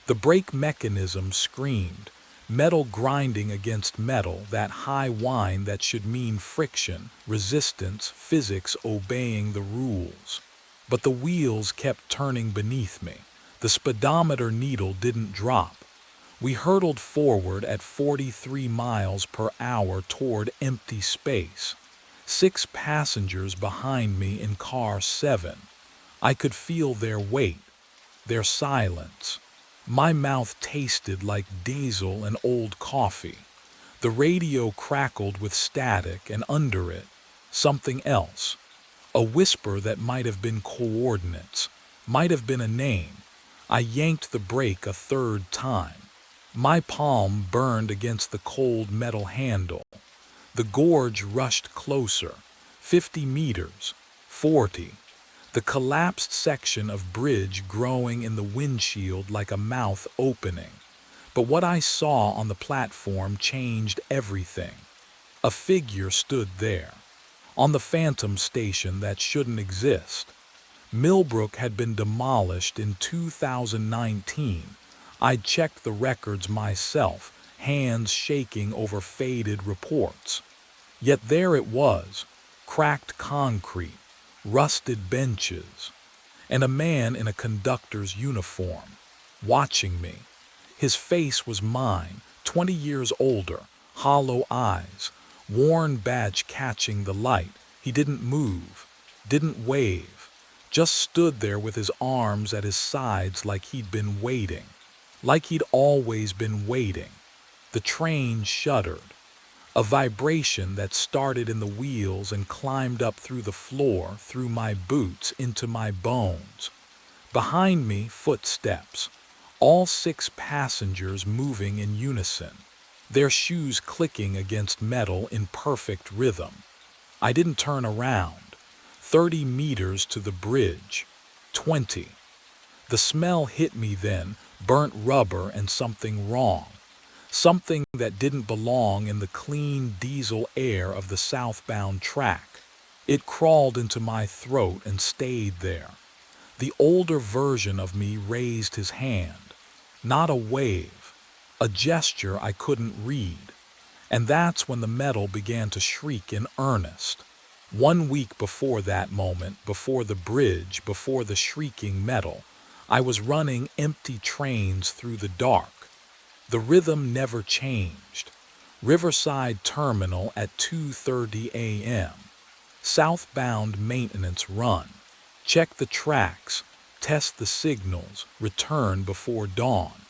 The brake mechanism screamed, metal grinding against metal, that high whine that should mean friction, resistance, physics obeying the rules. But the wheels kept turning beneath me. The speedometer needle didn't drop. We hurtled forward at 43 miles per hour toward empty space. 6 passengers behind me in car 7. I could feel their weight, their silence. My mouth tasted like diesel and old coffee. The radio crackled with static, and under it, something else. A whisper that might have been coordinates, might have been a name. I yanked the brake a third time. My palm burned against the cold metal handle. The gorge rushed closer. 50 meters. 40. The collapsed section of bridge growing in the windshield like a mouth opening. But what I saw on the platform changed everything. A figure stood there, on the phantom station that shouldn't exist. Millbrook had been demolished in 2019. I'd checked the records myself, hands shaking over faded reports. Yet there it was, cracked concrete, rusted benches, and a man in a conductor's uniform, watching me. His face was mine, 20 years older, hollow eyes, worn badge catching the light. He didn't move, didn't wave, just stood there with his arms at his sides like he'd been waiting, like he'd always been waiting. The train shuddered. A vibration that started in the wheels and climbed up through the floor, through my boots, into my bones. Behind me, footsteps. All 6 passengers moving in unison, their shoes clicking against metal in perfect rhythm. I didn't turn around. 30 meters to the bridge. 20. The smell hit me then, burnt rubber and something wrong. Something that didn't belong in the clean diesel air of the southbound track. It crawled into my throat and stayed there. The older version of me raised his hand. Not a wave, a gesture I couldn't read. And that's when the metal began to shriek in earnest. 1 week before that moment, before the bridge, before the shrieking metal, I was running empty trains through the dark. The rhythm never changed. Riverside Terminal at 2:30 a.m. Southbound maintenance run. Check the tracks, test the signals, return before dawn.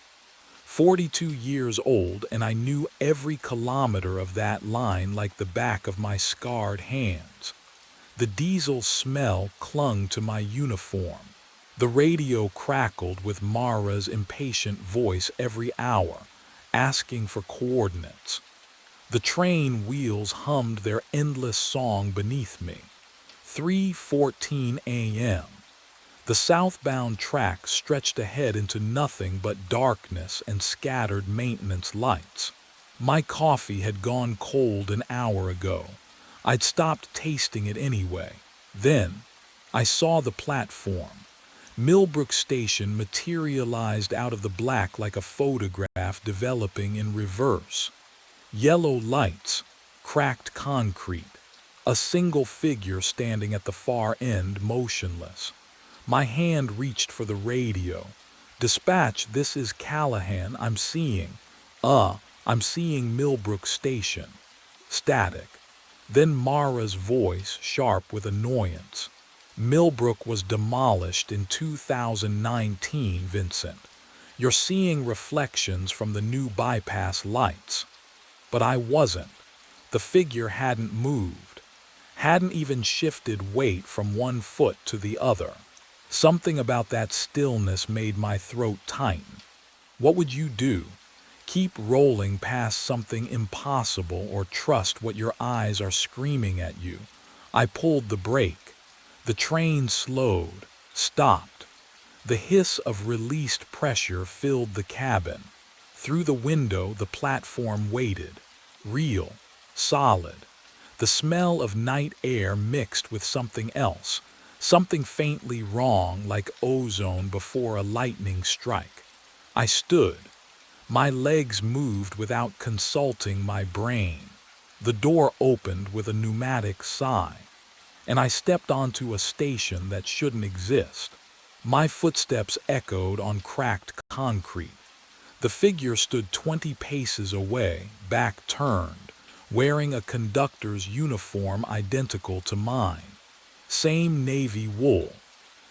42 years old, and I knew every kilometer of that line like the back of my scarred hands. The diesel smell clung to my uniform. The radio crackled with Mara's impatient voice every hour, asking for coordinates. The train wheels hummed their endless song beneath me. 3:14 a.m. The southbound track stretched ahead into nothing but darkness and scattered maintenance lights. My coffee had gone cold an hour ago. I'd stopped tasting it anyway. Then, I saw the platform. Millbrook Station materialized out of the black like a photograph developing in reverse. Yellow lights, cracked concrete, a single figure standing at the far end motionless. My hand reached for the radio. "Dispatch, this is Callahan. I'm seeing. I'm seeing Millbrook Station." Static. Then Mara's voice, sharp with annoyance. "Millbrook was demolished in 2019, Vincent. You're seeing reflections from the new bypass lights." But I wasn't. The figure hadn't moved, hadn't even shifted weight from one foot to the other. Something about that stillness made my throat tighten. What would you do? Keep rolling past something impossible or trust what your eyes are screaming at you? I pulled the brake. The train slowed, stopped. The hiss of released pressure filled the cabin. Through the window, the platform waited. Real, solid. The smell of night air mixed with something else, something faintly wrong like ozone before a lightning strike. I stood. My legs moved without consulting my brain. The door opened with a pneumatic sigh, and I stepped onto a station that shouldn't exist. My footsteps echoed on cracked concrete. The figure stood 20 paces away, back turned, wearing a conductor's uniform identical to mine. Same navy wool,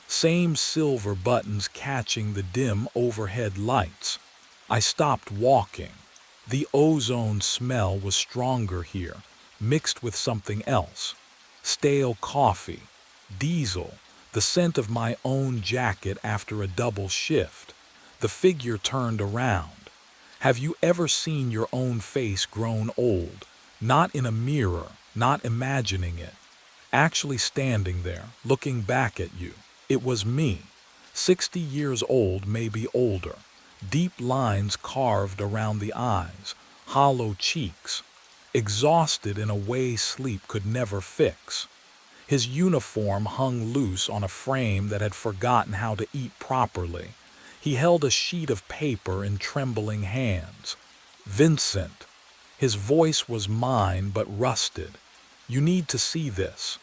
same silver buttons catching the dim overhead lights. I stopped walking. The ozone smell was stronger here, mixed with something else. Stale coffee, diesel, the scent of my own jacket after a double shift. The figure turned around. Have you ever seen your own face grown old? Not in a mirror, not imagining it. Actually standing there, looking back at you. It was me. 60 years old, maybe older. Deep lines carved around the eyes, hollow cheeks. Exhausted in a way sleep could never fix. His uniform hung loose on a frame that had forgotten how to eat properly. He held a sheet of paper in trembling hands. "Vincent." His voice was mine but rusted. "You need to see this."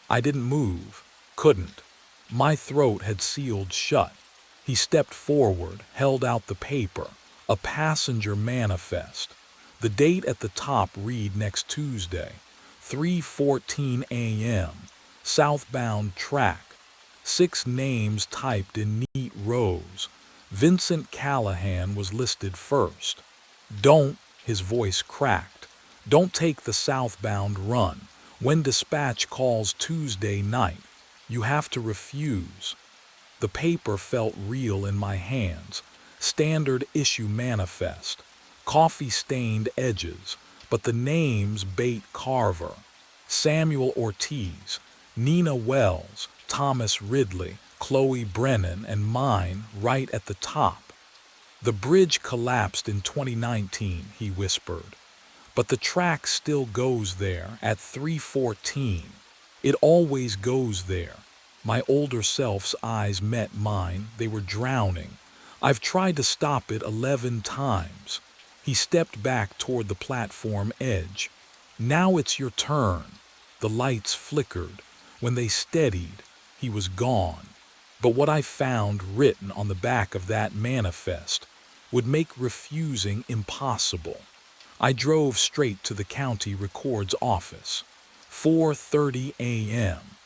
I didn't move. Couldn't. My throat had sealed shut. He stepped forward, held out the paper. A passenger manifest. The date at the top read next Tuesday, 3:14 a.m., southbound track. 6 names typed in neat rows. Vincent Callahan was listed first. "Don't," his voice cracked, "don't take the southbound run. When dispatch calls Tuesday night, you have to refuse." The paper felt real in my hands. Standard issue manifest. Coffee-stained edges, but the names Bate Carver, Samuel Ortiz, Nina Wells, Thomas Ridley, Chloe Brennan, and mine right at the top. "The bridge collapsed in 2019, he whispered. "But the track still goes there at 3:14. It always goes there." My older self's eyes met mine. They were drowning. "I've tried to stop it 11 times. He stepped back toward the platform edge. "Now it's your turn." The lights flickered. When they steadied, he was gone. But what I found written on the back of that manifest would make refusing impossible. I drove straight to the county record's office. 4:30 a.m.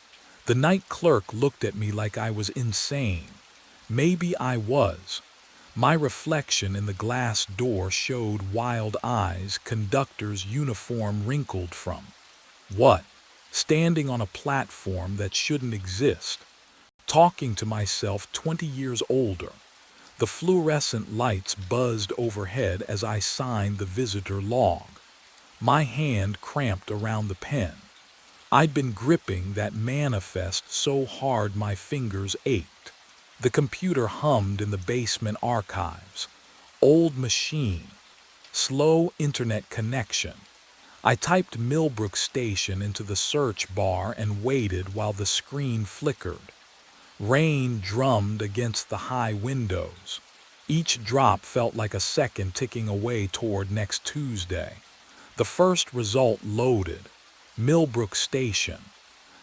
The night clerk looked at me like I was insane. Maybe I was. My reflection in the glass door showed wild eyes, conductor's uniform wrinkled from. What? Standing on a platform that shouldn't exist. Talking to myself 20 years older. The fluorescent lights buzzed overhead as I signed the visitor log. My hand cramped around the pen. I'd been gripping that manifest so hard my fingers ached. The computer hummed in the basement archives. Old machine. Slow internet connection. I typed Millbrook Station into the search bar and waited while the screen flickered. Rain drummed against the high windows. Each drop felt like a second ticking away toward next Tuesday. The first result loaded. Millbrook Station.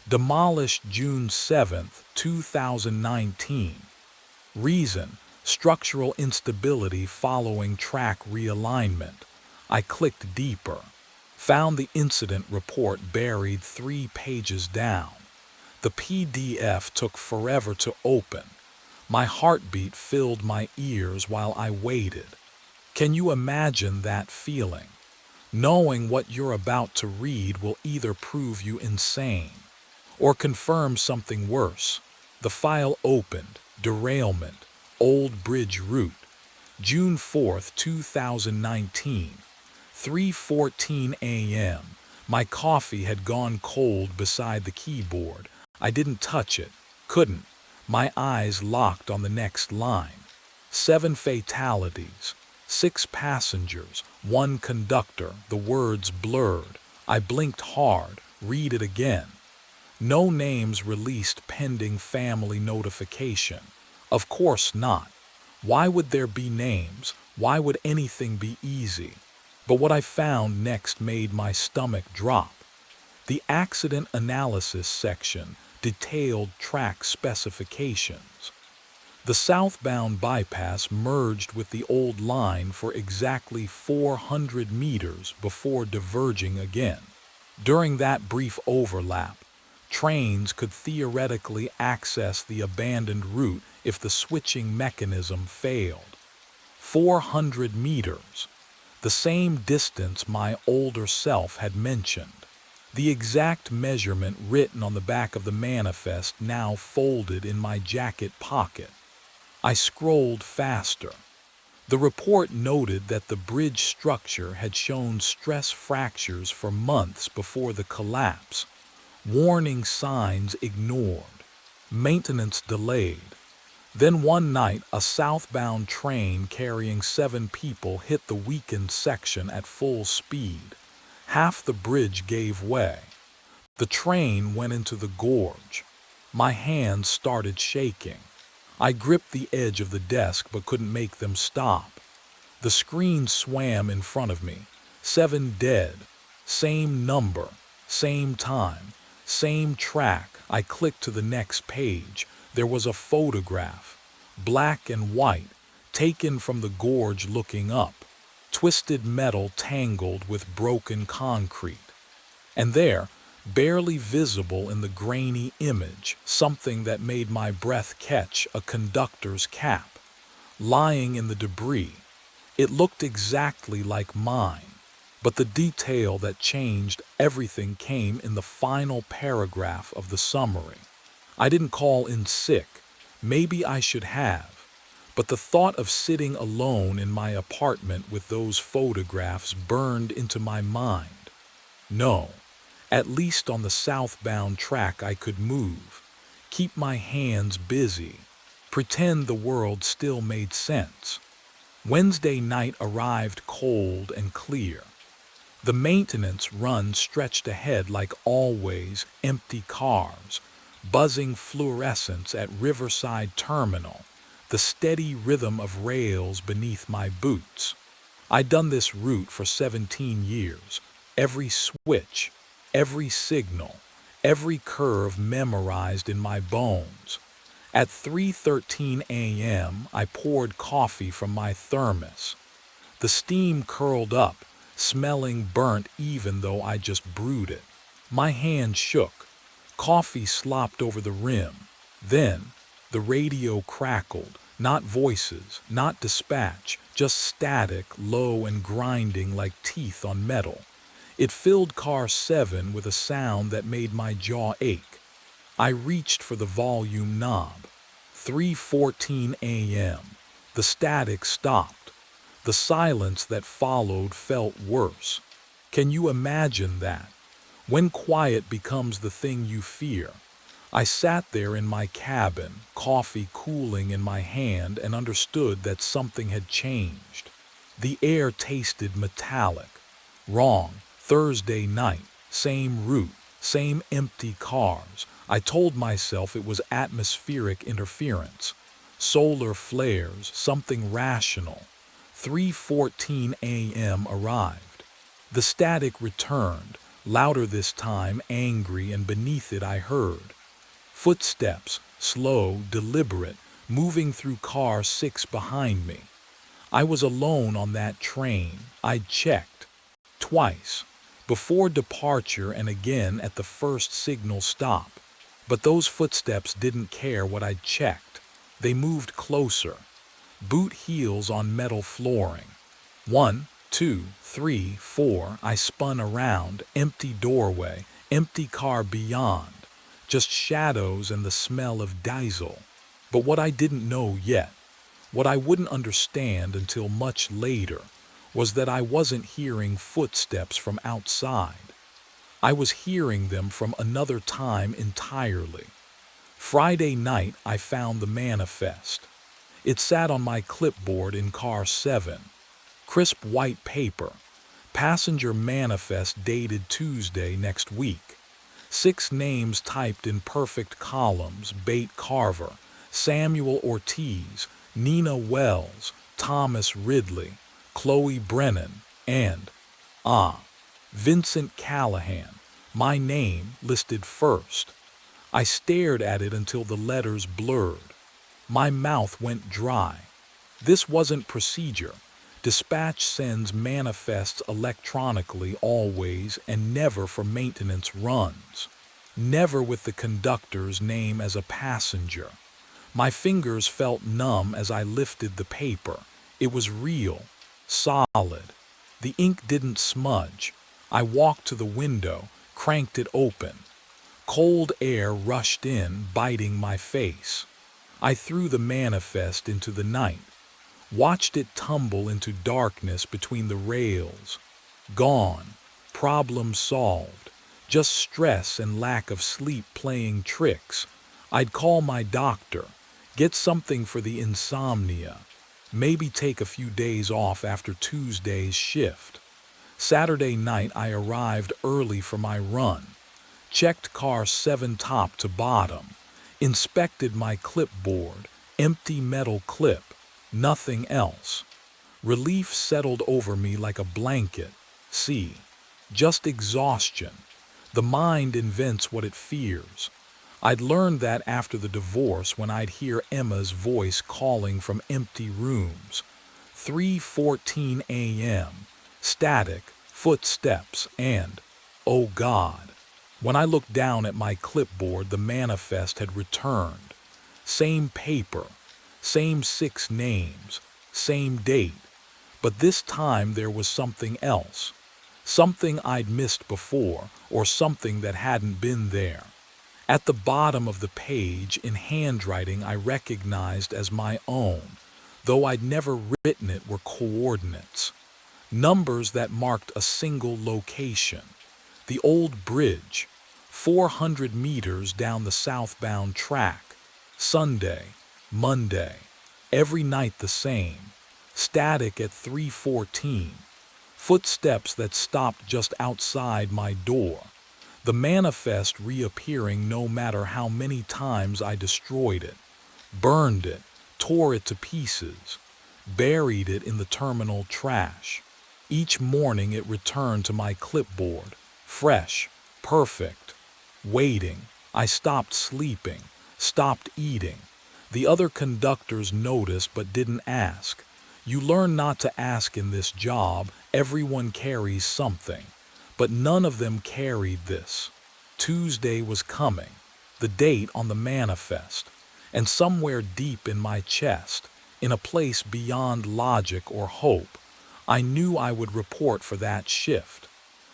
Demolished June 7, 2019. Reason: structural instability following track realignment. I clicked deeper. Found the incident report buried 3 pages down. The PDF took forever to open. My heartbeat filled my ears while I waited. Can you imagine that feeling? Knowing what you're about to read will either prove you insane or confirm something worse. The file opened. Derailment. Old Bridge Route. June 4, 2019. 3:14 a.m. My coffee had gone cold beside the keyboard. I didn't touch it. Couldn't. My eyes locked on the next line. 7 fatalities. 6 passengers. 1 conductor. The words blurred. I blinked hard. Read it again. No names released pending family notification. Of course not. Why would there be names? Why would anything be easy? But what I found next made my stomach drop. The accident analysis section detailed track specifications. The southbound bypass merged with the old line for exactly 400 meters before diverging again. During that brief overlap, trains could theoretically access the abandoned route if the switching mechanism failed. 400 meters. The same distance my older self had mentioned. The exact measurement written on the back of the manifest now folded in my jacket pocket. I scrolled faster. The report noted that the bridge structure had shown stress fractures for months before the collapse. Warning signs ignored. Maintenance delayed. Then one night, a southbound train carrying 7 people hit the weakened section at full speed. Half the bridge gave way. The train went into the gorge. My hands started shaking. I gripped the edge of the desk but couldn't make them stop. The screen swam in front of me. 7 dead. Same number. Same time. Same track. I clicked to the next page. There was a photograph, black and white, taken from the gorge looking up. Twisted metal tangled with broken concrete. And there, barely visible in the grainy image, something that made my breath catch: a conductor's cap, lying in the debris. It looked exactly like mine. But the detail that changed everything came in the final paragraph of the summary. I didn't call in sick. Maybe I should have. But the thought of sitting alone in my apartment with those photographs burned into my mind. No, at least on the southbound track I could move, keep my hands busy, pretend the world still made sense. Wednesday night arrived cold and clear. The maintenance run stretched ahead like always: empty cars, buzzing fluorescents at Riverside Terminal, the steady rhythm of rails beneath my boots. I'd done this route for 17 years, every switch, every signal, every curve memorized in my bones. At 3:13 a.m., I poured coffee from my thermos. The steam curled up, smelling burnt even though I just brewed it. My hand shook. Coffee slopped over the rim. Then, the radio crackled. Not voices, not dispatch, just static, low and grinding like teeth on metal. It filled car 7 with a sound that made my jaw ache. I reached for the volume knob. 3:14 a.m. The static stopped. The silence that followed felt worse. Can you imagine that? When quiet becomes the thing you fear. I sat there in my cabin, coffee cooling in my hand, and understood that something had changed. The air tasted metallic. Wrong. Thursday night. Same route. Same empty cars. I told myself it was atmospheric interference. Solar flares, something rational. 3:14 a.m. arrived. The static returned, louder this time, angry, and beneath it I heard footsteps, slow, deliberate, moving through car 6 behind me. I was alone on that train. I'd checked. Twice. Before departure and again at the first signal stop. But those footsteps didn't care what I'd checked. They moved closer. Boot heels on metal flooring. 1, 2, 3, 4. I spun around. Empty doorway. Empty car beyond. Just shadows and the smell of diesel. But what I didn't know yet, what I wouldn't understand until much later, was that I wasn't hearing footsteps from outside. I was hearing them from another time entirely. Friday night I found the manifest. It sat on my clipboard in car 7. Crisp white paper. Passenger manifest dated Tuesday next week. 6 names typed in perfect columns: Bate Carver, Samuel Ortiz, Nina Wells, Thomas Ridley, Chloe Brennan, and, Vincent Callahan. My name listed first. I stared at it until the letters blurred. My mouth went dry. This wasn't procedure. Dispatch sends manifests electronically always and never for maintenance runs. Never with the conductor's name as a passenger. My fingers felt numb as I lifted the paper. It was real, solid. The ink didn't smudge. I walked to the window, cranked it open. Cold air rushed in, biting my face. I threw the manifest into the night. Watched it tumble into darkness between the rails. Gone. Problem solved. Just stress and lack of sleep playing tricks. I'd call my doctor. Get something for the insomnia. Maybe take a few days off after Tuesday's shift. Saturday night I arrived early for my run. Checked car 7 top to bottom. Inspected my clipboard. Empty metal clip. Nothing else. Relief settled over me like a blanket. See, just exhaustion. The mind invents what it fears. I'd learned that after the divorce when I'd hear Emma's voice calling from empty rooms. 3:14 a.m. Static, footsteps, and, oh God. When I looked down at my clipboard, the manifest had returned. Same paper. Same 6 names, same date, but this time there was something else. Something I'd missed before, or something that hadn't been there. At the bottom of the page, in handwriting I recognized as my own, though I'd never written it, were coordinates. Numbers that marked a single location. The old bridge, 400 meters down the southbound track. Sunday. Monday. Every night the same. Static at 3:14. Footsteps that stopped just outside my door. The manifest reappearing no matter how many times I destroyed it. Burned it. Tore it to pieces. Buried it in the terminal trash. Each morning it returned to my clipboard. Fresh. Perfect. Waiting. I stopped sleeping. Stopped eating. The other conductors noticed but didn't ask. You learn not to ask in this job. Everyone carries something. But none of them carried this. Tuesday was coming. The date on the manifest. And somewhere deep in my chest, in a place beyond logic or hope, I knew I would report for that shift.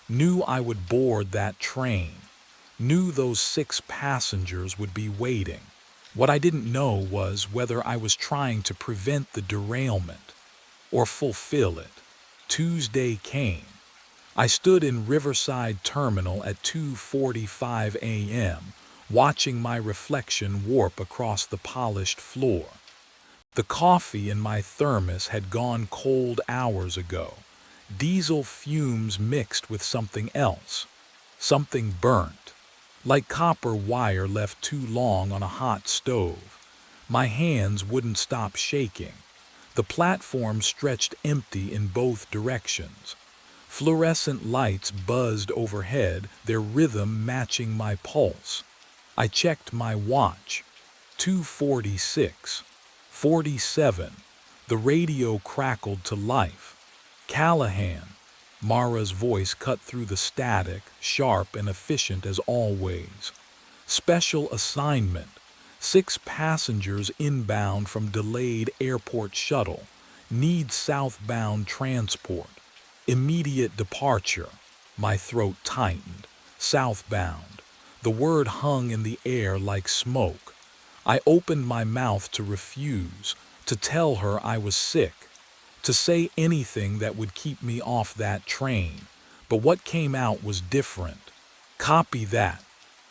Knew I would board that train. Knew those 6 passengers would be waiting. What I didn't know was whether I was trying to prevent the derailment or fulfill it. Tuesday came. I stood in Riverside Terminal at 2:45 a.m., watching my reflection warp across the polished floor. The coffee in my thermos had gone cold hours ago. Diesel fumes mixed with something else. Something burnt. Like copper wire left too long on a hot stove. My hands wouldn't stop shaking. The platform stretched empty in both directions. Fluorescent lights buzzed overhead, their rhythm matching my pulse. I checked my watch. 2:46. 47. The radio crackled to life. Callahan. Mara's voice cut through the static, sharp and efficient as always. Special assignment. 6 passengers inbound from delayed airport shuttle. Need southbound transport. Immediate departure. My throat tightened. Southbound. The word hung in the air like smoke. I opened my mouth to refuse, to tell her I was sick, to say anything that would keep me off that train. But what came out was different. Copy that.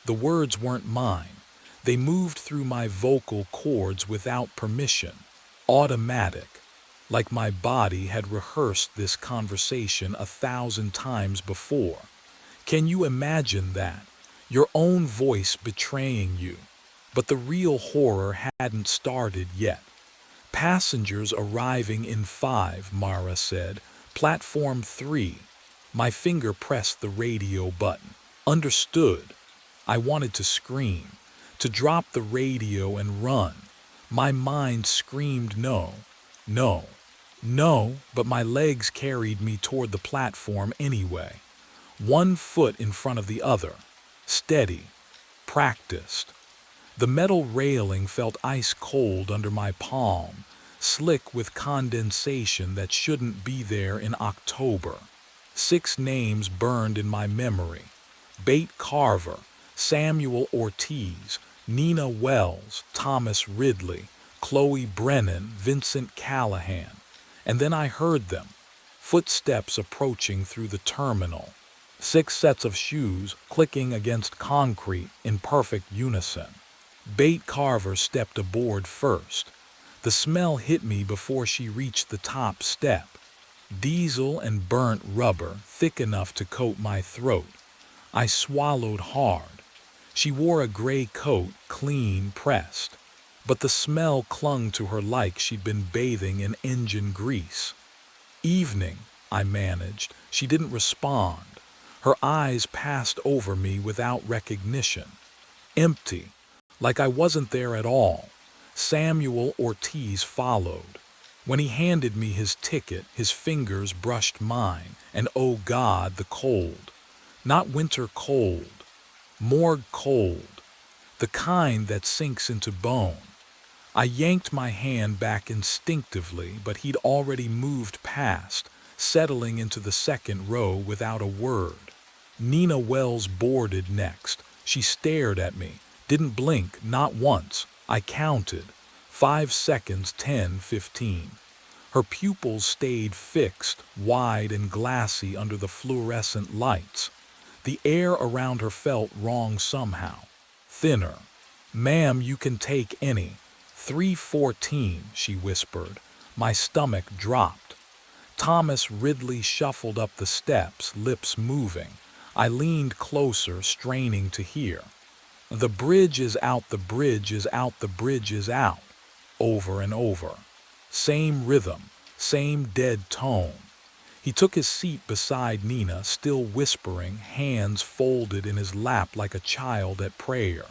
The words weren't mine. They moved through my vocal cords without permission. Automatic. Like my body had rehearsed this conversation 1,000 times before. Can you imagine that? Your own voice betraying you. But the real horror hadn't started yet. Passengers arriving in 5, Mara said. Platform 3. My finger pressed the radio button. Understood. I wanted to scream, to drop the radio and run. My mind screamed no, no, no, but my legs carried me toward the platform anyway. One foot in front of the other. Steady. Practiced. The metal railing felt ice cold under my palm, slick with condensation that shouldn't be there in October. 6 names burned in my memory. Bate Carver, Samuel Ortiz, Nina Wells, Thomas Ridley, Chloe Brennan, Vincent Callahan. And then I heard them. Footsteps approaching through the terminal. 6 sets of shoes clicking against concrete in perfect unison. Bate Carver stepped aboard first. The smell hit me before she reached the top step. Diesel and burnt rubber, thick enough to coat my throat. I swallowed hard. She wore a gray coat, clean pressed. But the smell clung to her like she'd been bathing in engine grease. Evening, I managed. She didn't respond. Her eyes passed over me without recognition. Empty. Like I wasn't there at all. Samuel Ortiz followed. When he handed me his ticket, his fingers brushed mine, and oh God, the cold. Not winter cold. Morgue cold. The kind that sinks into bone. I yanked my hand back instinctively, but he'd already moved past, settling into the second row without a word. Nina Wells boarded next. She stared at me. Didn't blink, not once. I counted. 5 seconds, 10, 15. Her pupils stayed fixed, wide and glassy under the fluorescent lights. The air around her felt wrong somehow. Thinner. Ma'am, you can take any. 3:14, she whispered. My stomach dropped. Thomas Ridley shuffled up the steps, lips moving. I leaned closer, straining to hear. The bridge is out, the bridge is out, the bridge is out. Over and over. Same rhythm, same dead tone. He took his seat beside Nina, still whispering, hands folded in his lap like a child at prayer.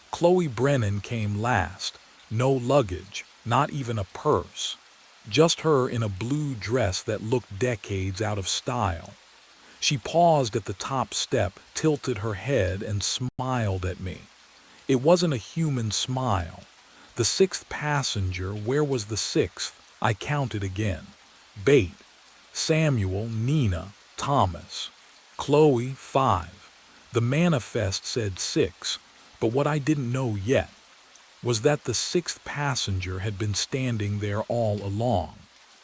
Chloe Brennan came last. No luggage, not even a purse. Just her in a blue dress that looked decades out of style. She paused at the top step, tilted her head, and smiled at me. It wasn't a human smile. The 6th passenger, where was the 6th? I counted again. Bate, Samuel, Nina, Thomas. Chloe, 5. The manifest said 6, but what I didn't know yet was that the 6th passenger had been standing there all along.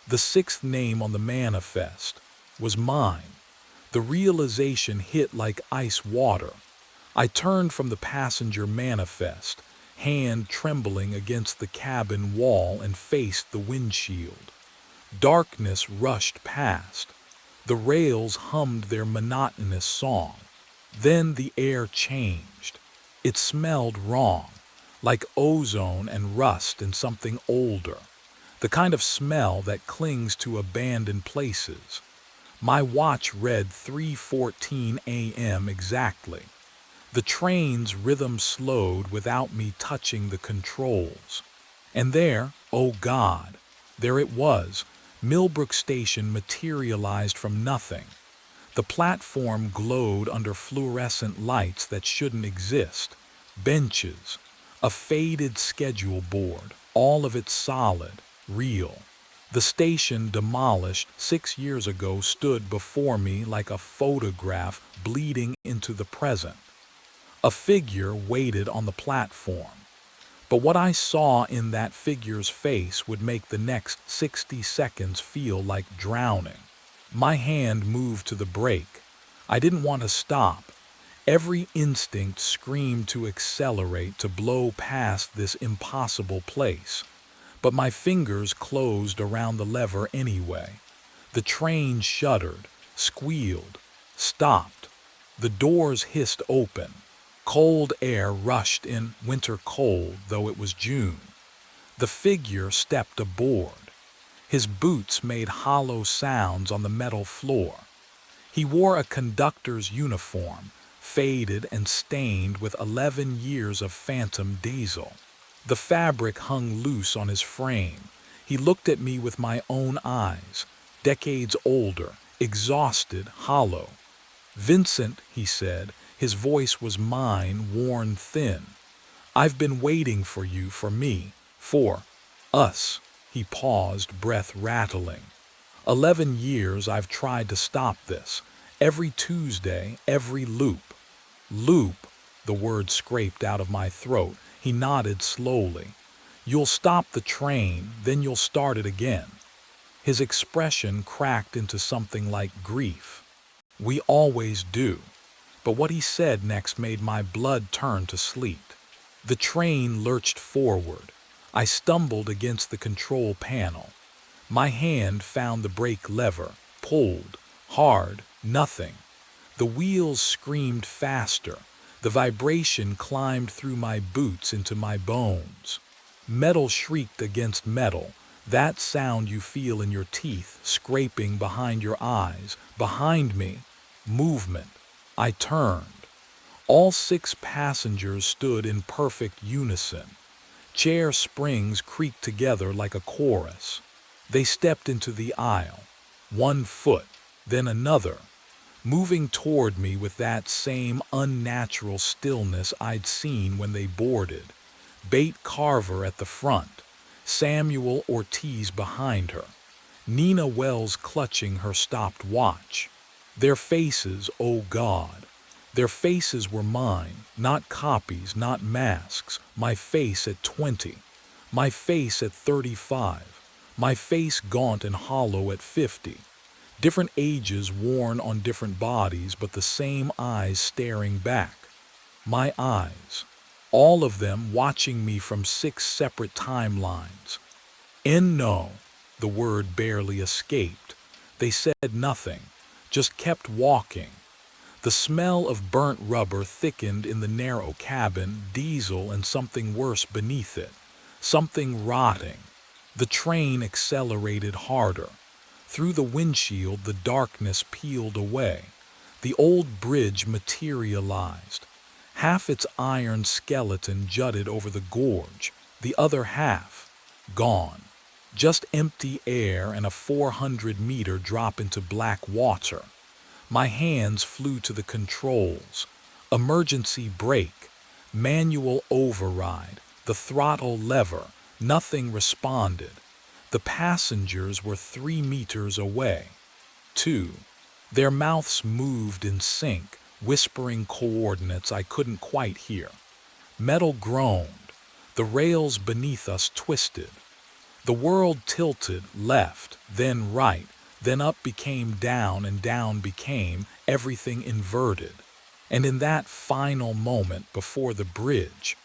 The 6th name on the manifest was mine. The realization hit like ice water. I turned from the passenger manifest. hand trembling against the cabin wall, and faced the windshield. Darkness rushed past. The rails hummed their monotonous song. Then the air changed. It smelled wrong, like ozone and rust and something older, the kind of smell that clings to abandoned places. My watch read 3:14 a.m. exactly. The train's rhythm slowed without me touching the controls. And there, oh God, there it was, Millbrook Station materialized from nothing. The platform glowed under fluorescent lights that shouldn't exist. Benches, a faded schedule board, all of it solid, real. The station demolished 6 years ago stood before me like a photograph bleeding into the present. A figure waited on the platform. But what I saw in that figure's face would make the next 60 seconds feel like drowning. My hand moved to the brake. I didn't want to stop. Every instinct screamed to accelerate, to blow past this impossible place. But my fingers closed around the lever anyway. The train shuddered, squealed, stopped. The doors hissed open. Cold air rushed in, winter cold, though it was June. The figure stepped aboard. His boots made hollow sounds on the metal floor. He wore a conductor's uniform, faded and stained with 11 years of phantom diesel. The fabric hung loose on his frame. He looked at me with my own eyes, decades older, exhausted, hollow. "Vincent," he said, his voice was mine, worn thin. "I've been waiting for you, for me, for us." He paused, breath rattling. 11 years I've tried to stop this. Every Tuesday, every loop. Loop, the word scraped out of my throat. He nodded slowly. "You'll stop the train, then you'll start it again." His expression cracked into something like grief. "We always do." But what he said next made my blood turn to sleet. The train lurched forward. I stumbled against the control panel. My hand found the brake lever, pulled, hard, nothing. The wheels screamed faster. The vibration climbed through my boots into my bones. Metal shrieked against metal, that sound you feel in your teeth, scraping behind your eyes. Behind me, movement. I turned. All 6 passengers stood in perfect unison. Chair springs creaked together like a chorus. They stepped into the aisle. 1 foot, then another, moving toward me with that same unnatural stillness I'd seen when they boarded. Bate Carver at the front, Samuel Ortiz behind her, Nina Wells clutching her stopped watch. Their faces, oh God, their faces were mine, not copies, not masks. My face at 20, my face at 35, my face gaunt and hollow at 50. Different ages worn on different bodies, but the same eyes staring back. My eyes, all of them watching me from 6 separate timelines. And no, the word barely escaped. They said nothing, just kept walking. The smell of burnt rubber thickened in the narrow cabin, diesel and something worse beneath it, something rotting. The train accelerated harder. Through the windshield, the darkness peeled away. The old bridge materialized. Half its iron skeleton jutted over the gorge, the other half, gone. Just empty air and a 400-meter drop into black water. My hands flew to the controls. Emergency brake, manual override, the throttle lever. Nothing responded. The passengers were 3 meters away. 2. Their mouths moved in sync, whispering coordinates I couldn't quite hear. Metal groaned. The rails beneath us twisted. The world tilted left, then right, then up became down, and down became everything inverted. And in that final moment before the bridge,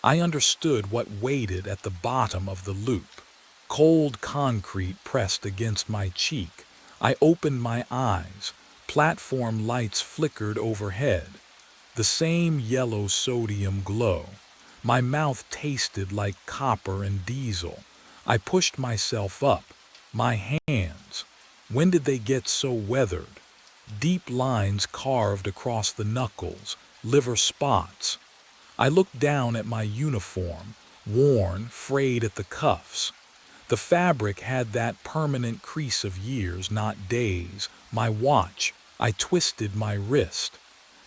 I understood what waited at the bottom of the loop. Cold concrete pressed against my cheek. I opened my eyes. Platform lights flickered overhead. The same yellow sodium glow. My mouth tasted like copper and diesel. I pushed myself up. My hands. When did they get so weathered? Deep lines carved across the knuckles, liver spots. I looked down at my uniform, worn, frayed at the cuffs. The fabric had that permanent crease of years, not days. My watch. I twisted my wrist.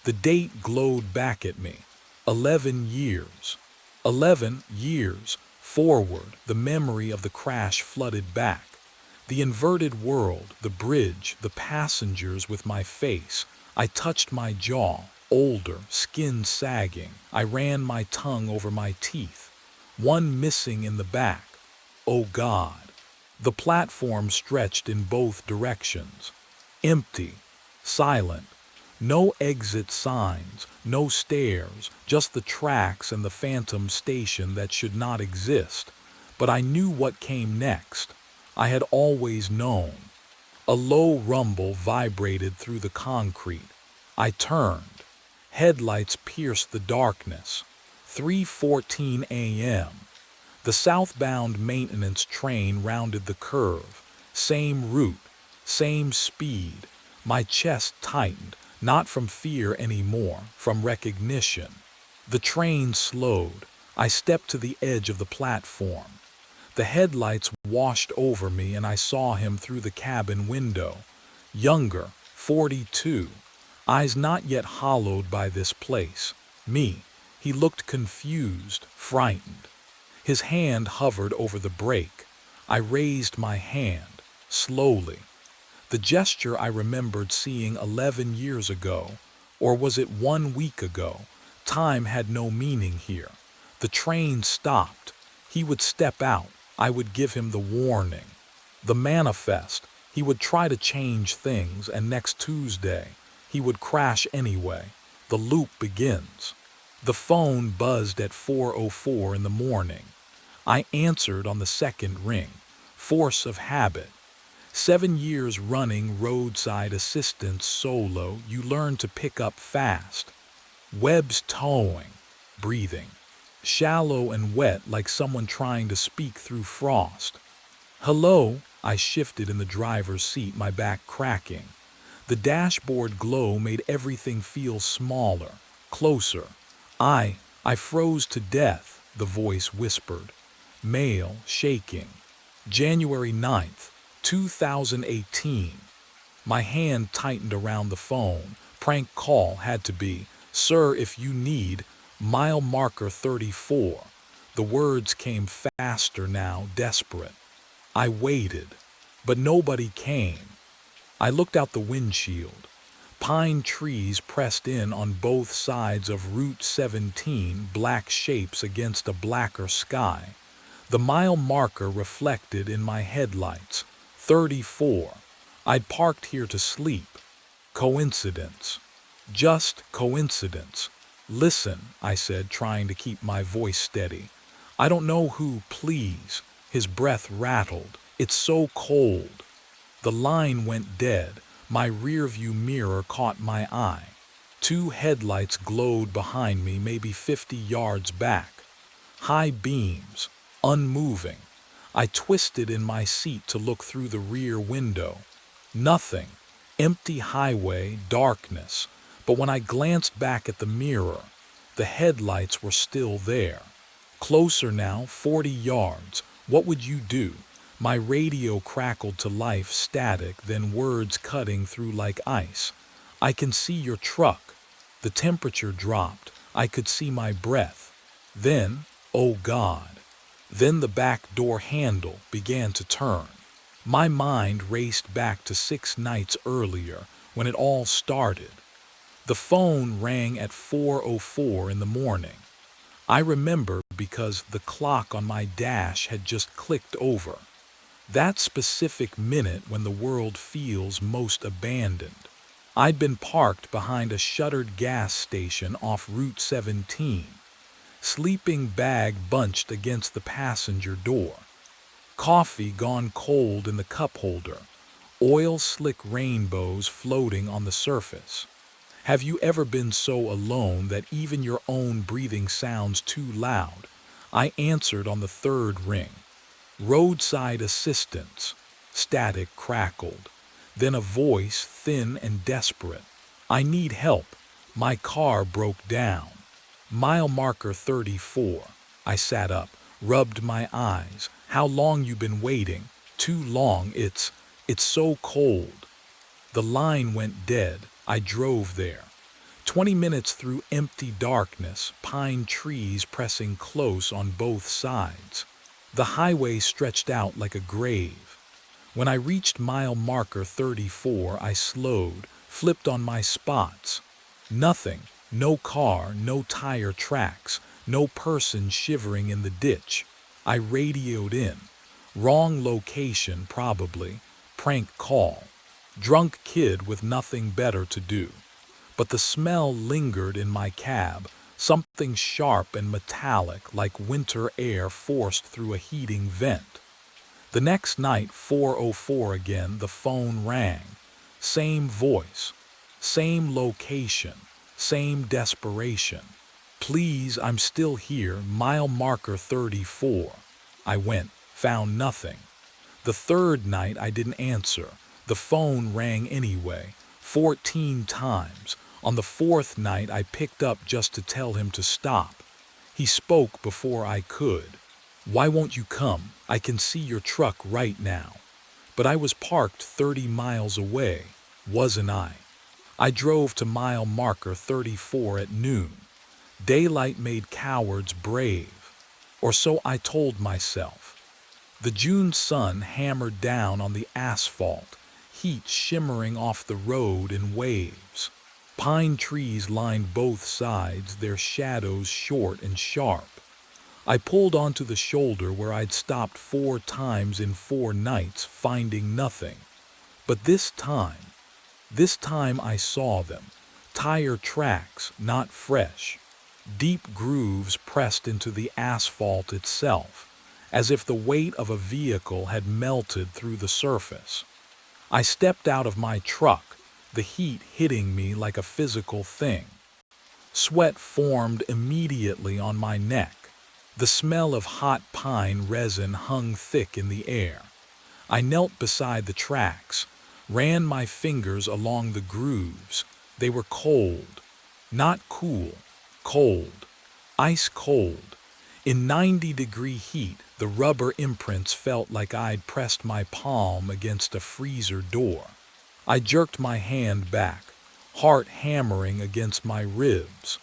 The date glowed back at me. 11 years. 11 years. Forward, the memory of the crash flooded back. The inverted world, the bridge, the passengers with my face. I touched my jaw, older, skin sagging. I ran my tongue over my teeth. One missing in the back. Oh God. The platform stretched in both directions. Empty. Silent. No exit signs, no stairs, just the tracks and the phantom station that should not exist. But I knew what came next. I had always known. A low rumble vibrated through the concrete. I turned. Headlights pierced the darkness. 3:14 a.m. The southbound maintenance train rounded the curve. Same route, same speed. My chest tightened, not from fear anymore, from recognition. The train slowed. I stepped to the edge of the platform. The headlights washed over me and I saw him through the cabin window. Younger, 42. Eyes not yet hollowed by this place. Me. He looked confused, frightened. His hand hovered over the brake. I raised my hand, slowly. The gesture I remembered seeing 11 years ago, or was it 1 week ago? Time had no meaning here. The train stopped. He would step out. I would give him the warning. The manifest. He would try to change things, and next Tuesday, he would crash anyway. The loop begins. The phone buzzed at 4:04 in the morning. I answered on the second ring. Force of habit. 7 years running roadside assistance solo, you learn to pick up fast. Webs towing, breathing. Shallow and wet like someone trying to speak through frost. Hello, I shifted in the driver's seat, my back cracking. The dashboard glow made everything feel smaller, closer. I froze to death, the voice whispered. Male, shaking. January 9th, 2018. My hand tightened around the phone. Prank call had to be. Sir, if you need, mile marker 34. The words came faster now, desperate. I waited, but nobody came. I looked out the windshield. Pine trees pressed in on both sides of Route 17, black shapes against a blacker sky. The mile marker reflected in my headlights. 34. I'd parked here to sleep. Coincidence. Just coincidence. Listen, I said, trying to keep my voice steady. I don't know who, please. His breath rattled. It's so cold. The line went dead. My rearview mirror caught my eye. 2 headlights glowed behind me, maybe 50 yards back. High beams, unmoving. I twisted in my seat to look through the rear window. Nothing. Empty highway, darkness. But when I glanced back at the mirror, the headlights were still there. Closer now, 40 yards. What would you do? My radio crackled to life, static, then words cutting through like ice. I can see your truck. The temperature dropped. I could see my breath. Then, oh God. Then the back door handle began to turn. My mind raced back to 6 nights earlier, when it all started. The phone rang at 4:04 in the morning. I remember because the clock on my dash had just clicked over. That specific minute when the world feels most abandoned. I'd been parked behind a shuttered gas station off Route 17. sleeping bag bunched against the passenger door, coffee gone cold in the cup holder, oil slick rainbows floating on the surface. Have you ever been so alone that even your own breathing sounds too loud? I answered on the third ring. Roadside assistance. Static crackled. Then a voice, thin and desperate. I need help. My car broke down. Mile marker 34. I sat up, rubbed my eyes. How long you been waiting? Too long. It's so cold. The line went dead. I drove there. 20 minutes through empty darkness, pine trees pressing close on both sides. The highway stretched out like a grave. When I reached mile marker 34, I slowed, flipped on my spots. Nothing, no car, no tire tracks, no person shivering in the ditch. I radioed in. Wrong location, probably. Prank call. Drunk kid with nothing better to do. But the smell lingered in my cab, something sharp and metallic like winter air forced through a heating vent. The next night, 4:04 again, the phone rang. Same voice, same location, same desperation. Please, I'm still here, mile marker 34. I went, found nothing. The third night I didn't answer. The phone rang anyway, 14 times. On the fourth night I picked up just to tell him to stop. He spoke before I could. Why won't you come? I can see your truck right now. But I was parked 30 miles away, wasn't I? I drove to mile marker 34 at noon. Daylight made cowards brave. Or so I told myself. The June sun hammered down on the asphalt, heat shimmering off the road in waves. Pine trees lined both sides, their shadows short and sharp. I pulled onto the shoulder where I'd stopped 4 times in 4 nights, finding nothing. But this time I saw them. Tire tracks, not fresh. Deep grooves pressed into the asphalt itself, as if the weight of a vehicle had melted through the surface. I stepped out of my truck, the heat hitting me like a physical thing. Sweat formed immediately on my neck. The smell of hot pine resin hung thick in the air. I knelt beside the tracks, ran my fingers along the grooves. They were cold. Not cool, cold. Ice cold. In 90-degree heat, the rubber imprints felt like I'd pressed my palm against a freezer door. I jerked my hand back, heart hammering against my ribs.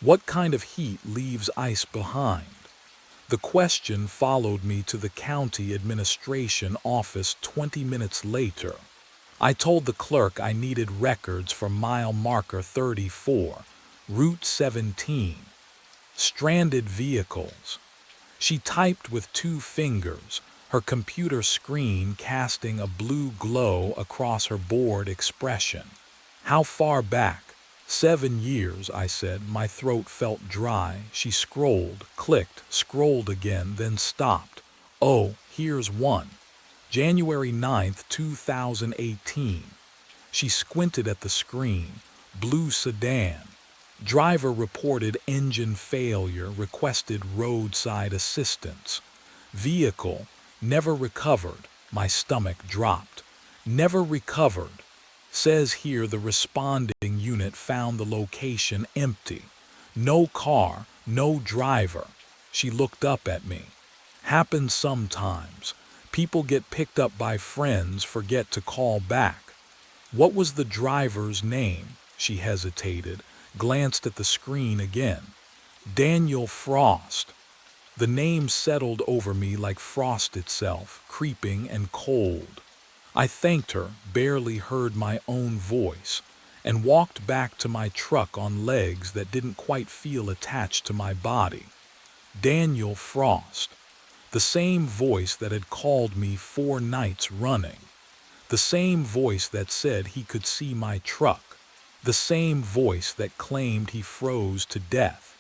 What kind of heat leaves ice behind? The question followed me to the county administration office 20 minutes later. I told the clerk I needed records for mile marker 34, Route 17. Stranded vehicles. She typed with 2 fingers, her computer screen casting a blue glow across her bored expression. How far back? 7 years, I said. My throat felt dry. She scrolled, clicked, scrolled again, then stopped. Oh, here's one. January 9th, 2018. She squinted at the screen. Blue sedan. Driver reported engine failure, requested roadside assistance. Vehicle never recovered. My stomach dropped. Never recovered. Says here the responding unit found the location empty. No car, no driver. She looked up at me. Happens sometimes. People get picked up by friends, forget to call back. What was the driver's name? She hesitated, glanced at the screen again. Daniel Frost. The name settled over me like frost itself, creeping and cold. I thanked her, barely heard my own voice, and walked back to my truck on legs that didn't quite feel attached to my body. Daniel Frost. The same voice that had called me 4 nights running. The same voice that said he could see my truck. The same voice that claimed he froze to death.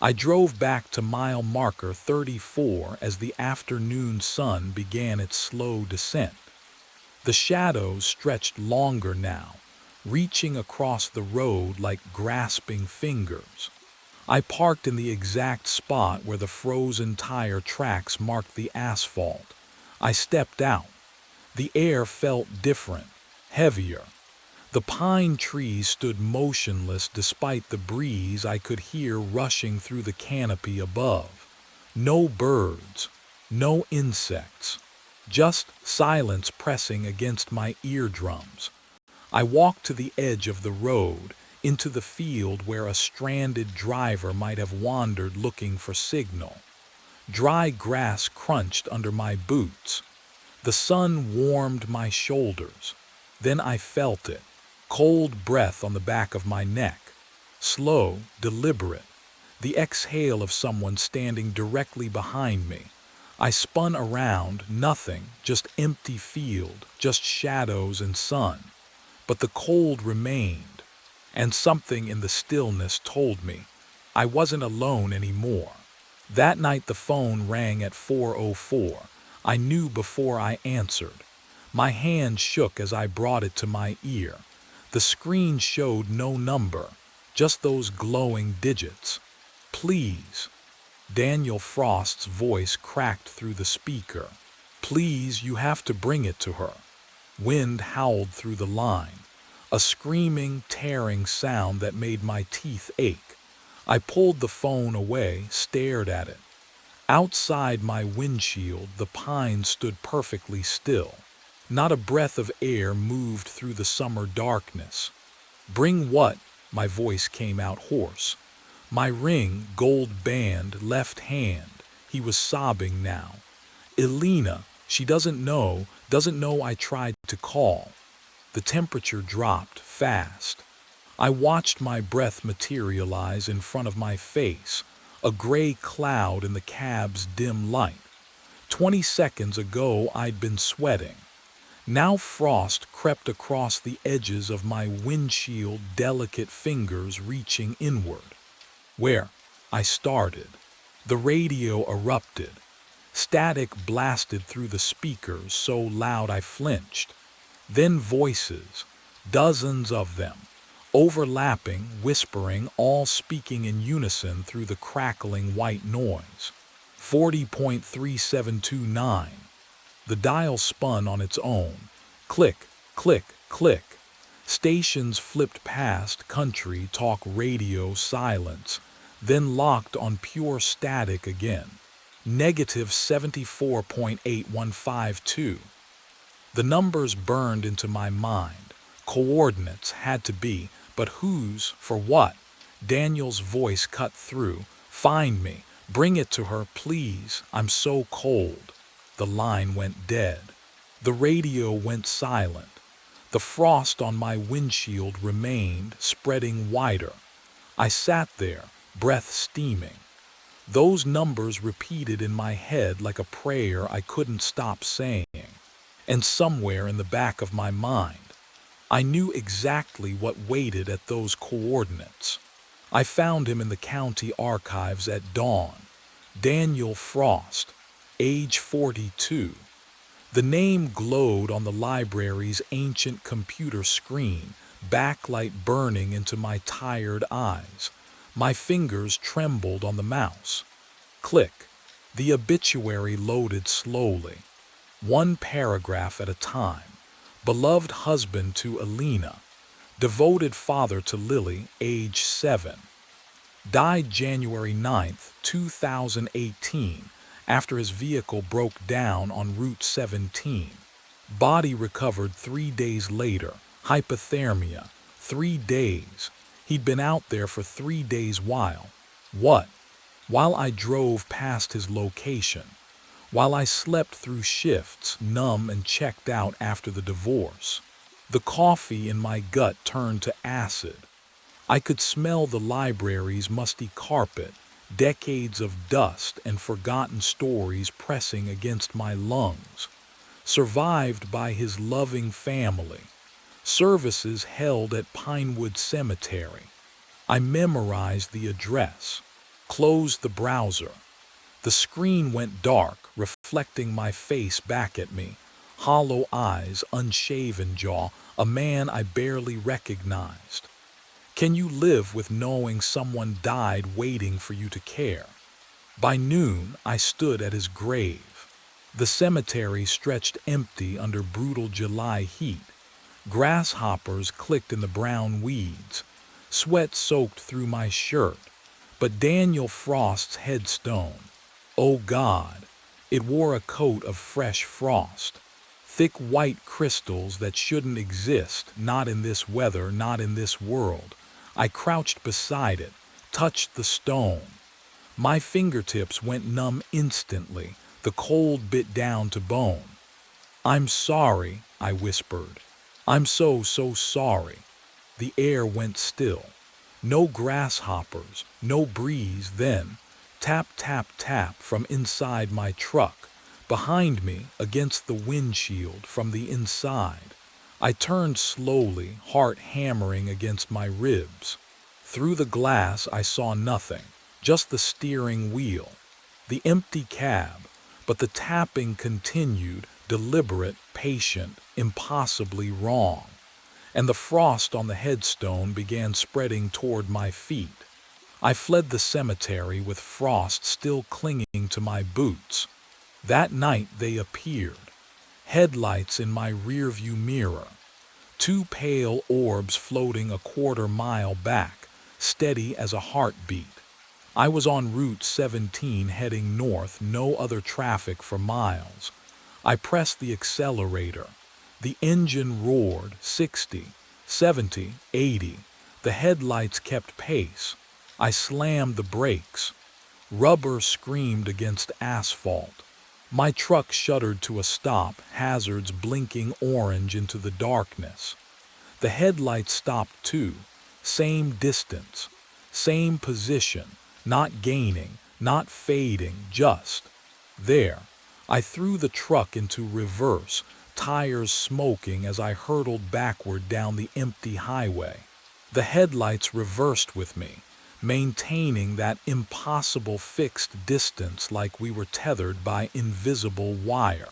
I drove back to mile marker 34 as the afternoon sun began its slow descent. The shadows stretched longer now, reaching across the road like grasping fingers. I parked in the exact spot where the frozen tire tracks marked the asphalt. I stepped out. The air felt different, heavier. The pine trees stood motionless despite the breeze I could hear rushing through the canopy above. No birds, no insects, just silence pressing against my eardrums. I walked to the edge of the road, into the field where a stranded driver might have wandered looking for signal. Dry grass crunched under my boots. The sun warmed my shoulders. Then I felt it, cold breath on the back of my neck. Slow, deliberate, the exhale of someone standing directly behind me. I spun around, nothing, just empty field, just shadows and sun. But the cold remained, and something in the stillness told me I wasn't alone anymore. That night the phone rang at 4:04. I knew before I answered. My hand shook as I brought it to my ear. The screen showed no number, just those glowing digits. "Please." Daniel Frost's voice cracked through the speaker. "Please, you have to bring it to her." Wind howled through the line, a screaming, tearing sound that made my teeth ache. I pulled the phone away, stared at it. Outside my windshield, the pines stood perfectly still. Not a breath of air moved through the summer darkness. "Bring what?" My voice came out hoarse. "My ring, gold band, left hand." He was sobbing now. "Elena, she doesn't know I tried to call." The temperature dropped fast. I watched my breath materialize in front of my face, a gray cloud in the cab's dim light. 20 seconds ago I'd been sweating. Now frost crept across the edges of my windshield, delicate fingers reaching inward. "Where?" I started. The radio erupted. Static blasted through the speakers so loud I flinched. Then voices, dozens of them, overlapping, whispering, all speaking in unison through the crackling white noise. 40.3729. The dial spun on its own. Click, click, click. Stations flipped past, country, talk radio, silence, then locked on pure static again. -74.8152. The numbers burned into my mind. Coordinates had to be, but whose, for what? Daniel's voice cut through. "Find me. Bring it to her, please. I'm so cold." The line went dead. The radio went silent. The frost on my windshield remained, spreading wider. I sat there, breath steaming. Those numbers repeated in my head like a prayer I couldn't stop saying. And somewhere in the back of my mind, I knew exactly what waited at those coordinates. I found him in the county archives at dawn. Daniel Frost, age 42. The name glowed on the library's ancient computer screen, backlight burning into my tired eyes. My fingers trembled on the mouse. Click. The obituary loaded slowly. One paragraph at a time. Beloved husband to Elena. Devoted father to Lily, age 7. Died January 9th, 2018, after his vehicle broke down on Route 17. Body recovered 3 days later. Hypothermia. 3 days. He'd been out there for 3 days while. What? While I drove past his location. While I slept through shifts, numb and checked out after the divorce. The coffee in my gut turned to acid. I could smell the library's musty carpet, decades of dust and forgotten stories pressing against my lungs. Survived by his loving family. Services held at Pinewood Cemetery. I memorized the address. closed the browser. The screen went dark, reflecting my face back at me. Hollow eyes, unshaven jaw, a man I barely recognized. Can you live with knowing someone died waiting for you to care? By noon, I stood at his grave. The cemetery stretched empty under brutal July heat. Grasshoppers clicked in the brown weeds. Sweat soaked through my shirt. But Daniel Frost's headstone, oh God, it wore a coat of fresh frost. Thick white crystals that shouldn't exist, not in this weather, not in this world. I crouched beside it, touched the stone. My fingertips went numb instantly, the cold bit down to bone. I'm sorry, I whispered. I'm so sorry. The air went still. No grasshoppers, no breeze then. Tap, tap, tap from inside my truck. Behind me, against the windshield from the inside. I turned slowly, heart hammering against my ribs. Through the glass I saw nothing, just the steering wheel. The empty cab, but the tapping continued, deliberate, patient, impossibly wrong. And the frost on the headstone began spreading toward my feet. I fled the cemetery with frost still clinging to my boots. That night they appeared, headlights in my rearview mirror, two pale orbs floating a quarter-mile back, steady as a heartbeat. I was on Route 17 heading north, no other traffic for miles. I pressed the accelerator. The engine roared, 60, 70, 80. The headlights kept pace. I slammed the brakes. Rubber screamed against asphalt. My truck shuddered to a stop, hazards blinking orange into the darkness. The headlights stopped too. Same distance, same position, not gaining, not fading, just there. I threw the truck into reverse, tires smoking as I hurtled backward down the empty highway. The headlights reversed with me, maintaining that impossible fixed distance like we were tethered by invisible wire.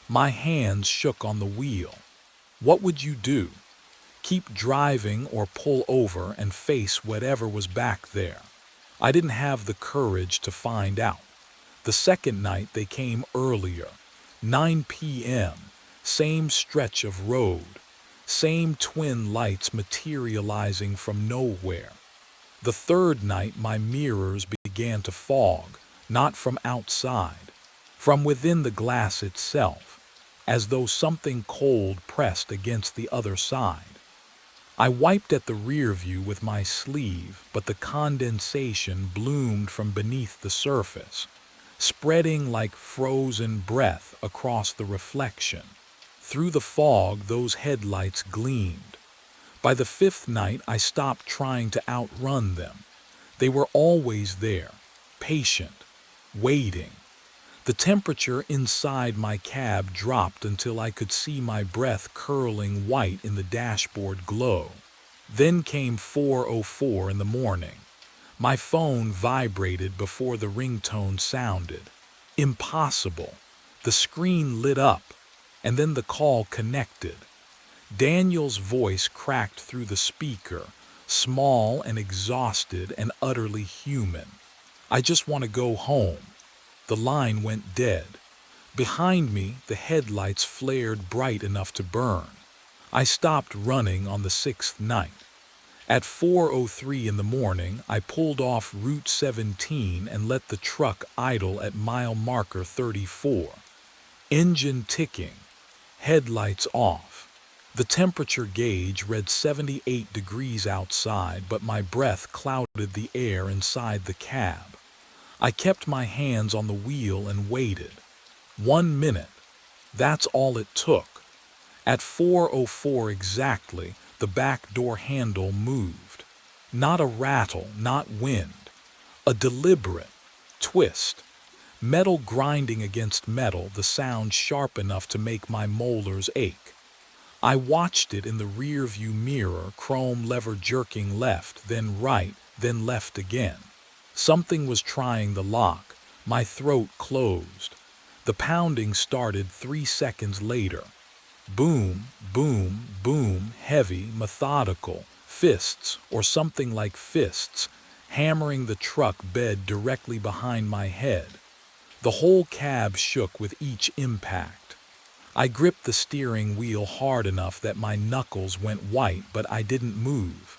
My hands shook on the wheel. What would you do? Keep driving or pull over and face whatever was back there? I didn't have the courage to find out. The second night they came earlier, 9 p.m., same stretch of road, same twin lights materializing from nowhere. The third night my mirrors began to fog, not from outside, from within the glass itself, as though something cold pressed against the other side. I wiped at the rear view with my sleeve, but the condensation bloomed from beneath the surface, spreading like frozen breath across the reflection. Through the fog, those headlights gleamed. By the fifth night, I stopped trying to outrun them. They were always there, patient, waiting. The temperature inside my cab dropped until I could see my breath curling white in the dashboard glow. Then came 4:04 in the morning. My phone vibrated before the ringtone sounded. Impossible. The screen lit up, and then the call connected. Daniel's voice cracked through the speaker, small and exhausted and utterly human. I just want to go home. The line went dead. Behind me, the headlights flared bright enough to burn. I stopped running on the sixth night. At 4:03 in the morning, I pulled off Route 17 and let the truck idle at mile marker 34. Engine ticking, headlights off. The temperature gauge read 78 degrees outside, but my breath clouded the air inside the cab. I kept my hands on the wheel and waited. 1 minute. That's all it took. At 4:04 exactly, the back door handle moved. Not a rattle, not wind. A deliberate twist. Metal grinding against metal, the sound sharp enough to make my molars ache. I watched it in the rear-view mirror, chrome lever jerking left, then right, then left again. Something was trying the lock. My throat closed. The pounding started 3 seconds later. Boom, boom, boom, heavy, methodical, fists, or something like fists, hammering the truck bed directly behind my head. The whole cab shook with each impact. I gripped the steering wheel hard enough that my knuckles went white, but I didn't move.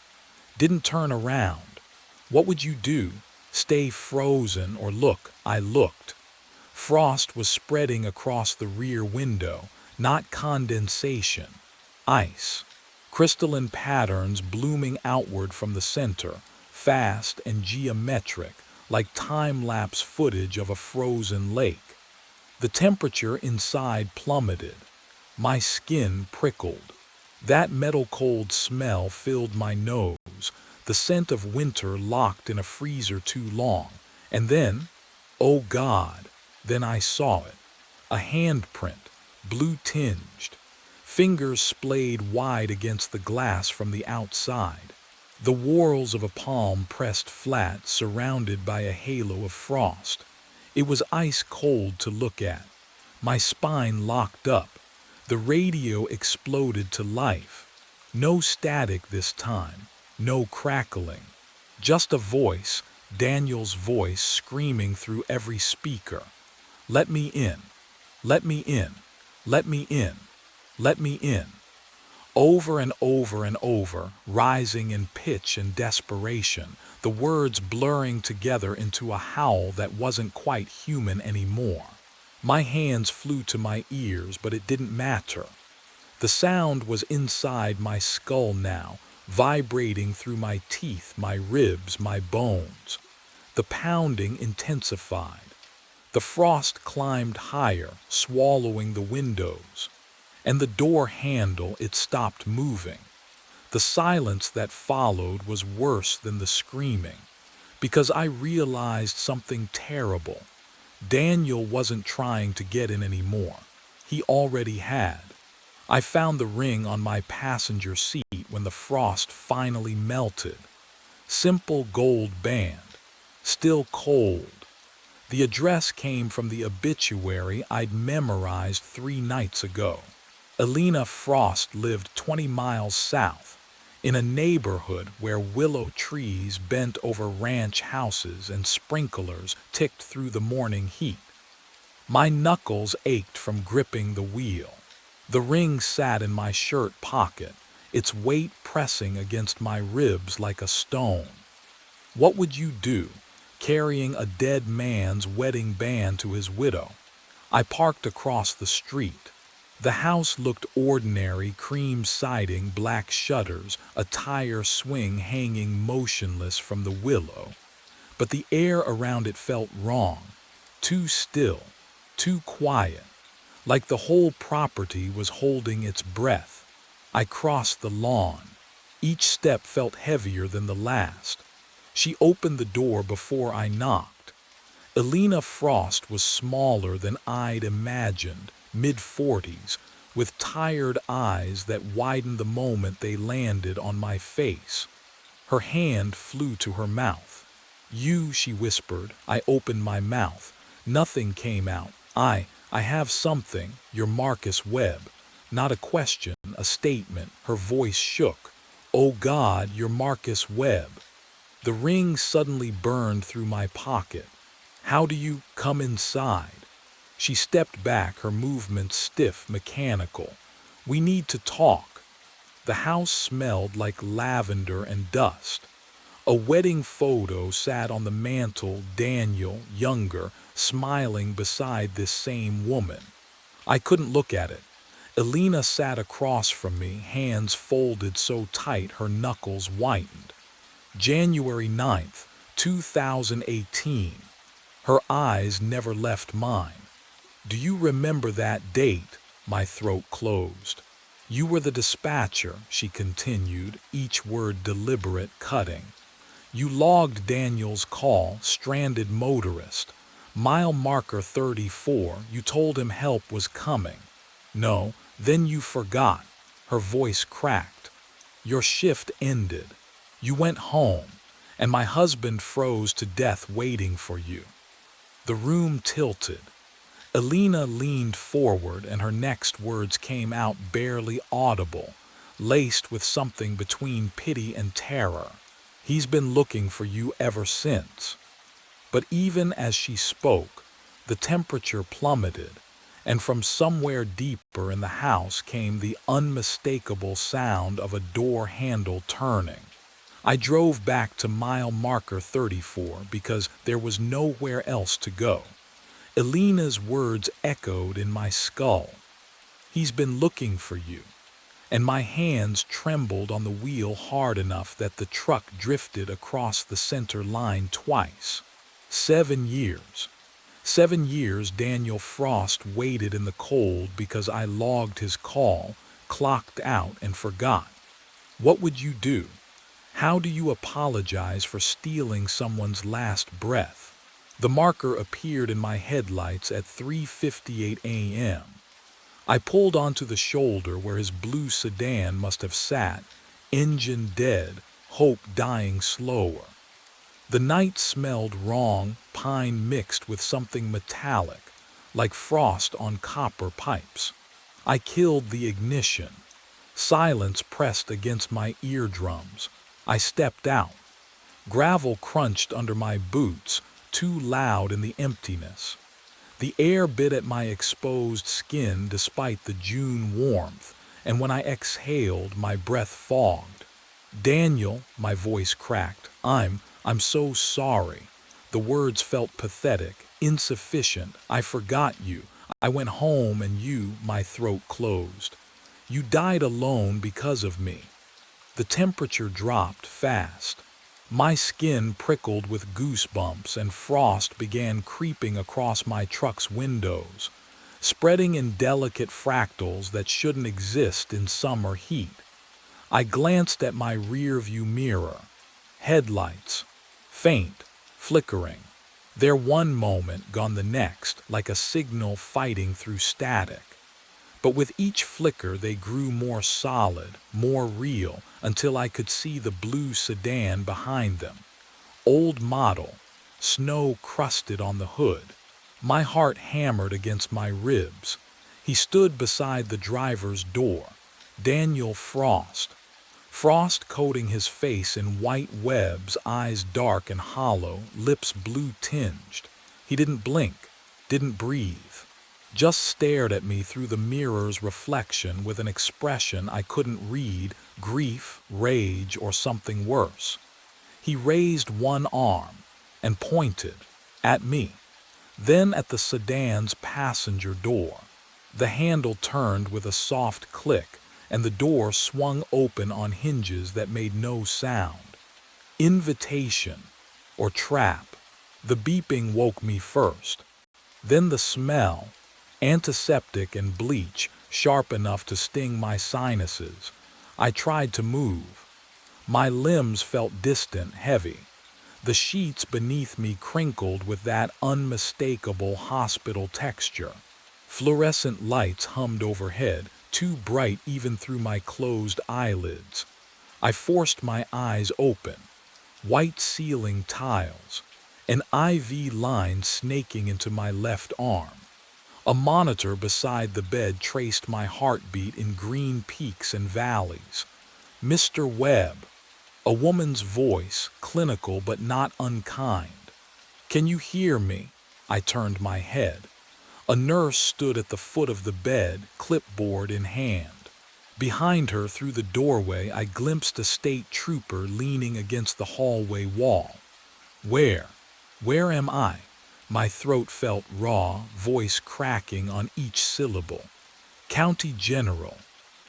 Didn't turn around. What would you do? Stay frozen or look? I looked. Frost was spreading across the rear window, not condensation. Ice. Crystalline patterns blooming outward from the center, fast and geometric, like time-lapse footage of a frozen lake. The temperature inside plummeted. My skin prickled. That metal-cold smell filled my nose, the scent of winter locked in a freezer too long. And then, oh God, then I saw it. A handprint, blue-tinged. Fingers splayed wide against the glass from the outside. The whorls of a palm pressed flat, surrounded by a halo of frost. It was ice cold to look at. My spine locked up. The radio exploded to life. No static this time, no crackling. Just a voice, Daniel's voice, screaming through every speaker. Let me in. Let me in. Let me in. Let me in. Over and over and over, rising in pitch and desperation, the words blurring together into a howl that wasn't quite human anymore. My hands flew to my ears, but it didn't matter. The sound was inside my skull now, vibrating through my teeth, my ribs, my bones. The pounding intensified. The frost climbed higher, swallowing the windows. And the door handle, it stopped moving. The silence that followed was worse than the screaming, because I realized something terrible. Daniel wasn't trying to get in anymore. He already had. I found the ring on my passenger seat when the frost finally melted. Simple gold band, still cold. The address came from the obituary I'd memorized 3 nights ago. Elena Frost lived 20 miles south, in a neighborhood where willow trees bent over ranch houses and sprinklers ticked through the morning heat. My knuckles ached from gripping the wheel. The ring sat in my shirt pocket, its weight pressing against my ribs like a stone. What would you do, carrying a dead man's wedding band to his widow? I parked across the street. The house looked ordinary, cream siding, black shutters, a tire swing hanging motionless from the willow. But the air around it felt wrong, too still, too quiet, like the whole property was holding its breath. I crossed the lawn. Each step felt heavier than the last. She opened the door before I knocked. Elena Frost was smaller than I'd imagined, mid-40s, with tired eyes that widened the moment they landed on my face. Her hand flew to her mouth. You, she whispered. I opened my mouth. Nothing came out. I have something, your Marcus Webb. Not a question, a statement. Her voice shook. Oh God, your Marcus Webb. The ring suddenly burned through my pocket. How do you come inside? She stepped back, her movements stiff, mechanical. We need to talk. The house smelled like lavender and dust. A wedding photo sat on the mantel, Daniel, younger, smiling beside this same woman. I couldn't look at it. Elena sat across from me, hands folded so tight her knuckles whitened. January 9th, 2018. Her eyes never left mine. Do you remember that date? My throat closed. You were the dispatcher, she continued, each word deliberate, cutting. You logged Daniel's call, stranded motorist. Mile marker 34, you told him help was coming. No, then you forgot. Her voice cracked. Your shift ended. You went home, and my husband froze to death waiting for you." The room tilted. Elena leaned forward, and her next words came out barely audible, laced with something between pity and terror. "He's been looking for you ever since." But even as she spoke, the temperature plummeted, and from somewhere deeper in the house came the unmistakable sound of a door handle turning. I drove back to mile marker 34 because there was nowhere else to go. Elena's words echoed in my skull. "He's been looking for you." And my hands trembled on the wheel hard enough that the truck drifted across the center line twice. 7 years. 7 years Daniel Frost waited in the cold because I logged his call, clocked out, and forgot. What would you do? How do you apologize for stealing someone's last breath? The marker appeared in my headlights at 3:58 a.m. I pulled onto the shoulder where his blue sedan must have sat, engine dead, hope dying slower. The night smelled wrong, pine mixed with something metallic, like frost on copper pipes. I killed the ignition. Silence pressed against my eardrums. I stepped out. Gravel crunched under my boots, too loud in the emptiness. The air bit at my exposed skin despite the June warmth, and when I exhaled, my breath fogged. "Daniel," my voice cracked, I'm so sorry." The words felt pathetic, insufficient. "I forgot you. I went home and you," my throat closed. "You died alone because of me." The temperature dropped fast. My skin prickled with goosebumps, and frost began creeping across my truck's windows, spreading in delicate fractals that shouldn't exist in summer heat. I glanced at my rearview mirror. Headlights. Faint, flickering. There one moment, gone the next, like a signal fighting through static. But with each flicker they grew more solid, more real, until I could see the blue sedan behind them. Old model, snow crusted on the hood. My heart hammered against my ribs. He stood beside the driver's door. Daniel Frost. Frost coating his face in white webs, eyes dark and hollow, lips blue-tinged. He didn't blink, didn't breathe. Just stared at me through the mirror's reflection with an expression I couldn't read, grief, rage, or something worse. He raised one arm and pointed at me, then at the sedan's passenger door. The handle turned with a soft click, and the door swung open on hinges that made no sound. Invitation or trap. The beeping woke me first. Then the smell, antiseptic and bleach, sharp enough to sting my sinuses. I tried to move. My limbs felt distant, heavy. The sheets beneath me crinkled with that unmistakable hospital texture. Fluorescent lights hummed overhead, too bright even through my closed eyelids. I forced my eyes open. White ceiling tiles. An IV line snaking into my left arm. A monitor beside the bed traced my heartbeat in green peaks and valleys. "Mr. Webb." A woman's voice, clinical but not unkind. "Can you hear me?" I turned my head. A nurse stood at the foot of the bed, clipboard in hand. Behind her, through the doorway, I glimpsed a state trooper leaning against the hallway wall. Where am I? My throat felt raw, voice cracking on each syllable. "County General.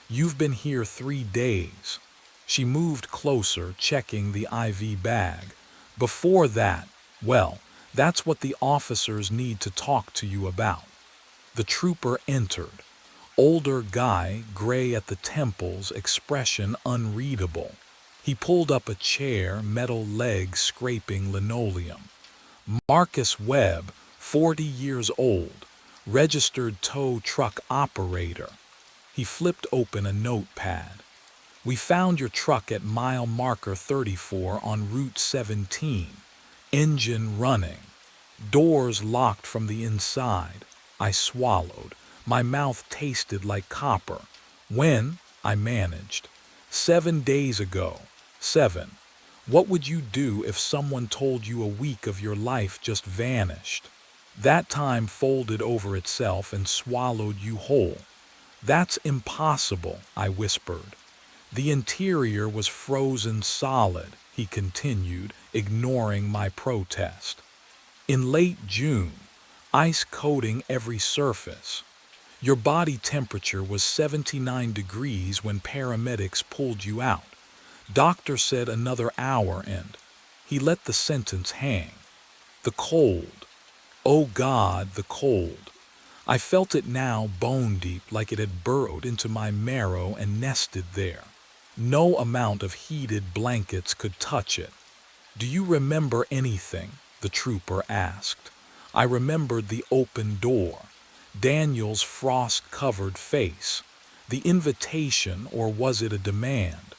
You've been here 3 days. She moved closer, checking the IV bag. "Before that, well, that's what the officers need to talk to you about." The trooper entered. Older guy, gray at the temples, expression unreadable. He pulled up a chair, metal legs scraping linoleum. "Marcus Webb, 40 years old, registered tow truck operator." He flipped open a notepad. We found your truck at mile marker 34 on Route 17. Engine running. Doors locked from the inside. I swallowed. My mouth tasted like copper. When? I managed. 7 days ago. 7. What would you do if someone told you a week of your life just vanished? That time folded over itself and swallowed you whole. That's impossible, I whispered. The interior was frozen solid, he continued, ignoring my protest. In late June, ice coating every surface. Your body temperature was 79 degrees when paramedics pulled you out. Doctor said another hour and he let the sentence hang. The cold. Oh God, the cold. I felt it now bone deep, like it had burrowed into my marrow and nested there. No amount of heated blankets could touch it. Do you remember anything? The trooper asked. I remembered the open door, Daniel's frost-covered face, the invitation, or was it a demand?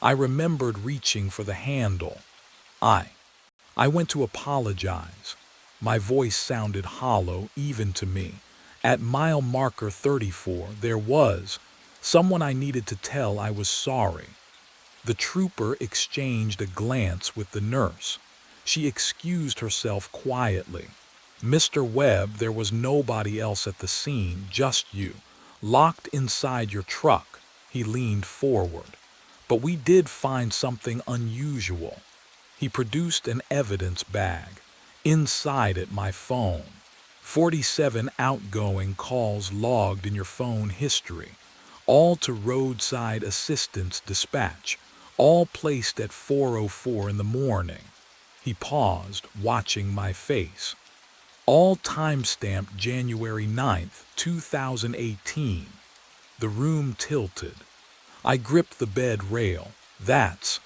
I remembered reaching for the handle. I went to apologize. My voice sounded hollow even to me. At mile marker 34, there was someone I needed to tell I was sorry. The trooper exchanged a glance with the nurse. She excused herself quietly. Mr. Webb, there was nobody else at the scene, just you, locked inside your truck. He leaned forward. But we did find something unusual. He produced an evidence bag. Inside it, my phone. 47 outgoing calls logged in your phone history, all to roadside assistance dispatch, all placed at 4:04 in the morning. He paused, watching my face. All timestamped January 9th, 2018. The room tilted. I gripped the bed rail. That's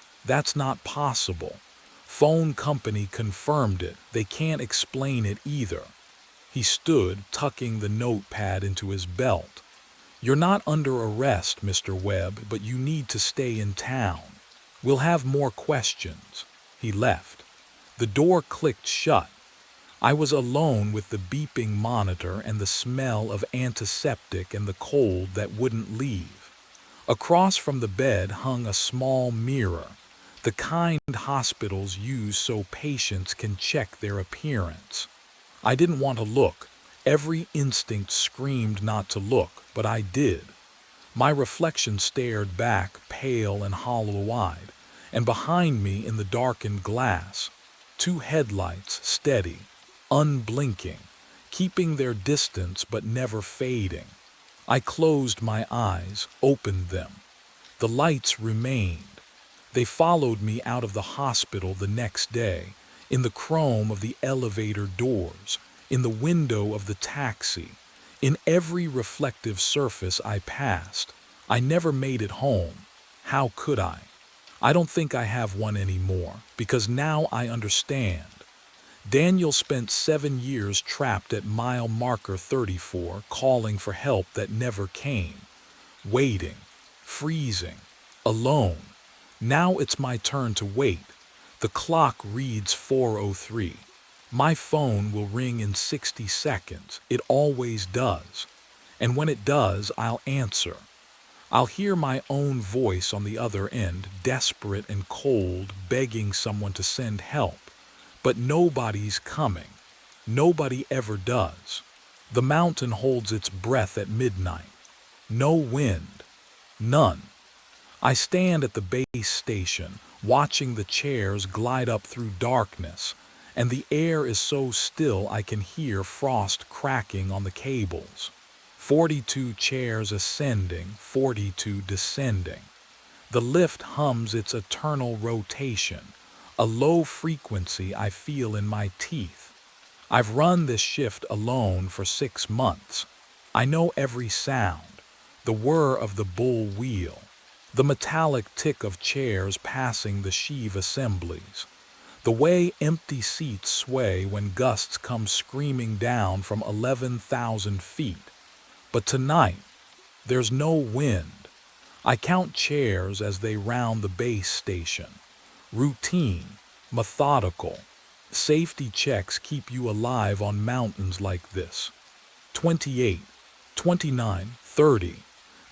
not possible. Phone company confirmed it. They can't explain it either. He stood, tucking the notepad into his belt. You're not under arrest, Mr. Webb, but you need to stay in town. We'll have more questions. He left. The door clicked shut. I was alone with the beeping monitor and the smell of antiseptic and the cold that wouldn't leave. Across from the bed hung a small mirror, the kind hospitals use so patients can check their appearance. I didn't want to look. Every instinct screamed not to look, but I did. My reflection stared back, pale and hollow-eyed, and behind me in the darkened glass, 2 headlights, steady, unblinking, keeping their distance but never fading. I closed my eyes, opened them. The lights remained. They followed me out of the hospital the next day, in the chrome of the elevator doors, in the window of the taxi, in every reflective surface I passed. I never made it home. How could I? I don't think I have one anymore, because now I understand. Daniel spent 7 years trapped at mile marker 34, calling for help that never came, waiting, freezing, alone. Now it's my turn to wait. The clock reads 4:03. My phone will ring in 60 seconds. It always does. And when it does, I'll answer. I'll hear my own voice on the other end, desperate and cold, begging someone to send help. But nobody's coming. Nobody ever does. The mountain holds its breath at midnight. No wind. None. I stand at the base station, watching the chairs glide up through darkness, and the air is so still I can hear frost cracking on the cables. 42 chairs ascending, 42 descending. The lift hums its eternal rotation, a low frequency I feel in my teeth. I've run this shift alone for 6 months. I know every sound, the whir of the bull wheel, the metallic tick of chairs passing the sheave assemblies, the way empty seats sway when gusts come screaming down from 11,000 feet. But tonight, there's no wind. I count chairs as they round the base station. Routine, methodical. Safety checks keep you alive on mountains like this. 28, 29, 30.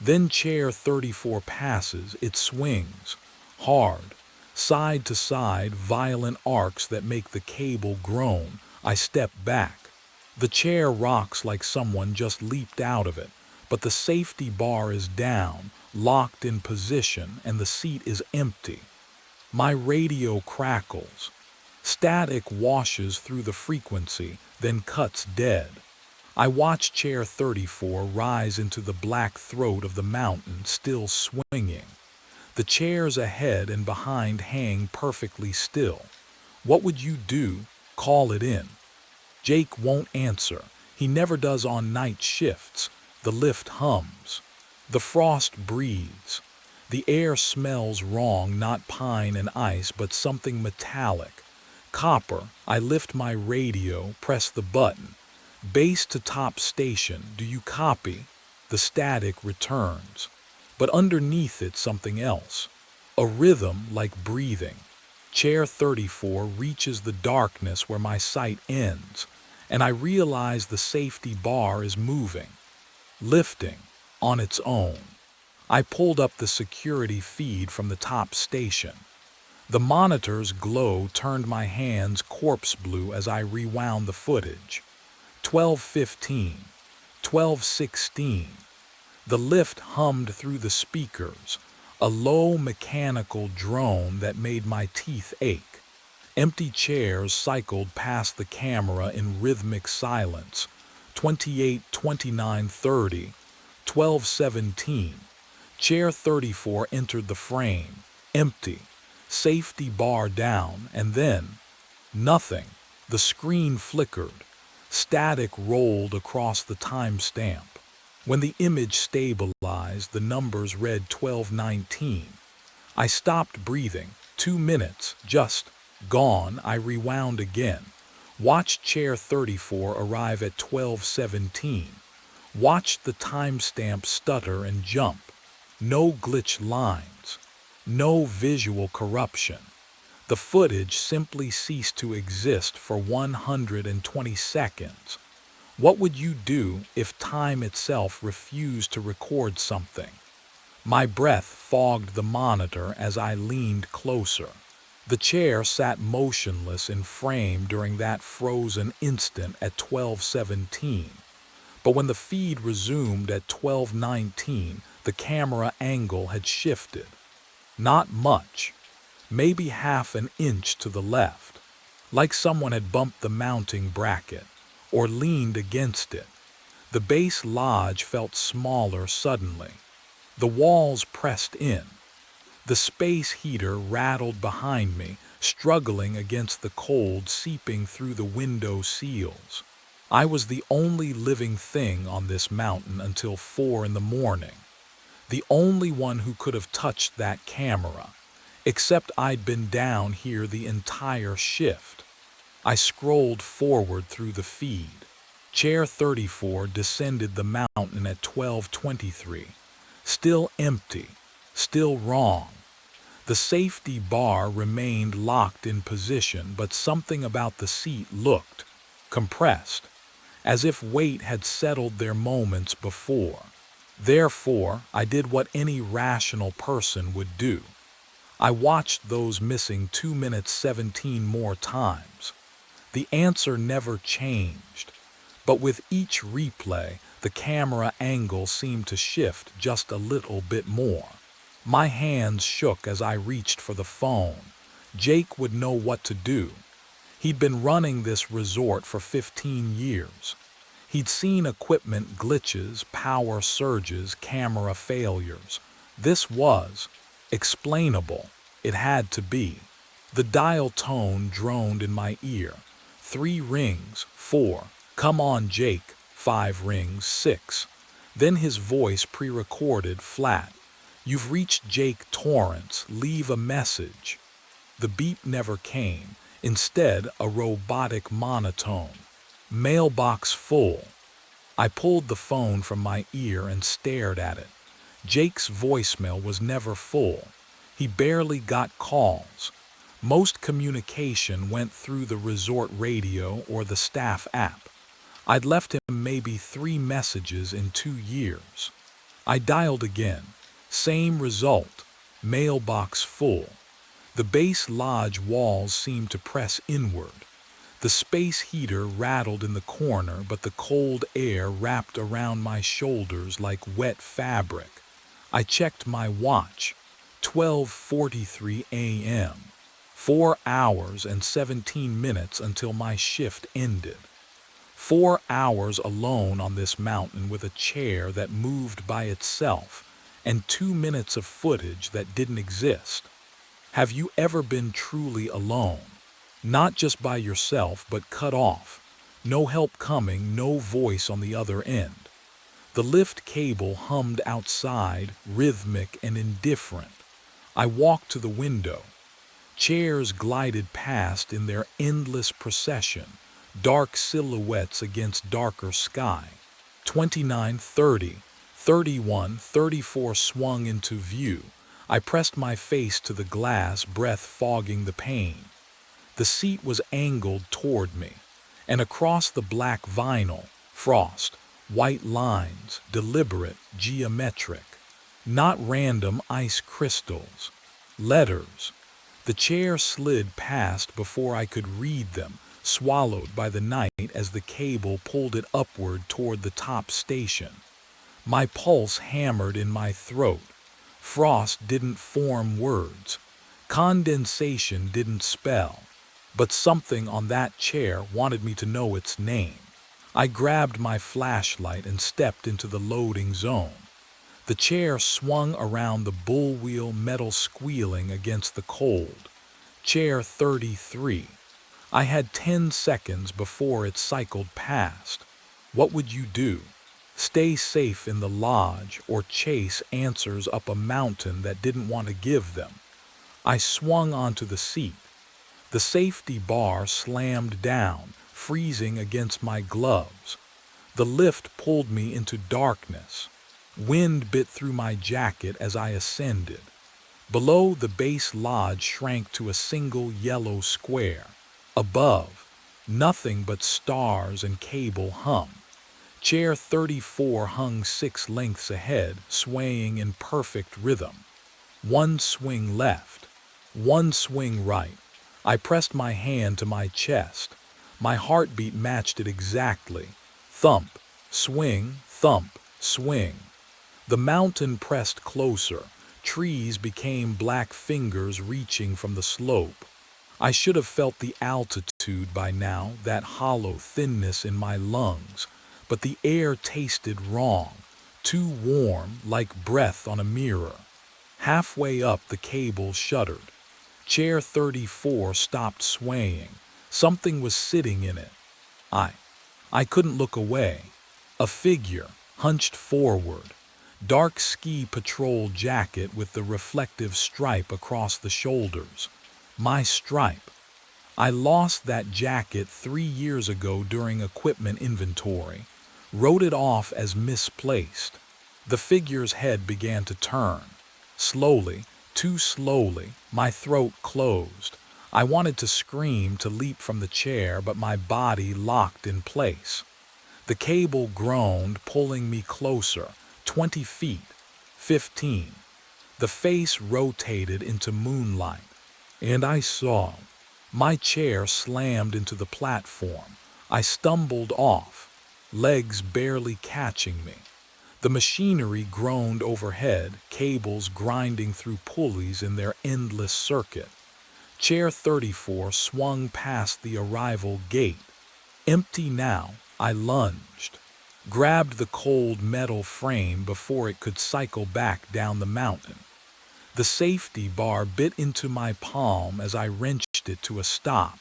Then chair 34 passes, it swings. Hard. Side to side, violent arcs that make the cable groan. I step back. The chair rocks like someone just leaped out of it, but the safety bar is down, locked in position, and the seat is empty. My radio crackles. Static washes through the frequency, then cuts dead. I watch chair 34 rise into the black throat of the mountain, still swinging. The chairs ahead and behind hang perfectly still. What would you do? Call it in. Jake won't answer. He never does on night shifts. The lift hums. The frost breathes. The air smells wrong, not pine and ice, but something metallic. Copper. I lift my radio, press the button. Base to top station, do you copy? The static returns. But underneath it something else. A rhythm like breathing. Chair 34 reaches the darkness where my sight ends, and I realize the safety bar is moving. Lifting. On its own. I pulled up the security feed from the top station. The monitor's glow turned my hands corpse blue as I rewound the footage. 12:15, 12:16. The lift hummed through the speakers, a low mechanical drone that made my teeth ache. Empty chairs cycled past the camera in rhythmic silence. 28, 29, 30, 12:17. Chair 34 entered the frame, empty, safety bar down, and then nothing. The screen flickered. Static rolled across the timestamp. When the image stabilized, the numbers read 12:19. I stopped breathing. 2 minutes, just gone. I rewound again. Watched chair 34 arrive at 12:17. Watched the timestamp stutter and jump. No glitch lines. No visual corruption. The footage simply ceased to exist for 120 seconds. What would you do if time itself refused to record something? My breath fogged the monitor as I leaned closer. The chair sat motionless in frame during that frozen instant at 12:17. But when the feed resumed at 12:19, the camera angle had shifted. Not much. Maybe half an inch to the left. Like someone had bumped the mounting bracket, or leaned against it. The base lodge felt smaller suddenly. The walls pressed in. The space heater rattled behind me, struggling against the cold seeping through the window seals. I was the only living thing on this mountain until 4 in the morning. The only one who could have touched that camera, except I'd been down here the entire shift. I scrolled forward through the feed. Chair 34 descended the mountain at 12:23. Still empty, still wrong. The safety bar remained locked in position, but something about the seat looked compressed, as if weight had settled there moments before. Therefore, I did what any rational person would do. I watched those missing 2 minutes 17 more times. The answer never changed, but with each replay, the camera angle seemed to shift just a little bit more. My hands shook as I reached for the phone. Jake would know what to do. He'd been running this resort for 15 years. He'd seen equipment glitches, power surges, camera failures. This was explainable. It had to be. The dial tone droned in my ear. 3 rings, 4. Come on, Jake. 5 rings, 6. Then his voice pre-recorded flat. You've reached Jake Torrance. Leave a message. The beep never came. Instead, a robotic monotone. Mailbox full. I pulled the phone from my ear and stared at it. Jake's voicemail was never full. He barely got calls. Most communication went through the resort radio or the staff app. I'd left him maybe 3 messages in 2 years. I dialed again. Same result. Mailbox full. The base lodge walls seemed to press inward. The space heater rattled in the corner, but the cold air wrapped around my shoulders like wet fabric. I checked my watch. 12:43 a.m. 4 hours and 17 minutes until my shift ended. 4 hours alone on this mountain with a chair that moved by itself and 2 minutes of footage that didn't exist. Have you ever been truly alone? Not just by yourself, but cut off. No help coming, no voice on the other end. The lift cable hummed outside, rhythmic and indifferent. I walked to the window. Chairs glided past in their endless procession, dark silhouettes against darker sky. 29, 30, 31, 34 swung into view. I pressed my face to the glass, breath fogging the pain. The seat was angled toward me, and across the black vinyl, frost, white lines, deliberate, geometric. Not random ice crystals. Letters. The chair slid past before I could read them, swallowed by the night as the cable pulled it upward toward the top station. My pulse hammered in my throat. Frost didn't form words. Condensation didn't spell. But something on that chair wanted me to know its name. I grabbed my flashlight and stepped into the loading zone. The chair swung around the bullwheel, metal squealing against the cold. Chair 33. I had 10 seconds before it cycled past. What would you do? Stay safe in the lodge or chase answers up a mountain that didn't want to give them? I swung onto the seat. The safety bar slammed down, freezing against my gloves. The lift pulled me into darkness. Wind bit through my jacket as I ascended. Below, the base lodge shrank to a single yellow square. Above, nothing but stars and cable hum. Chair 34 hung 6 lengths ahead, swaying in perfect rhythm. 1 swing left, 1 swing right. I pressed my hand to my chest. My heartbeat matched it exactly. Thump, swing, thump, swing. The mountain pressed closer. Trees became black fingers reaching from the slope. I should have felt the altitude by now, that hollow thinness in my lungs, but the air tasted wrong, too warm, like breath on a mirror. Halfway up, the cable shuddered. Chair 34 stopped swaying. Something was sitting in it. I couldn't look away. A figure, hunched forward. Dark ski patrol jacket with the reflective stripe across the shoulders. My stripe. I lost that jacket 3 years ago during equipment inventory. Wrote it off as misplaced. The figure's head began to turn. Slowly, too slowly, my throat closed. I wanted to scream, to leap from the chair, but my body locked in place. The cable groaned, pulling me closer. 20 feet. 15. The face rotated into moonlight, and I saw. My chair slammed into the platform. I stumbled off, legs barely catching me. The machinery groaned overhead, cables grinding through pulleys in their endless circuit. Chair 34 swung past the arrival gate. Empty now, I lunged. Grabbed the cold metal frame before it could cycle back down the mountain. The safety bar bit into my palm as I wrenched it to a stop,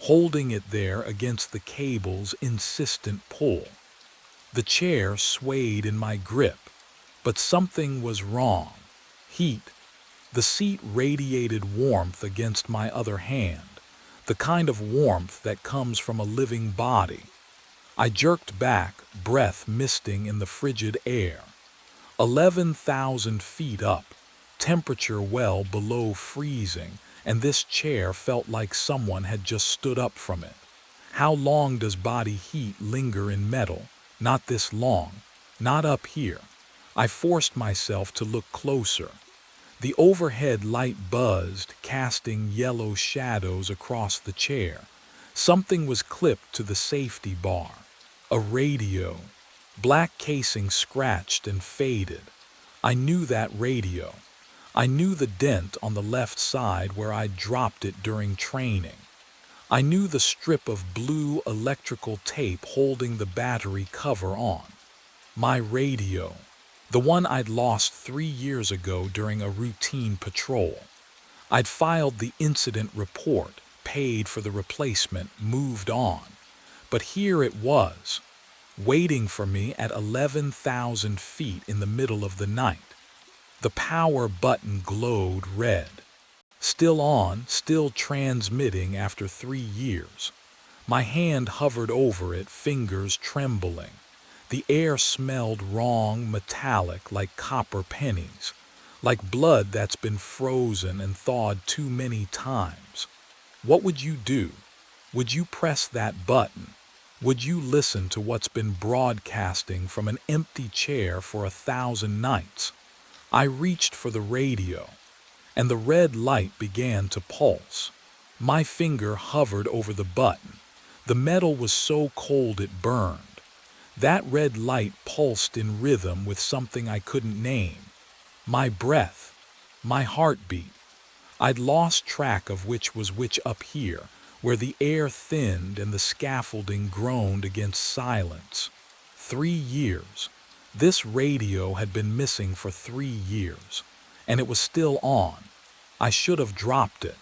holding it there against the cable's insistent pull. The chair swayed in my grip, but something was wrong. Heat. The seat radiated warmth against my other hand, the kind of warmth that comes from a living body. I jerked back, breath misting in the frigid air. 11,000 feet up, temperature well below freezing, and this chair felt like someone had just stood up from it. How long does body heat linger in metal? Not this long. Not up here. I forced myself to look closer. The overhead light buzzed, casting yellow shadows across the chair. Something was clipped to the safety bar. A radio. Black casing scratched and faded. I knew that radio. I knew the dent on the left side where I dropped it during training. I knew the strip of blue electrical tape holding the battery cover on. My radio. The one I'd lost 3 years ago during a routine patrol. I'd filed the incident report, paid for the replacement, moved on. But here it was, waiting for me at 11,000 feet in the middle of the night. The power button glowed red. Still on, still transmitting after 3 years. My hand hovered over it, fingers trembling. The air smelled wrong, metallic, like copper pennies, like blood that's been frozen and thawed too many times. What would you do? Would you press that button? Would you listen to what's been broadcasting from an empty chair for 1,000 nights? I reached for the radio, and the red light began to pulse. My finger hovered over the button. The metal was so cold it burned. That red light pulsed in rhythm with something I couldn't name. My breath, my heartbeat. I'd lost track of which was which up here, where the air thinned and the scaffolding groaned against silence. 3 years. This radio had been missing for 3 years, and it was still on. I should have dropped it.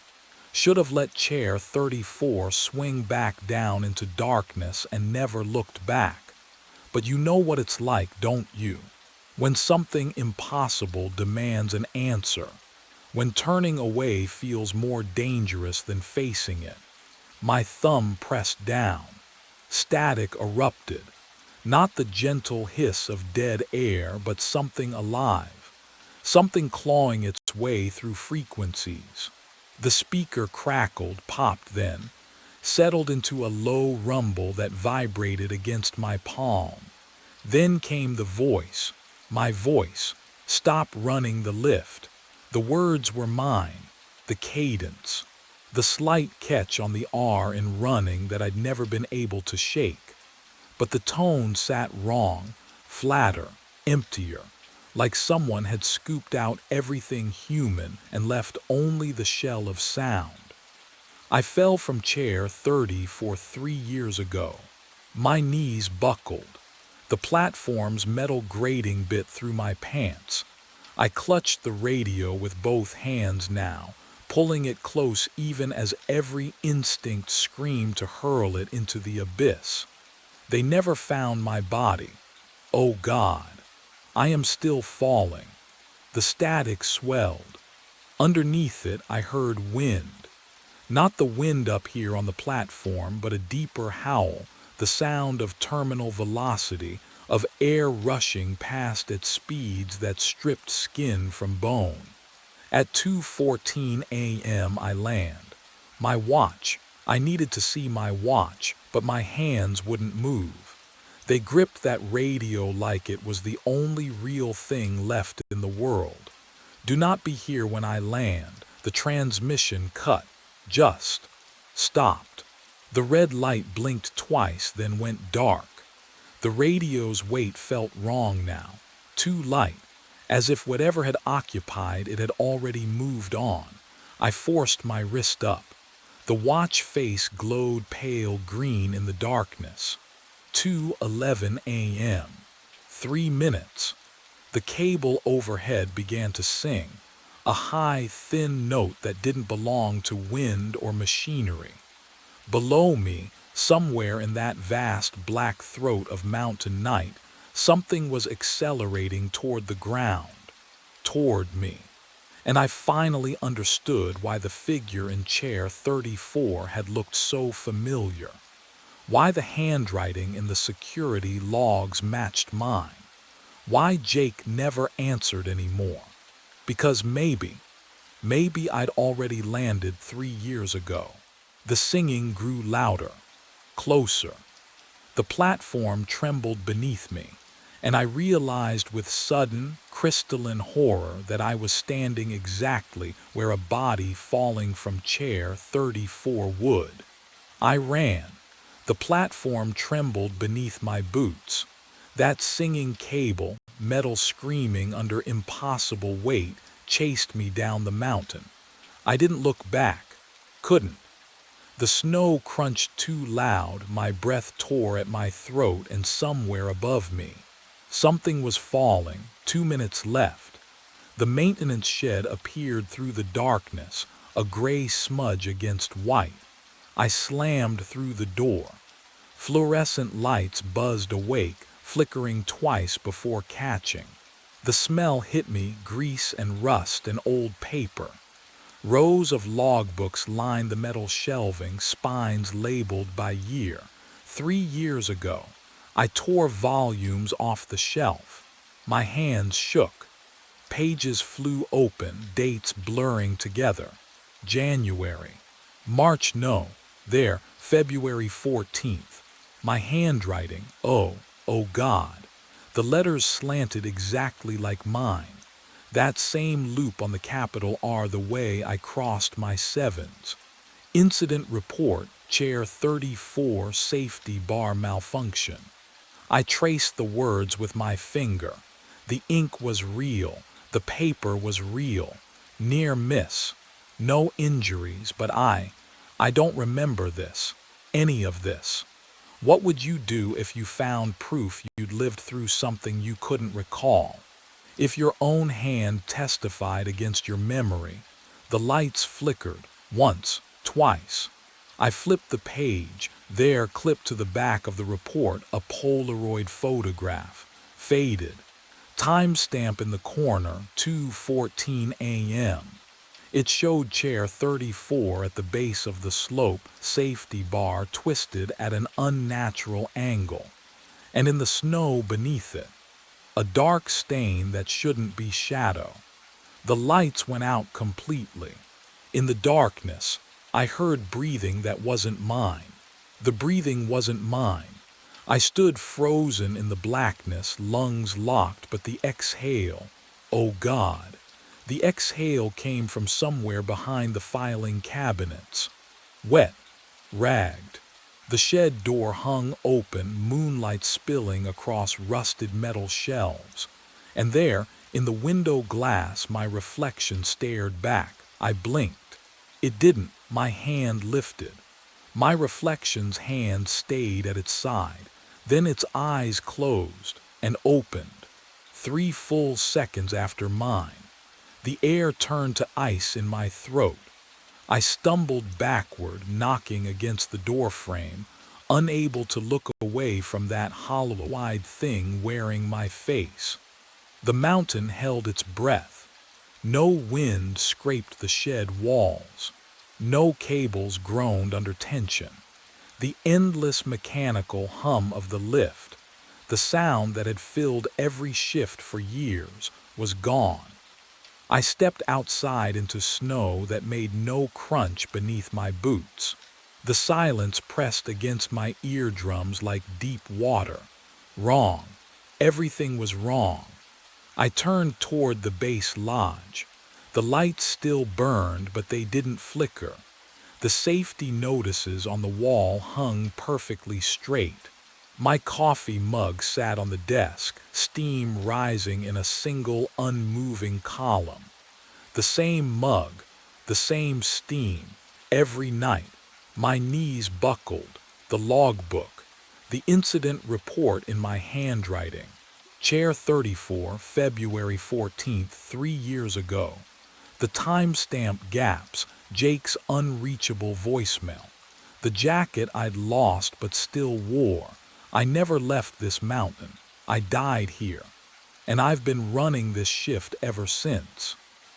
Should have let chair 34 swing back down into darkness and never looked back. But you know what it's like, don't you? When something impossible demands an answer. When turning away feels more dangerous than facing it. My thumb pressed down. Static erupted. Not the gentle hiss of dead air, but something alive. Something clawing its way through frequencies. The speaker crackled, popped then, settled into a low rumble that vibrated against my palm. Then came the voice, my voice. Stop running the lift. The words were mine, the cadence, the slight catch on the R in running that I'd never been able to shake. But the tone sat wrong, flatter, emptier, like someone had scooped out everything human and left only the shell of sound. I fell from chair 34 3 years ago. My knees buckled. The platform's metal grating bit through my pants. I clutched the radio with both hands now, pulling it close even as every instinct screamed to hurl it into the abyss. They never found my body. Oh God, I am still falling. The static swelled. Underneath it, I heard wind. Not the wind up here on the platform, but a deeper howl, the sound of terminal velocity, of air rushing past at speeds that stripped skin from bone. At 2:14 a.m. I land. My watch. I needed to see my watch, but my hands wouldn't move. They gripped that radio like it was the only real thing left in the world. Do not be here when I land. The transmission cut. Just stopped. The red light blinked twice, then went dark. The radio's weight felt wrong now, too light, as if whatever had occupied it had already moved on. I forced my wrist up. The watch face glowed pale green in the darkness. 2:11 a.m. 3 minutes. The cable overhead began to sing, a high, thin note that didn't belong to wind or machinery. Below me, somewhere in that vast black throat of mountain night, something was accelerating toward the ground, toward me. And I finally understood why the figure in chair 34 had looked so familiar, why the handwriting in the security logs matched mine, Why Jake never answered anymore? Because maybe I'd already landed 3 years ago. The singing grew louder, closer. The platform trembled beneath me, and I realized with sudden, crystalline horror that I was standing exactly where a body falling from chair 34 would. I ran. The platform trembled beneath my boots. That singing cable, metal screaming under impossible weight, chased me down the mountain. I didn't look back. Couldn't. The snow crunched too loud, my breath tore at my throat, and somewhere above me, something was falling. 2 minutes left. The maintenance shed appeared through the darkness, a gray smudge against white. I slammed through the door. Fluorescent lights buzzed awake, flickering twice before catching. The smell hit me, grease and rust and old paper. Rows of logbooks lined the metal shelving, spines labeled by year. 3 years ago. I tore volumes off the shelf. My hands shook. Pages flew open, dates blurring together. January. March, no. There, February 14th. My handwriting, oh God. The letters slanted exactly like mine. That same loop on the capital R, the way I crossed my sevens. Incident report, chair 34, safety bar malfunction. I traced the words with my finger. The ink was real. The paper was real. Near miss. No injuries, but I don't remember this. Any of this. What would you do if you found proof you'd lived through something you couldn't recall? If your own hand testified against your memory? The lights flickered, once, twice. I flipped the page. There, clipped to the back of the report, a Polaroid photograph. Faded. Timestamp in the corner, 2:14 a.m. It showed chair 34 at the base of the slope, safety bar twisted at an unnatural angle. And in the snow beneath it, a dark stain that shouldn't be shadow. The lights went out completely. In the darkness, I heard breathing that wasn't mine. The breathing wasn't mine. I stood frozen in the blackness, lungs locked, but the exhale, oh God, the exhale came from somewhere behind the filing cabinets. Wet, ragged. The shed door hung open, moonlight spilling across rusted metal shelves. And there, in the window glass, my reflection stared back. I blinked. It didn't. My hand lifted. My reflection's hand stayed at its side. Then its eyes closed and opened. 3 full seconds after mine. The air turned to ice in my throat. I stumbled backward, knocking against the doorframe, unable to look away from that hollow-eyed thing wearing my face. The mountain held its breath. No wind scraped the shed walls. No cables groaned under tension. The endless mechanical hum of the lift, the sound that had filled every shift for years, was gone. I stepped outside into snow that made no crunch beneath my boots. The silence pressed against my eardrums like deep water. Wrong. Everything was wrong. I turned toward the base lodge. The lights still burned, but they didn't flicker. The safety notices on the wall hung perfectly straight. My coffee mug sat on the desk, steam rising in a single unmoving column. The same mug, the same steam, every night. My knees buckled, the logbook, the incident report in my handwriting. Chair 34, February 14th, 3 years ago. The timestamp gaps, Jake's unreachable voicemail. The jacket I'd lost but still wore. I never left this mountain. I died here. And I've been running this shift ever since.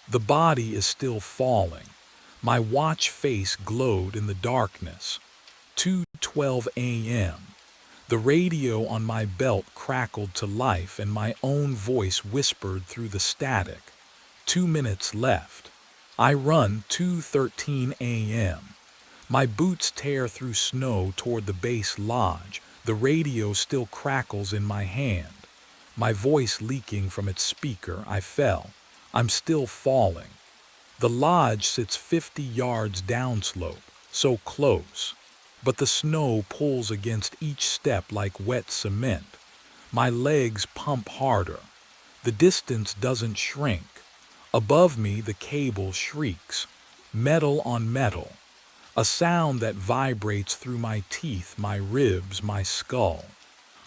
The body is still falling. My watch face glowed in the darkness. 2:12 a.m. The radio on my belt crackled to life and my own voice whispered through the static. 2 minutes left. I run 2:13 a.m. My boots tear through snow toward the base lodge. The radio still crackles in my hand. My voice leaking from its speaker. I fell. I'm still falling. The lodge sits 50 yards downslope, so close. But the snow pulls against each step like wet cement. My legs pump harder. The distance doesn't shrink. Above me, the cable shrieks. Metal on metal. A sound that vibrates through my teeth, my ribs, my skull.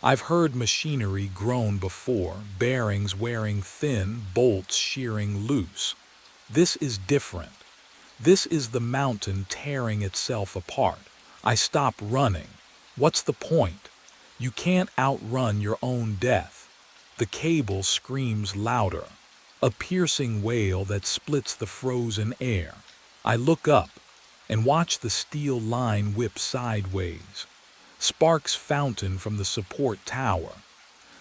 I've heard machinery groan before, bearings wearing thin, bolts shearing loose. This is different. This is the mountain tearing itself apart. I stop running. What's the point? You can't outrun your own death. The cable screams louder. A piercing wail that splits the frozen air. I look up and watch the steel line whip sideways. Sparks fountain from the support tower.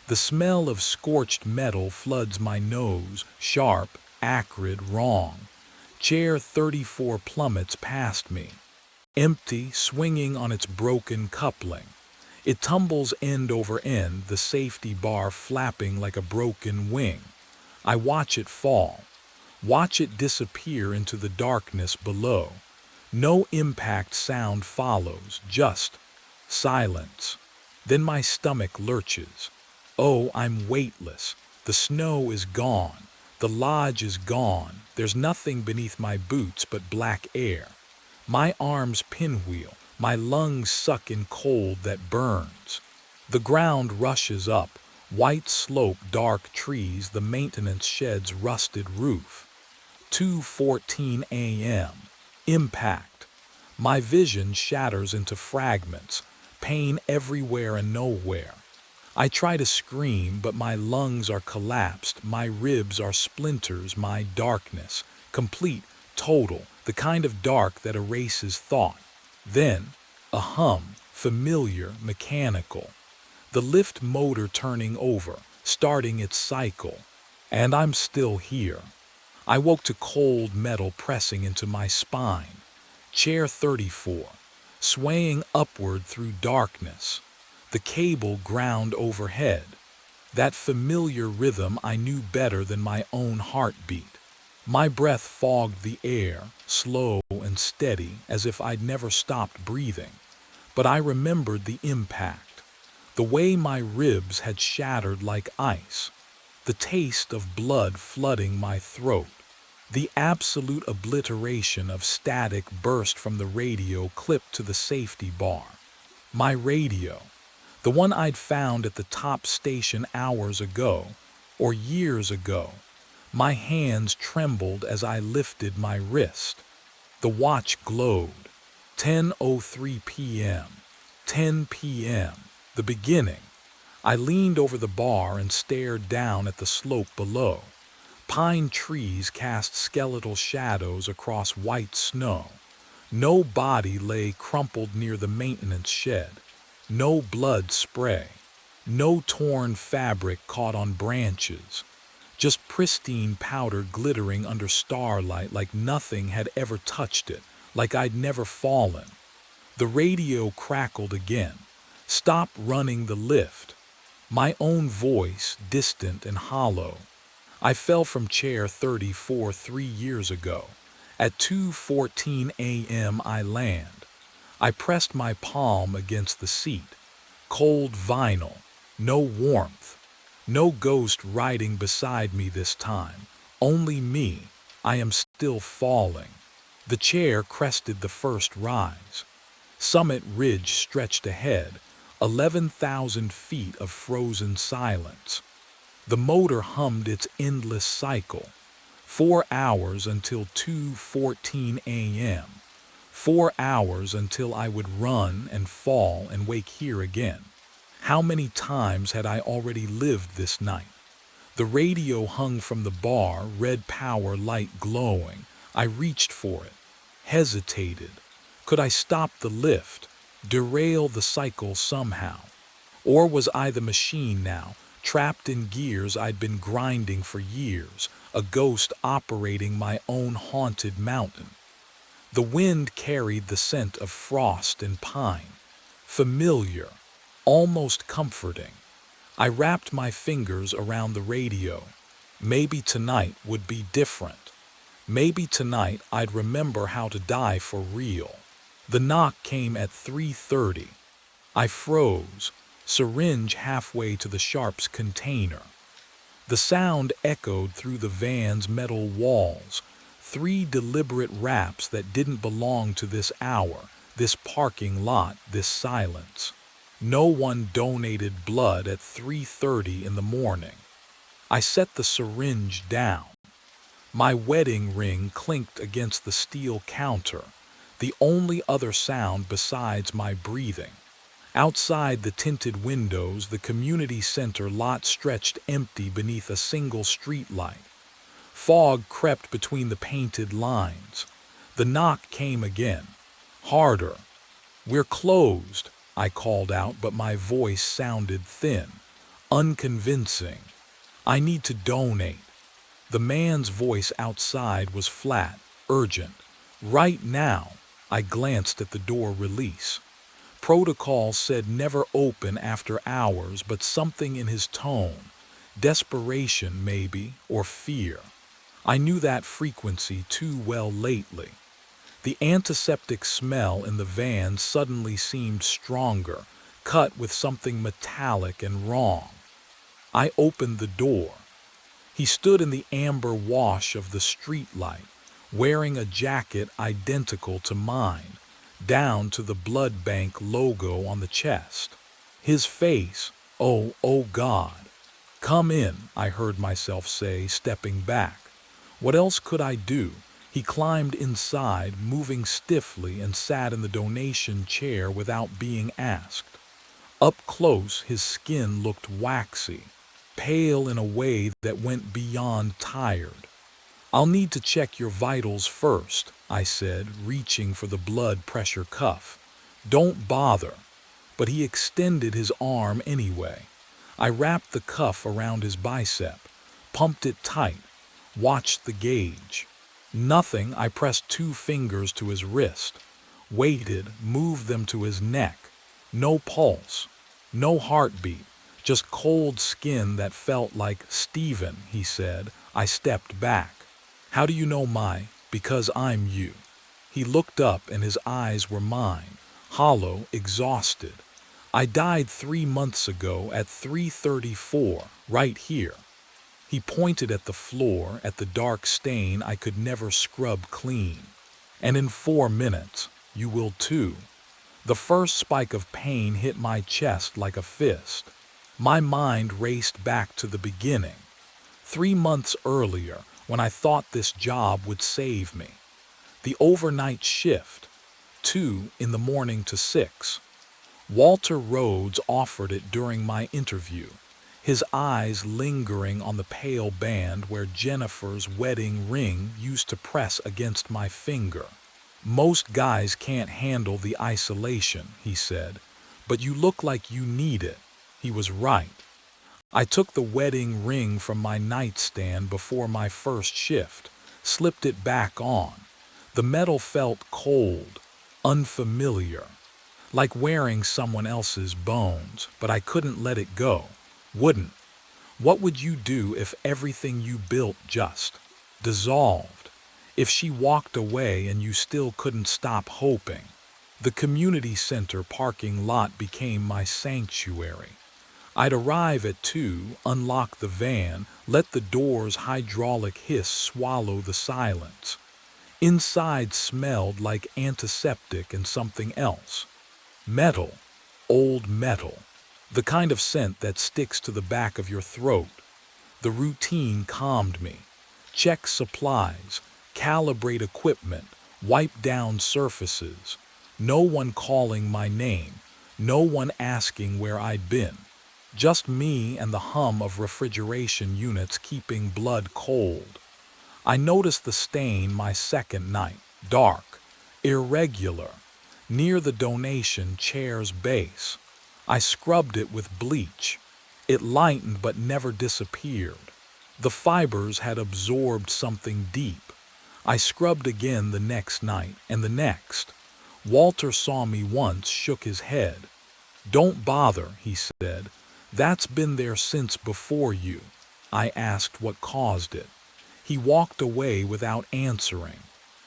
The smell of scorched metal floods my nose, sharp, acrid, wrong. Chair 34 plummets past me. Empty, swinging on its broken coupling. It tumbles end over end, the safety bar flapping like a broken wing. I watch it fall. Watch it disappear into the darkness below. No impact sound follows, just silence. Then my stomach lurches. Oh, I'm weightless. The snow is gone. The lodge is gone. There's nothing beneath my boots but black air. My arms pinwheel. My lungs suck in cold that burns. The ground rushes up. White slope, dark trees, the maintenance shed's rusted roof. 2:14 a.m. Impact. My vision shatters into fragments. Pain everywhere and nowhere. I try to scream, but my lungs are collapsed. My ribs are splinters. My darkness. Complete, total, the kind of dark that erases thought. Then, a hum, familiar, mechanical. The lift motor turning over, starting its cycle. And I'm still here. I woke to cold metal pressing into my spine. Chair 34, swaying upward through darkness. The cable ground overhead. That familiar rhythm I knew better than my own heartbeat. My breath fogged the air, slow and steady, as if I'd never stopped breathing. But I remembered the impact. The way my ribs had shattered like ice. The taste of blood flooding my throat. The absolute obliteration of static burst from the radio clipped to the safety bar. My radio. The one I'd found at the top station hours ago, or years ago. My hands trembled as I lifted my wrist. The watch glowed. 10:03 p.m. 10 p.m. The beginning. I leaned over the bar and stared down at the slope below. Pine trees cast skeletal shadows across white snow. No body lay crumpled near the maintenance shed. No blood spray. No torn fabric caught on branches. Just pristine powder glittering under starlight like nothing had ever touched it, like I'd never fallen. The radio crackled again. Stop running the lift. My own voice, distant and hollow. I fell from chair 34 3 years ago. At 2:14 a.m. I land. I pressed my palm against the seat. Cold vinyl. No warmth. No ghost riding beside me this time. Only me. I am still falling. The chair crested the first rise. Summit Ridge stretched ahead. 11,000 feet of frozen silence. The motor hummed its endless cycle. 4 hours until 2:14 a.m. 4 hours until I would run and fall and wake here again. How many times had I already lived this night? The radio hung from the bar, red power light glowing. I reached for it, hesitated. Could I stop the lift? Derail the cycle somehow. Or was I the machine now, trapped in gears I'd been grinding for years, a ghost operating my own haunted mountain? The wind carried the scent of frost and pine, familiar, almost comforting. I wrapped my fingers around the radio. Maybe tonight would be different. Maybe tonight I'd remember how to die for real. The knock came at 3:30. I froze, syringe halfway to the sharps container. The sound echoed through the van's metal walls, 3 deliberate raps that didn't belong to this hour, this parking lot, this silence. No one donated blood at 3:30 in the morning. I set the syringe down. My wedding ring clinked against the steel counter, the only other sound besides my breathing. Outside the tinted windows, the community center lot stretched empty beneath a single street light. Fog crept between the painted lines. The knock came again, harder. "We're closed," I called out, but my voice sounded thin, unconvincing. "I need to donate." The man's voice outside was flat, urgent. "Right now." I glanced at the door release. Protocol said never open after hours, but something in his tone, desperation maybe, or fear. I knew that frequency too well lately. The antiseptic smell in the van suddenly seemed stronger, cut with something metallic and wrong. I opened the door. He stood in the amber wash of the streetlight, wearing a jacket identical to mine, down to the blood bank logo on the chest. His face, oh God. "Come in," I heard myself say, stepping back. What else could I do? He climbed inside, moving stiffly, and sat in the donation chair without being asked. Up close, his skin looked waxy, pale in a way that went beyond tired. "I'll need to check your vitals first," I said, reaching for the blood pressure cuff. "Don't bother." But he extended his arm anyway. I wrapped the cuff around his bicep, pumped it tight, watched the gauge. Nothing. I pressed 2 fingers to his wrist, waited, moved them to his neck. No pulse, no heartbeat, just cold skin that felt like "Stephen," he said. I stepped back. "How do you know because I'm you." He looked up and his eyes were mine, hollow, exhausted. "I died 3 months ago at 3:34, right here." He pointed at the floor, at the dark stain I could never scrub clean. "And in 4 minutes, you will too." The first spike of pain hit my chest like a fist. My mind raced back to the beginning. 3 months earlier, when I thought this job would save me. The overnight shift, 2 in the morning to 6. Walter Rhodes offered it during my interview, his eyes lingering on the pale band where Jennifer's wedding ring used to press against my finger. "Most guys can't handle the isolation," he said, "but you look like you need it." He was right. I took the wedding ring from my nightstand before my first shift, slipped it back on. The metal felt cold, unfamiliar, like wearing someone else's bones, but I couldn't let it go. Wouldn't. What would you do if everything you built just dissolved? If she walked away and you still couldn't stop hoping? The community center parking lot became my sanctuary. I'd arrive at 2, unlock the van, let the door's hydraulic hiss swallow the silence. Inside smelled like antiseptic and something else. Metal, old metal, the kind of scent that sticks to the back of your throat. The routine calmed me. Check supplies, calibrate equipment, wipe down surfaces. No one calling my name, no one asking where I'd been. Just me and the hum of refrigeration units keeping blood cold. I noticed the stain my second night, dark, irregular, near the donation chair's base. I scrubbed it with bleach. It lightened but never disappeared. The fibers had absorbed something deep. I scrubbed again the next night and the next. Walter saw me once, shook his head. "Don't bother," he said. "That's been there since before you." I asked what caused it. He walked away without answering.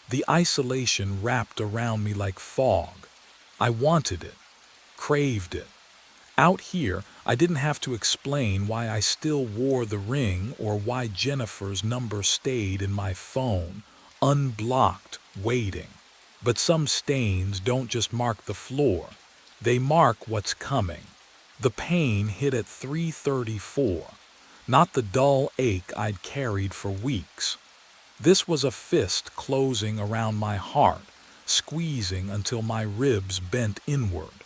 The isolation wrapped around me like fog. I wanted it, craved it. Out here, I didn't have to explain why I still wore the ring or why Jennifer's number stayed in my phone, unblocked, waiting. But some stains don't just mark the floor. They mark what's coming. The pain hit at 3:34, not the dull ache I'd carried for weeks. This was a fist closing around my heart, squeezing until my ribs bent inward.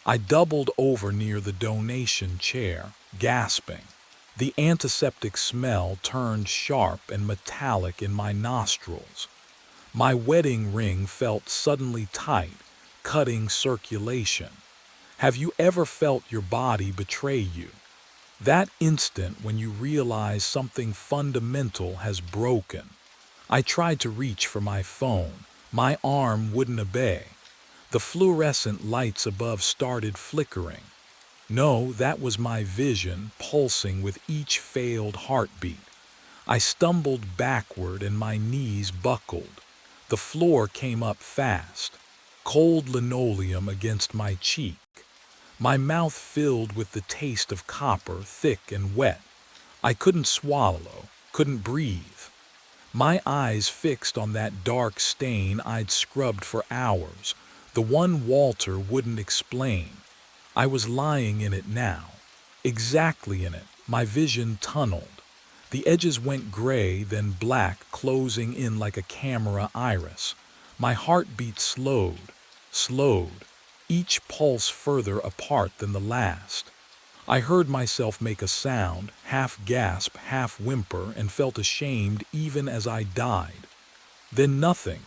I doubled over near the donation chair, gasping. The antiseptic smell turned sharp and metallic in my nostrils. My wedding ring felt suddenly tight, cutting circulation. Have you ever felt your body betray you? That instant when you realize something fundamental has broken. I tried to reach for my phone. My arm wouldn't obey. The fluorescent lights above started flickering. No, that was my vision pulsing with each failed heartbeat. I stumbled backward and my knees buckled. The floor came up fast, cold linoleum against my cheek. My mouth filled with the taste of copper, thick and wet. I couldn't swallow, couldn't breathe. My eyes fixed on that dark stain I'd scrubbed for hours, the one Walter wouldn't explain. I was lying in it now, exactly in it, my vision tunneled. The edges went gray, then black, closing in like a camera iris. My heartbeat slowed, each pulse further apart than the last. I heard myself make a sound, half gasp, half whimper, and felt ashamed even as I died. Then nothing.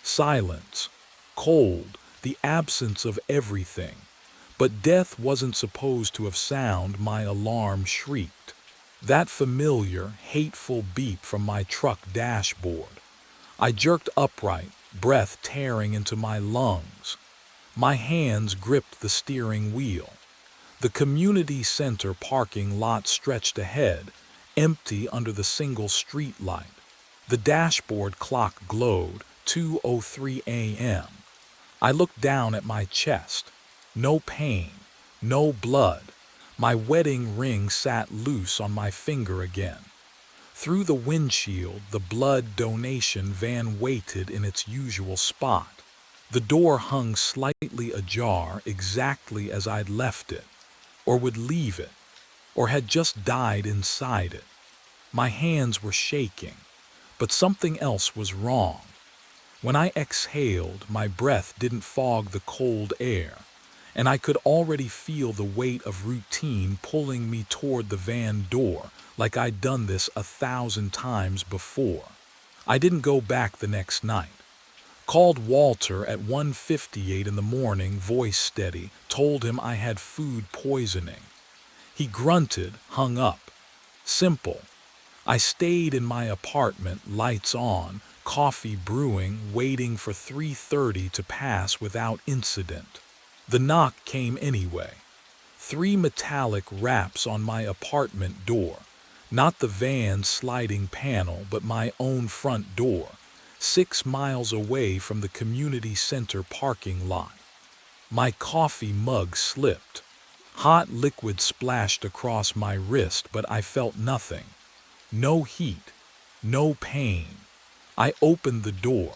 Silence. Cold. The absence of everything. But death wasn't supposed to have sound, my alarm shrieked. That familiar, hateful beep from my truck dashboard. I jerked upright, breath tearing into my lungs. My hands gripped the steering wheel. The community center parking lot stretched ahead, empty under the single street light. The dashboard clock glowed, 2:03 a.m. I looked down at my chest. No pain, no blood. My wedding ring sat loose on my finger again. Through the windshield, the blood donation van waited in its usual spot. The door hung slightly ajar, exactly as I'd left it, or would leave it, or had just died inside it. My hands were shaking, but something else was wrong. When I exhaled, my breath didn't fog the cold air, and I could already feel the weight of routine pulling me toward the van door, like I'd done this 1,000 times before. I didn't go back the next night. Called Walter at 1:58 in the morning, voice steady, told him I had food poisoning. He grunted, hung up. Simple. I stayed in my apartment, lights on, coffee brewing, waiting for 3:30 to pass without incident. The knock came anyway. 3 metallic raps on my apartment door. Not the van's sliding panel, but my own front door, 6 miles away from the community center parking lot. My coffee mug slipped. Hot liquid splashed across my wrist, but I felt nothing. No heat, no pain. I opened the door.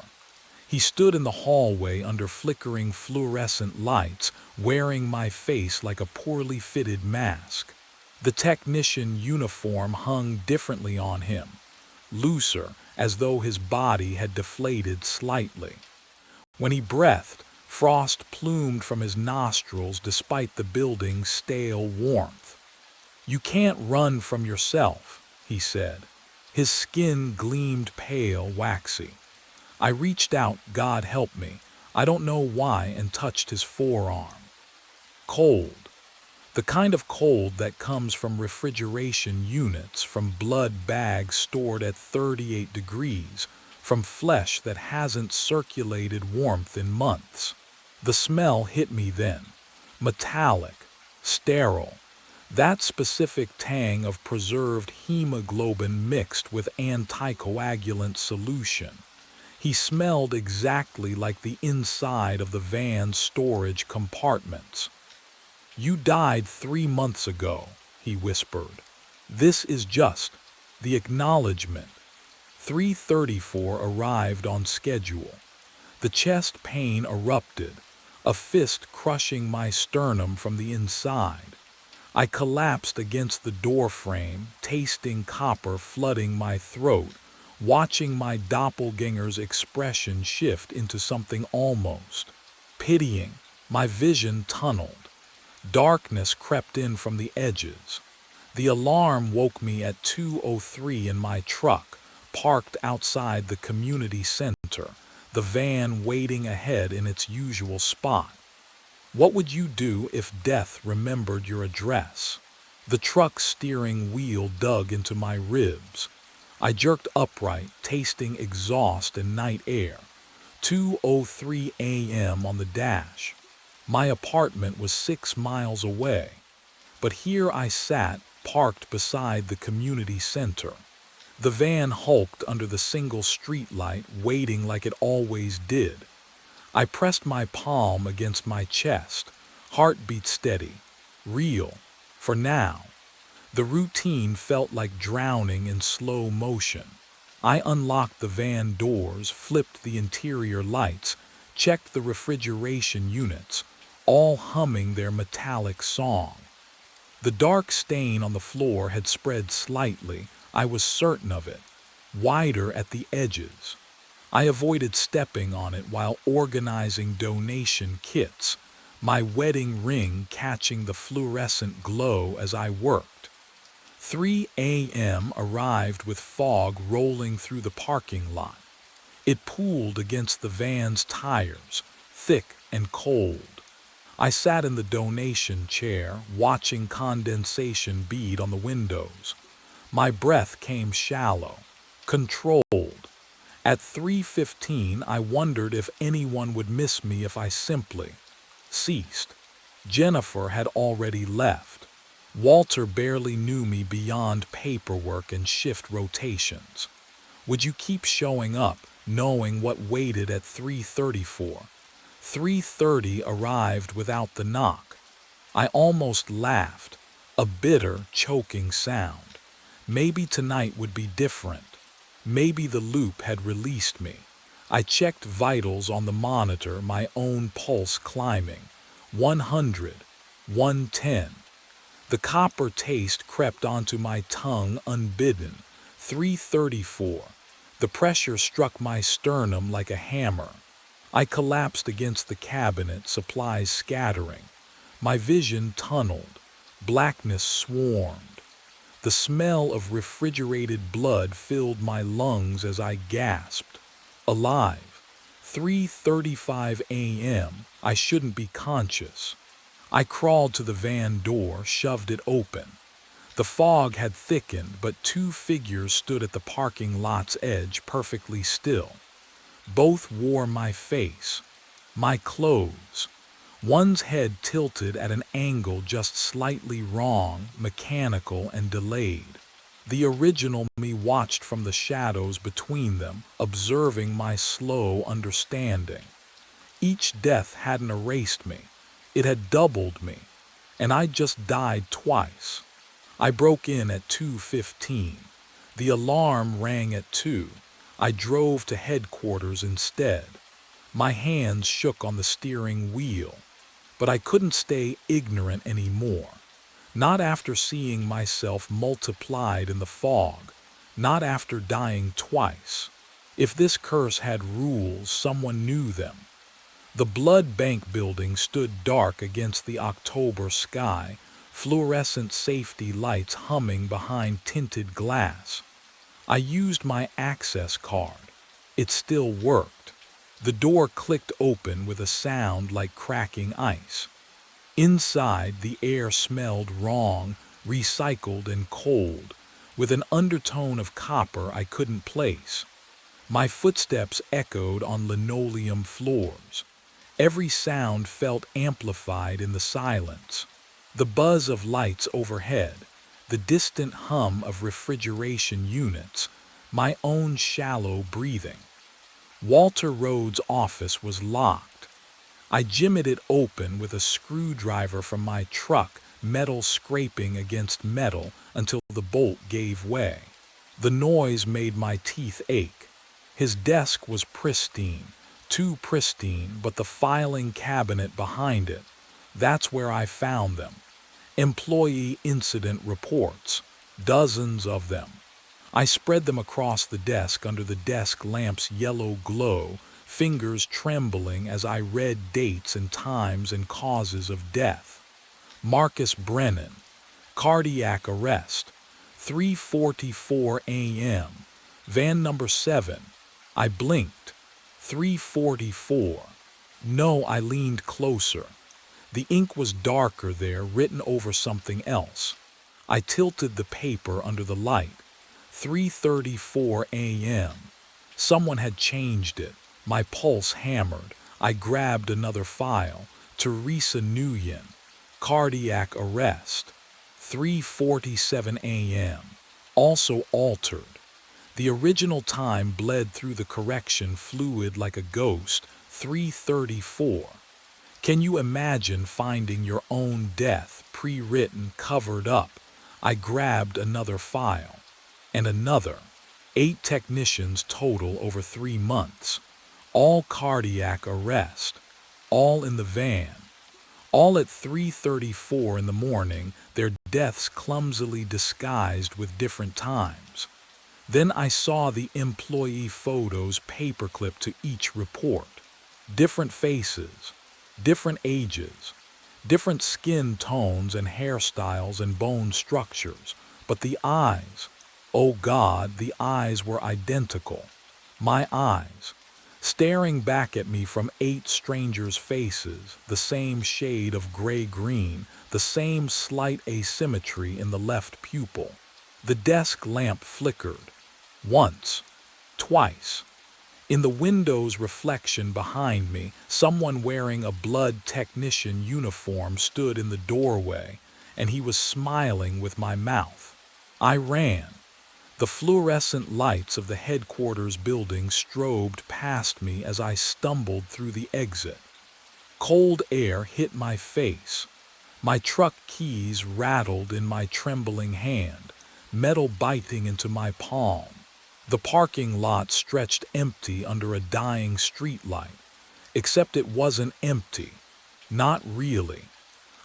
He stood in the hallway under flickering fluorescent lights, wearing my face like a poorly fitted mask. The technician uniform hung differently on him, looser, as though his body had deflated slightly. When he breathed, frost plumed from his nostrils despite the building's stale warmth. "You can't run from yourself," he said. His skin gleamed pale, waxy. I reached out, God help me, I don't know why, and touched his forearm. Cold. The kind of cold that comes from refrigeration units, from blood bags stored at 38 degrees, from flesh that hasn't circulated warmth in months. The smell hit me then. Metallic, sterile, that specific tang of preserved hemoglobin mixed with anticoagulant solution. He smelled exactly like the inside of the van's storage compartments. "You died 3 months ago," he whispered. "This is just the acknowledgement." 3:34 arrived on schedule. The chest pain erupted, a fist crushing my sternum from the inside. I collapsed against the doorframe, tasting copper flooding my throat, watching my doppelganger's expression shift into something almost pitying. My vision tunneled. Darkness crept in from the edges. The alarm woke me at 2:03 in my truck, parked outside the community center, the van waiting ahead in its usual spot. What would you do if death remembered your address? The truck's steering wheel dug into my ribs. I jerked upright, tasting exhaust and night air. 2:03 a.m. on the dash. My apartment was 6 miles away. But here I sat, parked beside the community center. The van hulked under the single streetlight, waiting like it always did. I pressed my palm against my chest, heartbeat steady, real, for now. The routine felt like drowning in slow motion. I unlocked the van doors, flipped the interior lights, checked the refrigeration units, all humming their metallic song. The dark stain on the floor had spread slightly, I was certain of it, wider at the edges. I avoided stepping on it while organizing donation kits, my wedding ring catching the fluorescent glow as I worked. 3 a.m. arrived with fog rolling through the parking lot. It pooled against the van's tires, thick and cold. I sat in the donation chair, watching condensation bead on the windows. My breath came shallow, controlled. At 3:15, I wondered if anyone would miss me if I simply ceased. Jennifer had already left. Walter barely knew me beyond paperwork and shift rotations. Would you keep showing up, knowing what waited at 3:34? 3:30 arrived without the knock. I almost laughed, a bitter, choking sound. Maybe tonight would be different. Maybe the loop had released me. I checked vitals on the monitor, my own pulse climbing. 100, 110. The copper taste crept onto my tongue unbidden. 3:34. The pressure struck my sternum like a hammer. I collapsed against the cabinet, supplies scattering. My vision tunneled. Blackness swarmed. The smell of refrigerated blood filled my lungs as I gasped. Alive. 3:35 a.m. I shouldn't be conscious. I crawled to the van door, shoved it open. The fog had thickened, but two figures stood at the parking lot's edge, perfectly still. Both wore my face, my clothes. One's head tilted at an angle just slightly wrong, mechanical and delayed. The original me watched from the shadows between them, observing my slow understanding. Each death hadn't erased me. It had doubled me, and I just died twice. I broke in at 2:15. The alarm rang at 2. I drove to headquarters instead. My hands shook on the steering wheel, but I couldn't stay ignorant anymore. Not after seeing myself multiplied in the fog, not after dying twice. If this curse had rules, someone knew them. The blood bank building stood dark against the October sky, fluorescent safety lights humming behind tinted glass. I used my access card. It still worked. The door clicked open with a sound like cracking ice. Inside, the air smelled wrong, recycled and cold, with an undertone of copper I couldn't place. My footsteps echoed on linoleum floors. Every sound felt amplified in the silence. The buzz of lights overhead, the distant hum of refrigeration units, my own shallow breathing. Walter Rhodes' office was locked. I jimmied it open with a screwdriver from my truck, metal scraping against metal until the bolt gave way. The noise made my teeth ache. His desk was pristine, too pristine, but the filing cabinet behind it, that's where I found them. Employee incident reports, dozens of them. I spread them across the desk under the desk lamp's yellow glow, fingers trembling as I read dates and times and causes of death. Marcus Brennan, cardiac arrest, 3:44 a.m., van number 7. I blinked. 3:44. No, I leaned closer. The ink was darker there, written over something else. I tilted the paper under the light. 3:34 a.m. Someone had changed it. My pulse hammered. I grabbed another file. Teresa Nguyen, cardiac arrest. 3:47 a.m. Also altered. The original time bled through the correction fluid like a ghost. 3:34. Can you imagine finding your own death, pre-written, covered up? I grabbed another file. And another. 8 technicians total over 3 months. All cardiac arrest. All in the van. All at 3:34 in the morning, their deaths clumsily disguised with different times. Then I saw the employee photos paperclipped to each report. Different faces, different ages, different skin tones and hairstyles and bone structures, but the eyes, oh God, the eyes were identical. My eyes, staring back at me from 8 strangers' faces, the same shade of gray-green, the same slight asymmetry in the left pupil. The desk lamp flickered. Once, twice. In the window's reflection behind me, someone wearing a blood technician uniform stood in the doorway, and he was smiling with my mouth. I ran. The fluorescent lights of the headquarters building strobed past me as I stumbled through the exit. Cold air hit my face. My truck keys rattled in my trembling hand, metal biting into my palm. The parking lot stretched empty under a dying streetlight, except it wasn't empty. Not really.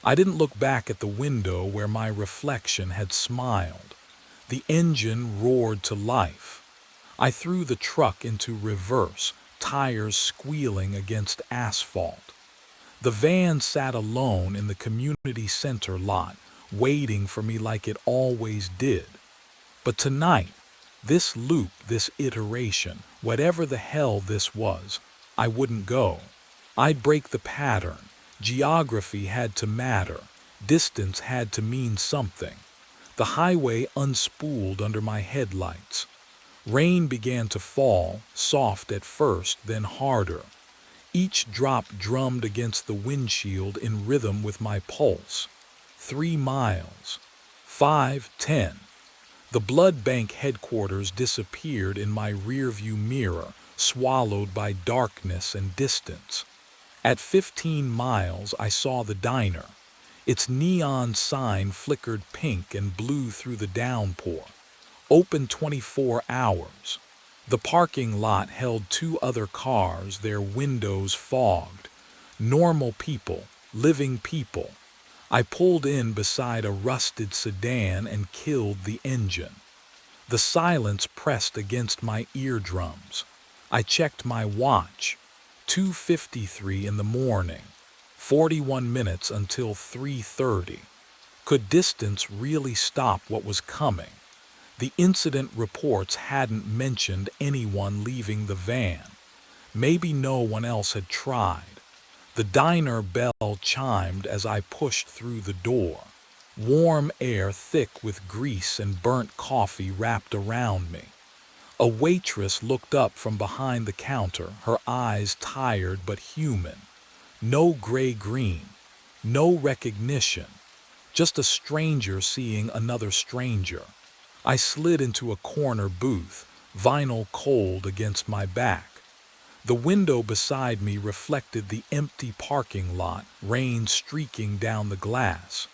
I didn't look back at the window where my reflection had smiled. The engine roared to life. I threw the truck into reverse, tires squealing against asphalt. The van sat alone in the community center lot, waiting for me like it always did. But tonight, this loop, this iteration, whatever the hell this was, I wouldn't go. I'd break the pattern. Geography had to matter. Distance had to mean something. The highway unspooled under my headlights. Rain began to fall, soft at first, then harder. Each drop drummed against the windshield in rhythm with my pulse. 3 miles. 5, 10. The blood bank headquarters disappeared in my rearview mirror, swallowed by darkness and distance. At 15 miles, I saw the diner. Its neon sign flickered pink and blue through the downpour. Open 24 hours. The parking lot held 2 other cars, their windows fogged. Normal people, living people. I pulled in beside a rusted sedan and killed the engine. The silence pressed against my eardrums. I checked my watch. 2:53 in the morning. 41 minutes until 3:30. Could distance really stop what was coming? The incident reports hadn't mentioned anyone leaving the van. Maybe no one else had tried. The diner bell chimed as I pushed through the door. Warm air thick with grease and burnt coffee wrapped around me. A waitress looked up from behind the counter, her eyes tired but human. No gray-green, no recognition, just a stranger seeing another stranger. I slid into a corner booth, vinyl cold against my back. The window beside me reflected the empty parking lot, rain streaking down the glass.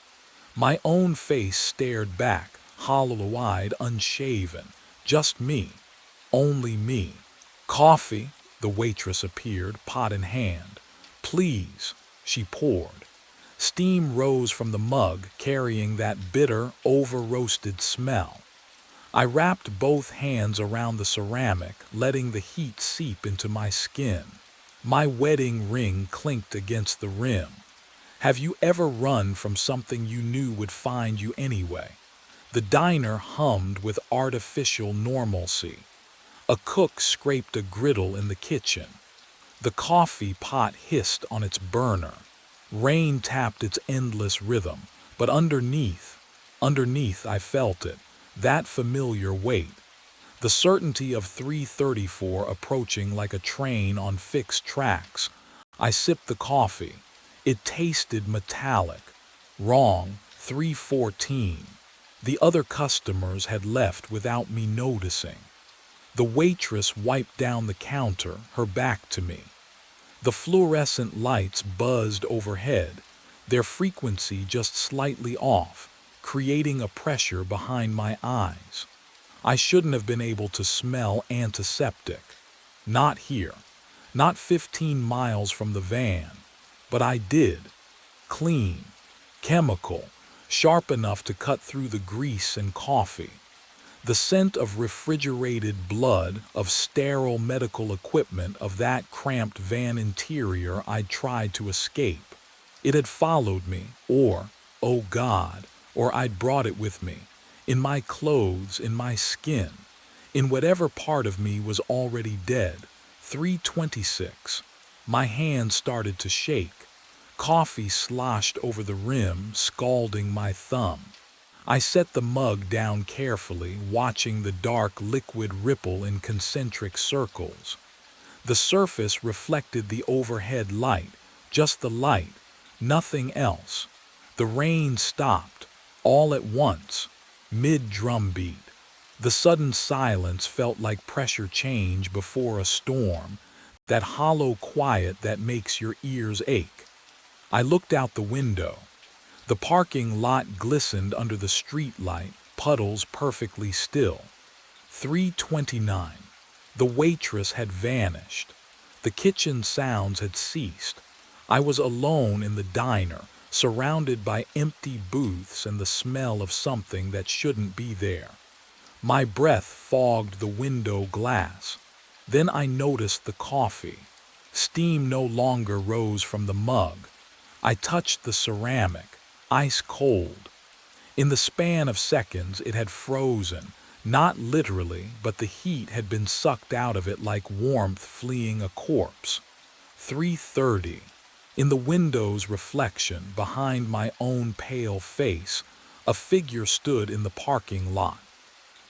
My own face stared back, hollow-eyed, unshaven. Just me. Only me. Coffee, the waitress appeared, pot in hand. Please, she poured. Steam rose from the mug, carrying that bitter, over-roasted smell. I wrapped both hands around the ceramic, letting the heat seep into my skin. My wedding ring clinked against the rim. Have you ever run from something you knew would find you anyway? The diner hummed with artificial normalcy. A cook scraped a griddle in the kitchen. The coffee pot hissed on its burner. Rain tapped its endless rhythm, but underneath I felt it, that familiar weight. The certainty of 3:34 approaching like a train on fixed tracks. I sipped the coffee. It tasted metallic. Wrong, 3:14. The other customers had left without me noticing. The waitress wiped down the counter, her back to me. The fluorescent lights buzzed overhead, their frequency just slightly off, creating a pressure behind my eyes. I shouldn't have been able to smell antiseptic. Not here. Not 15 miles from the van. But I did. Clean. Chemical. Sharp enough to cut through the grease and coffee. The scent of refrigerated blood, of sterile medical equipment, of that cramped van interior I'd tried to escape. It had followed me, or, oh God, or I'd brought it with me, in my clothes, in my skin, in whatever part of me was already dead. 3:26. My hands started to shake. Coffee sloshed over the rim, scalding my thumb. I set the mug down carefully, watching the dark liquid ripple in concentric circles. The surface reflected the overhead light, just the light, nothing else. The rain stopped, all at once, mid-drumbeat. The sudden silence felt like pressure change before a storm, that hollow quiet that makes your ears ache. I looked out the window. The parking lot glistened under the street light, puddles perfectly still. 3:29. The waitress had vanished. The kitchen sounds had ceased. I was alone in the diner, surrounded by empty booths and the smell of something that shouldn't be there. My breath fogged the window glass. Then I noticed the coffee. Steam no longer rose from the mug. I touched the ceramic, ice cold. In the span of seconds it had frozen, not literally, but the heat had been sucked out of it like warmth fleeing a corpse. 3:30. In the window's reflection, behind my own pale face, a figure stood in the parking lot.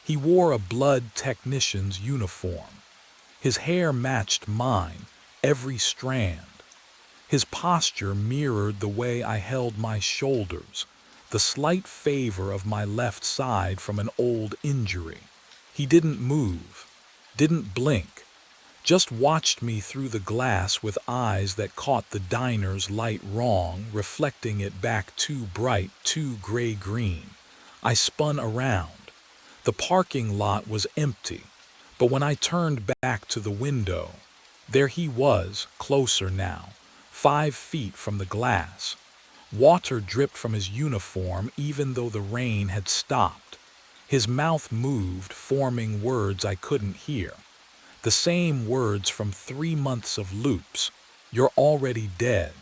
He wore a blood technician's uniform. His hair matched mine, every strand. His posture mirrored the way I held my shoulders, the slight favor of my left side from an old injury. He didn't move, didn't blink, just watched me through the glass with eyes that caught the diner's light wrong, reflecting it back too bright, too gray-green. I spun around. The parking lot was empty, but when I turned back to the window, there he was, closer now, 5 feet from the glass. Water dripped from his uniform even though the rain had stopped. His mouth moved, forming words I couldn't hear. The same words from 3 months of loops. You're already dead.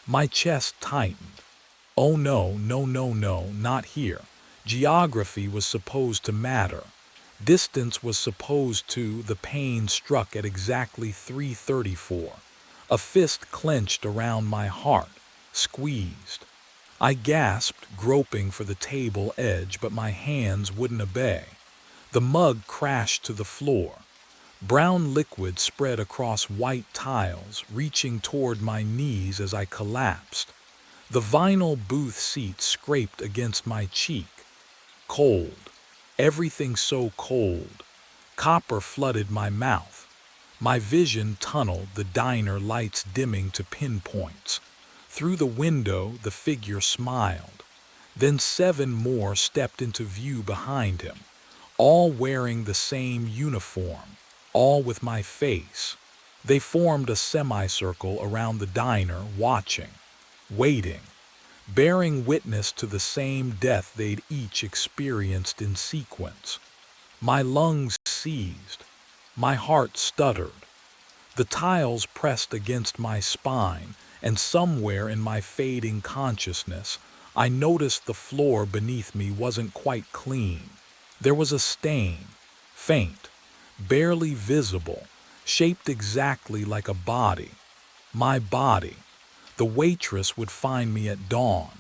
My chest tightened. Oh no, no, no, no, not here. Geography was supposed to matter. Distance was supposed to. The pain struck at exactly 3:34. A fist clenched around my heart, squeezed. I gasped, groping for the table edge, but my hands wouldn't obey. The mug crashed to the floor. Brown liquid spread across white tiles, reaching toward my knees as I collapsed. The vinyl booth seat scraped against my cheek. Cold. Everything so cold. Copper flooded my mouth. My vision tunneled, the diner lights dimming to pinpoints. Through the window, the figure smiled. Then 7 more stepped into view behind him, all wearing the same uniform, all with my face. They formed a semicircle around the diner, watching, waiting, bearing witness to the same death they'd each experienced in sequence. My lungs seized. My heart stuttered. The tiles pressed against my spine, and somewhere in my fading consciousness, I noticed the floor beneath me wasn't quite clean. There was a stain, faint, barely visible, shaped exactly like a body. My body. The waitress would find me at dawn.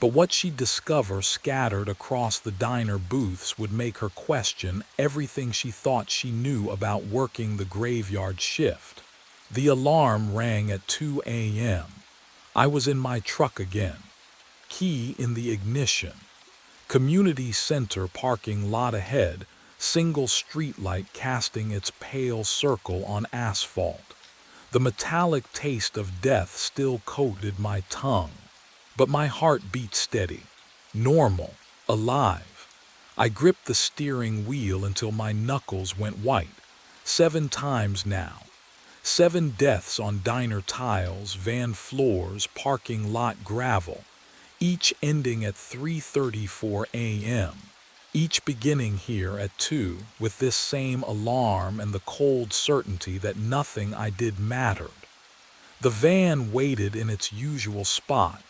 But what she'd discover scattered across the diner booths would make her question everything she thought she knew about working the graveyard shift. The alarm rang at 2 a.m. I was in my truck again. Key in the ignition. Community center parking lot ahead, single streetlight casting its pale circle on asphalt. The metallic taste of death still coated my tongue. But my heart beat steady, normal, alive. I gripped the steering wheel until my knuckles went white. 7 times now. 7 deaths on diner tiles, van floors, parking lot gravel, each ending at 3:34 a.m., each beginning here at 2 with this same alarm and the cold certainty that nothing I did mattered. The van waited in its usual spot,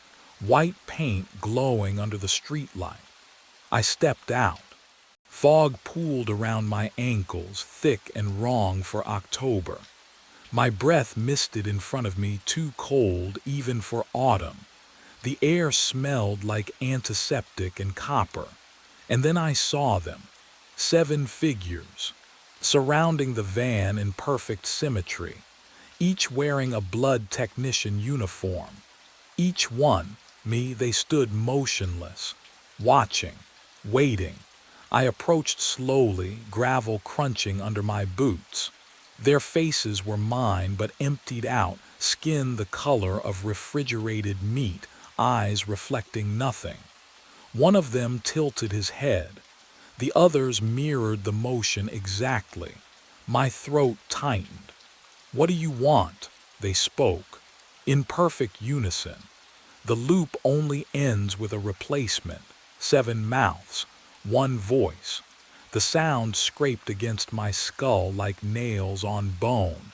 white paint glowing under the streetlight. I stepped out. Fog pooled around my ankles, thick and wrong for October. My breath misted in front of me, too cold even for autumn. The air smelled like antiseptic and copper. And then I saw them. 7 figures, surrounding the van in perfect symmetry, each wearing a blood technician uniform. Each one, me, they stood motionless, watching, waiting. I approached slowly, gravel crunching under my boots. Their faces were mine, but emptied out, skin the color of refrigerated meat, eyes reflecting nothing. One of them tilted his head. The others mirrored the motion exactly. My throat tightened. "What do you want?" they spoke, in perfect unison. The loop only ends with a replacement. 7 mouths, 1 voice. The sound scraped against my skull like nails on bone.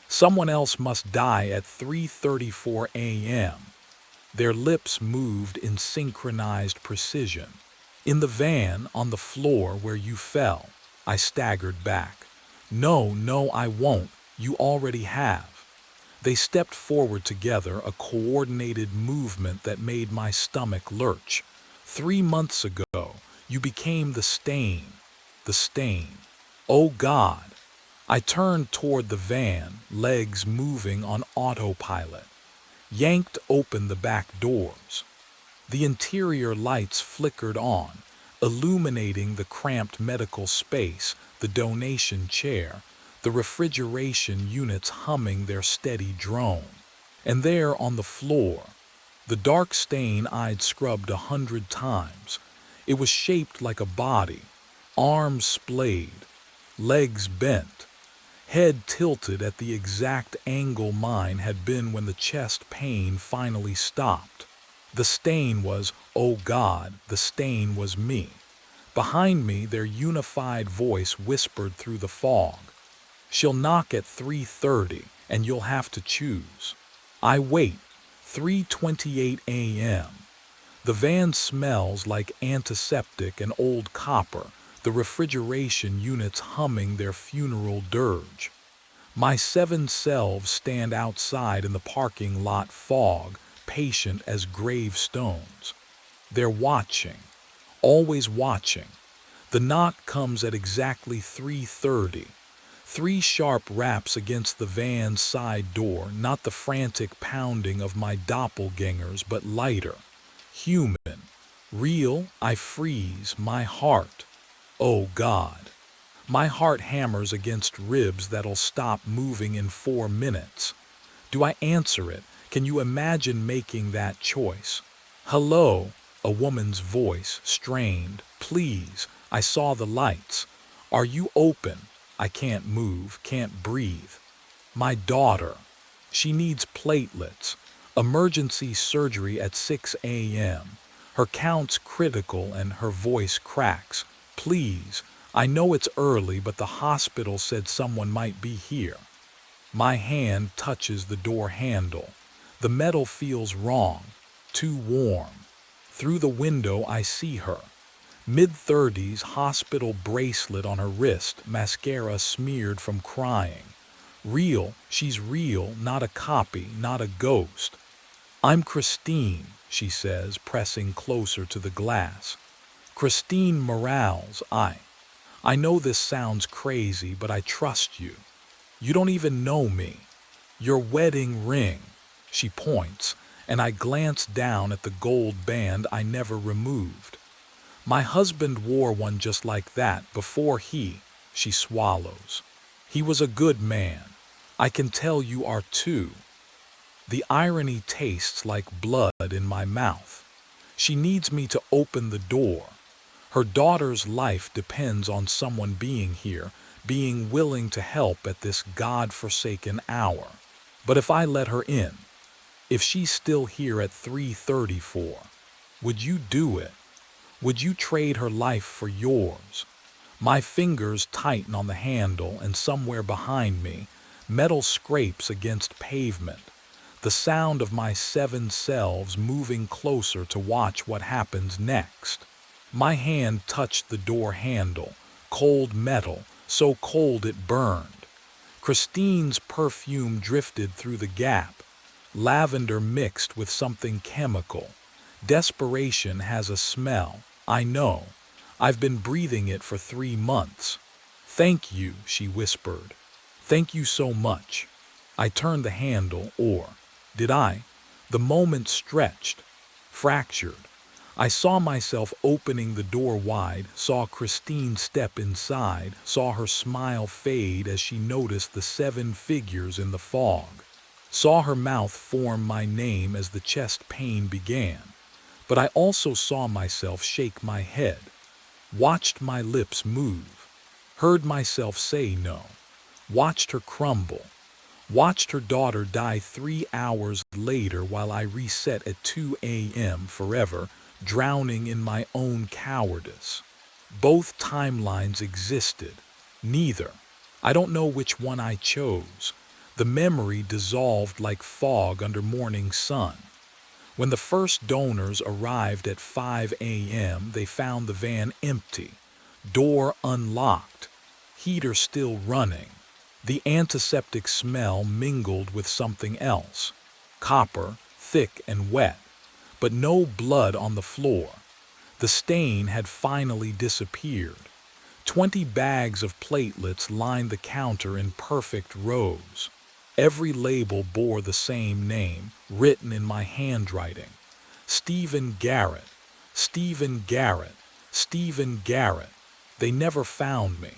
Someone else must die at 3:34 a.m. Their lips moved in synchronized precision. In the van, on the floor where you fell, I staggered back. "No, no, I won't. You already have." They stepped forward together, a coordinated movement that made my stomach lurch. 3 months ago, you became the stain. The stain. Oh God. I turned toward the van, legs moving on autopilot. Yanked open the back doors. The interior lights flickered on, illuminating the cramped medical space, the donation chair, the refrigeration units humming their steady drone. And there on the floor, the dark stain I'd scrubbed 100 times. It was shaped like a body, arms splayed, legs bent, head tilted at the exact angle mine had been when the chest pain finally stopped. The stain was, oh God, the stain was me. Behind me, their unified voice whispered through the fog. "She'll knock at 3:30, and you'll have to choose." I wait. 3:28 a.m. The van smells like antiseptic and old copper, the refrigeration units humming their funeral dirge. My 7 selves stand outside in the parking lot fog, patient as gravestones. They're watching, always watching. The knock comes at exactly 3:30. 3 sharp raps against the van's side door, not the frantic pounding of my doppelgangers, but lighter, human, real. I freeze, my heart. Oh God. My heart hammers against ribs that'll stop moving in 4 minutes. Do I answer it? Can you imagine making that choice? Hello, a woman's voice, strained. Please, I saw the lights. Are you open? I can't move, can't breathe. My daughter. She needs platelets. Emergency surgery at 6 a.m. Her count's critical and her voice cracks. Please, I know it's early, but the hospital said someone might be here. My hand touches the door handle. The metal feels wrong, too warm. Through the window I see her. Mid-30s, hospital bracelet on her wrist, mascara smeared from crying. Real, she's real, not a copy, not a ghost. I'm Christine, she says, pressing closer to the glass. Christine Morales, I know this sounds crazy, but I trust you. You don't even know me. Your wedding ring. She points, and I glance down at the gold band I never removed. My husband wore one just like that before she swallows. He was a good man. I can tell you are too. The irony tastes like blood in my mouth. She needs me to open the door. Her daughter's life depends on someone being here, being willing to help at this God-forsaken hour. But if I let her in, if she's still here at 3:34, would you do it? Would you trade her life for yours? My fingers tighten on the handle, and somewhere behind me, metal scrapes against pavement. The sound of my 7 selves moving closer to watch what happens next. My hand touched the door handle, cold metal, so cold it burned. Christine's perfume drifted through the gap, lavender mixed with something chemical. Desperation has a smell, I know. I've been breathing it for 3 months. Thank you, she whispered. Thank you so much. I turned the handle, or did I? The moment stretched, fractured. I saw myself opening the door wide, saw Christine step inside, saw her smile fade as she noticed the 7 figures in the fog, saw her mouth form my name as the chest pain began. But I also saw myself shake my head, watched my lips move, heard myself say no, watched her crumble, watched her daughter die 3 hours later while I reset at 2 a.m. forever, drowning in my own cowardice. Both timelines existed. Neither. I don't know which one I chose. The memory dissolved like fog under morning sun. When the first donors arrived at 5 a.m., they found the van empty, door unlocked, heater still running. The antiseptic smell mingled with something else, copper, thick and wet, but no blood on the floor. The stain had finally disappeared. 20 bags of platelets lined the counter in perfect rows. Every label bore the same name, written in my handwriting. Stephen Garrett, Stephen Garrett, Stephen Garrett. They never found me.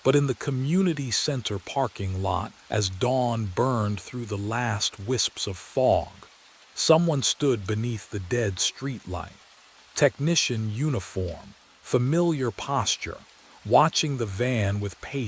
But in the community center parking lot, as dawn burned through the last wisps of fog, someone stood beneath the dead streetlight. Technician uniform, familiar posture, watching the van with patience.